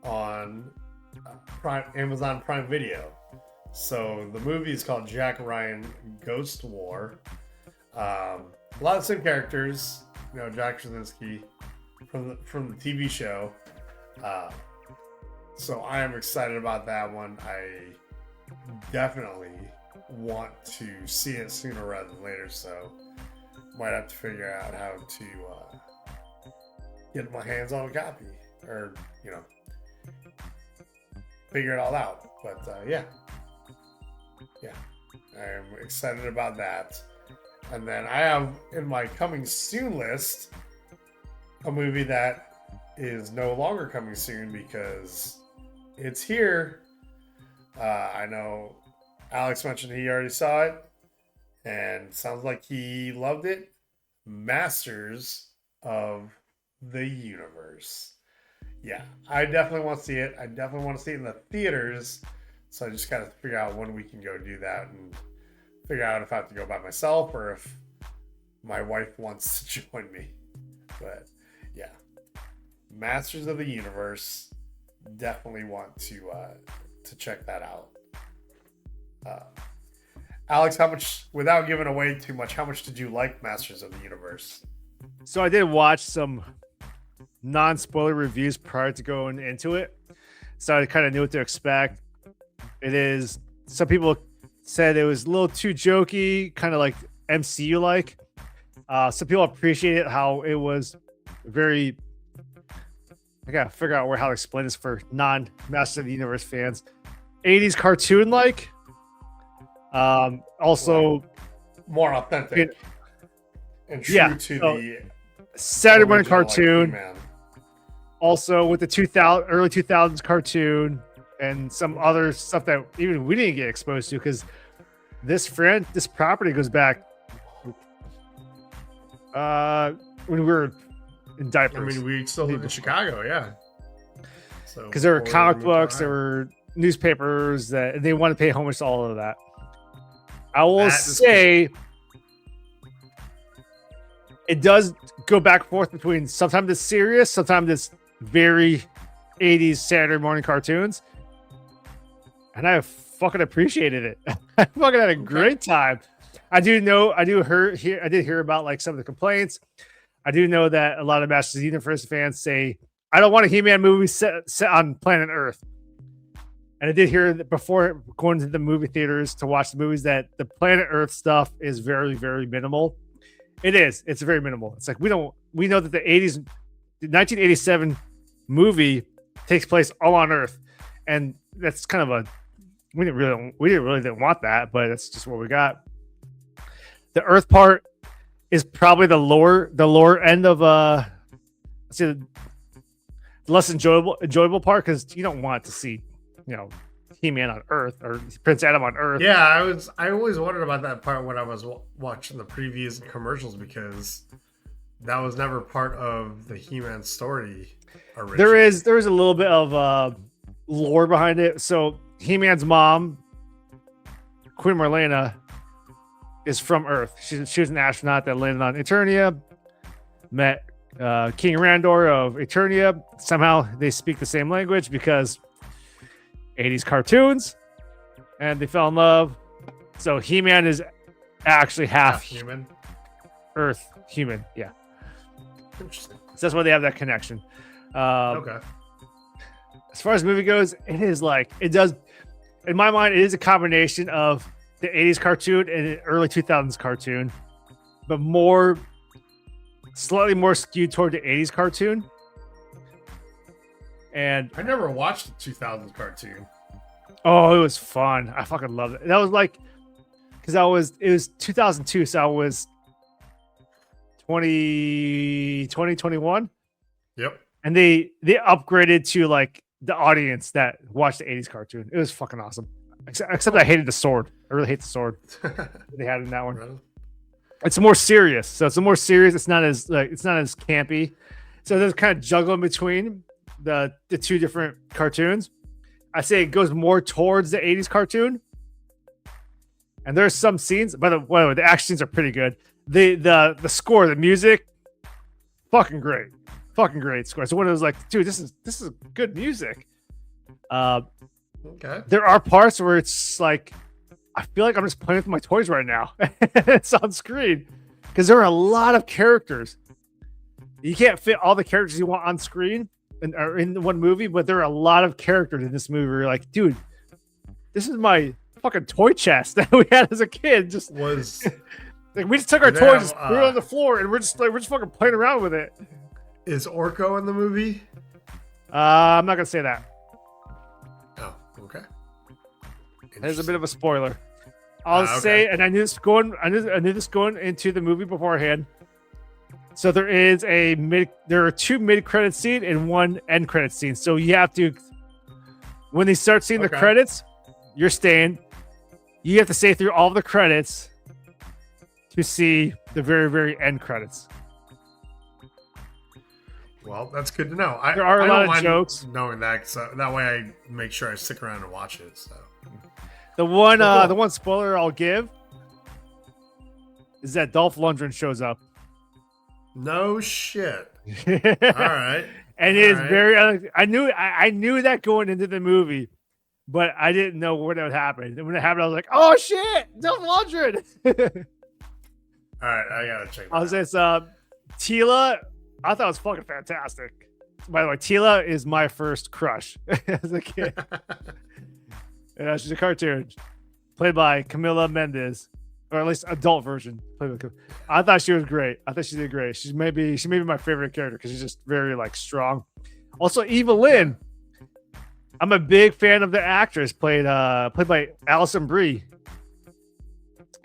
on Amazon Prime Video. So the movie is called Jack Ryan Ghost War. A lot of the same characters, Jack Krasinski from the TV show. So I am excited about that one. I definitely want to see it sooner rather than later. So might have to figure out how to get my hands on a copy, or figure it all out. But yeah, I'm excited about that. And then I have in my coming soon list a movie that is no longer coming soon because it's here. I know Alex mentioned he already saw it and sounds like he loved it. Masters of the Universe. Yeah, I definitely want to see it. I definitely want to see it in the theaters. So I just got to figure out when we can go do that and figure out if I have to go by myself or if my wife wants to join me. But yeah, Masters of the Universe. Definitely want to check that out. Alex, how much, without giving away too much, how much did you like Masters of the Universe? So I did watch some non-spoiler reviews prior to going into it, so I kind of knew what to expect. It is. Some people said it was a little too jokey, kind of like MCU like. Some people appreciated how it was very. I gotta figure out how to explain this for non-Master of the Universe fans. 80s cartoon like. Also more authentic and true to the Saturday morning original, cartoon. Like, also with the early 2000s cartoon and some other stuff that even we didn't get exposed to, because this property goes back when we were in diapers. I mean, we still live in Chicago, yeah. So because there were comic books, there were newspapers that they want to pay homage to all of that. I will say it does go back and forth between sometimes it's serious, sometimes it's very 80s Saturday morning cartoons. And I fucking appreciated it. I fucking had a great time. I did hear about like some of the complaints. I do know that a lot of Masters of the Universe fans say, I don't want a He-Man movie set on planet Earth. And I did hear that before going to the movie theaters to watch the movies that the planet Earth stuff is very, very minimal. It is. It's very minimal. It's like we know that the 1987 movie takes place all on Earth. And that's kind of we didn't really want that, but that's just what we got. The Earth part is probably the lower end of the less enjoyable part, because you don't want to see, He-Man on Earth or Prince Adam on Earth. Yeah, I always wondered about that part when I was watching the previews and commercials, because that was never part of the He-Man story originally. There is a little bit of lore behind it. So He-Man's mom, Queen Marlena, is from Earth. She was an astronaut that landed on Eternia, met King Randor of Eternia. Somehow they speak the same language because 80s cartoons, and they fell in love. So He-Man is actually half human, Earth human. Yeah, interesting. so that's why they have that connection. Okay. As far as the movie goes, it does. In my mind, it is a combination of the 80s cartoon and the early 2000s cartoon, but slightly more skewed toward the 80s cartoon. And I never watched the 2000s cartoon. Oh, it was fun. I fucking loved it. That was because it was 2002, so I was 21. Yep. And they upgraded to like the audience that watched the 80s cartoon. It was fucking awesome. Except I hated the sword. I really hate the sword they had in that one. Really? It's more serious. So it's more serious. It's not as campy. So there's kind of juggling between the two different cartoons. I say it goes more towards the 80s cartoon. And there's some scenes, by the way, the action scenes are pretty good. The score, the music, fucking great score. So when it was like, dude, this is good music. Okay. There are parts where it's like, I feel like I'm just playing with my toys right now. It's on screen because there are a lot of characters. You can't fit all the characters you want on screen in one movie, but there are a lot of characters in this movie where you're like, dude, this is my fucking toy chest that we had as a kid. Just was like we just took our toys, just threw it on the floor, and we're just fucking playing around with it. Is Orko in the movie? I'm not gonna say that. Oh, okay. There's a bit of a spoiler. I'll say, and I knew this going into the movie beforehand. So there are two mid-credit scenes and one end credit scene. So you have to, when they start seeing the credits, you're staying. You have to stay through all of the credits to see the very, very end credits. Well, that's good to know. There are a lot of jokes. Knowing that, so that way I make sure I stick around and watch it. So the one spoiler I'll give is that Dolph Lundgren shows up. No shit. All right. And it is very. I knew that going into the movie, but I didn't know when it would happen. And when it happened, I was like, "Oh shit, Dolph Lundgren!" All right, I gotta check. I was just Tila. I thought it was fucking fantastic. By the way, Tila is my first crush as a kid. She's a cartoon played by Camila Mendes, or at least adult version. I thought she was great. I thought she did great. She may be my favorite character because she's just very like strong. Also, Eva Lynn. I'm a big fan of the actress played by Alison Brie.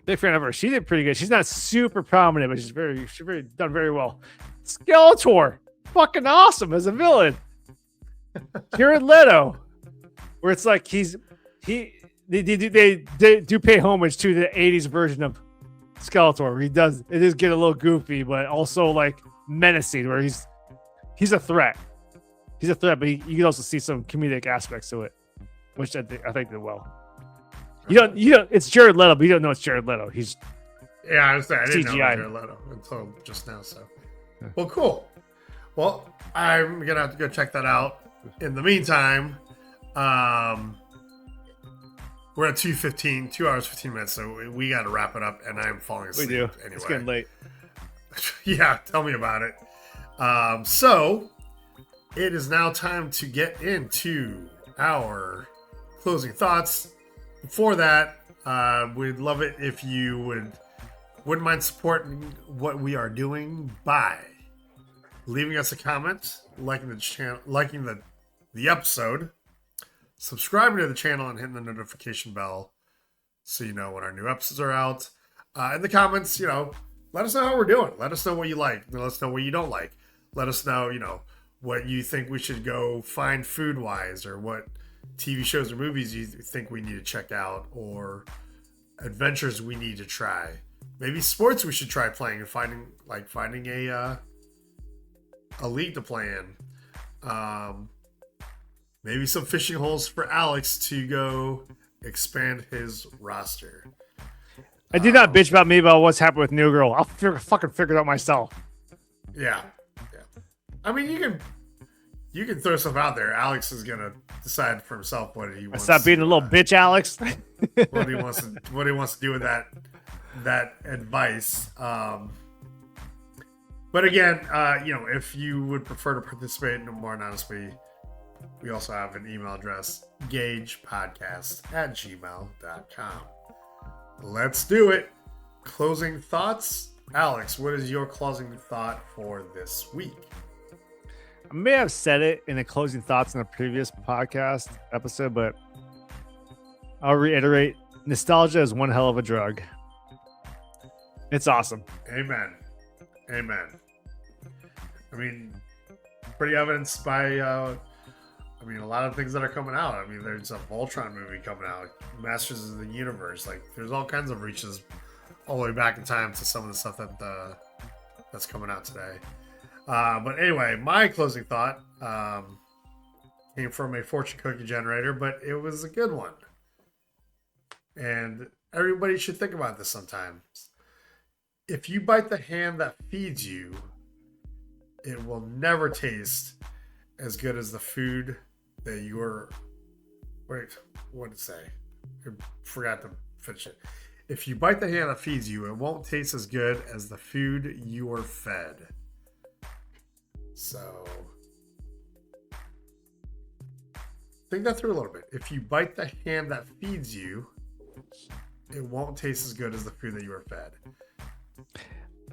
Big fan of her. She did pretty good. She's not super prominent, but she's done very well. Skeletor, fucking awesome as a villain. Jared Leto, where it's like they do pay homage to the 80s version of Skeletor, where it does get a little goofy, but also like menacing, where he's a threat. He's a threat, but you can also see some comedic aspects to it, which I think did well. You don't. It's Jared Leto, but you don't know it's Jared Leto. He's I was saying, I didn't know CGI. Jared Leto until just now. So, well, cool. Well, I'm gonna have to go check that out. In the meantime, we're at 2:15, 2 hours 15 minutes, so we got to wrap it up. And I'm falling asleep. We do. Anyway. It's getting late. Yeah, tell me about it. So it is now time to get into our closing thoughts. Before that, we'd love it if you wouldn't mind supporting what we are doing by leaving us a comment, liking the channel, liking the episode, subscribing to the channel, and hitting the notification bell so you know when our new episodes are out. In the comments, let us know how we're doing. Let us know what you like. Let us know what you don't like. Let us know, what you think we should go find food-wise, or what TV shows or movies you think we need to check out, or adventures we need to try. Maybe sports we should try playing and finding a league to play in. Maybe some fishing holes for Alex to go expand his roster. I did not bitch about me about what's happened with New Girl. I'll fucking figure it out myself. Yeah. I mean, you can throw stuff out there. Alex is gonna decide for himself what he wants. Stop being a little bitch, Alex. what he wants to do with that advice. But again, if you would prefer to participate more anonymously, we also have an email address, gagepodcast@gmail.com. Let's do it. Closing thoughts. Alex, what is your closing thought for this week? I may have said it in the closing thoughts in a previous podcast episode, but I'll reiterate. Nostalgia is one hell of a drug. It's awesome. Amen. I mean, pretty evidenced by, a lot of things that are coming out. I mean, there's a Voltron movie coming out, Masters of the Universe. Like, there's all kinds of reaches all the way back in time to some of the stuff that's coming out today. But anyway, my closing thought came from a fortune cookie generator, but it was a good one. And everybody should think about this sometimes. If you bite the hand that feeds you, it will never taste as good as the food that you're... Wait, what did it say? I forgot to finish it. If you bite the hand that feeds you, it won't taste as good as the food you are fed. So, think that through a little bit. If you bite the hand that feeds you, it won't taste as good as the food that you are fed.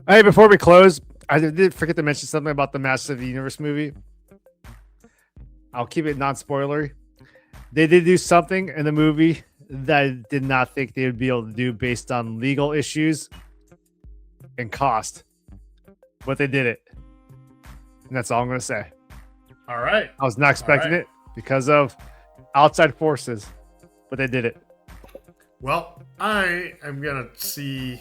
Hey, before we close, I did forget to mention something about the Masters of the Universe movie. I'll keep it non-spoilery. They did do something in the movie that I did not think they would be able to do based on legal issues and cost. But they did it. And that's all I'm going to say. All right. I was not expecting it because of outside forces, but they did it. Well, I am going to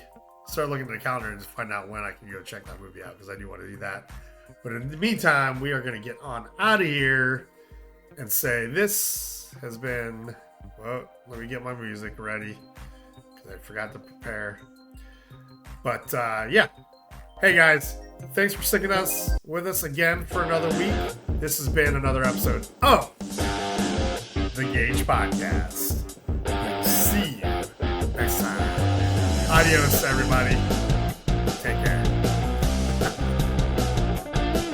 start looking at the calendar and just find out when I can go check that movie out, because I do want to do that. But in the meantime, we are going to get on out of here and say this has been... Well, let me get my music ready because I forgot to prepare. But yeah. Hey guys, thanks for sticking with us again for another week. This has been another episode of the GAJ Podcast. See you next time. Adios, everybody.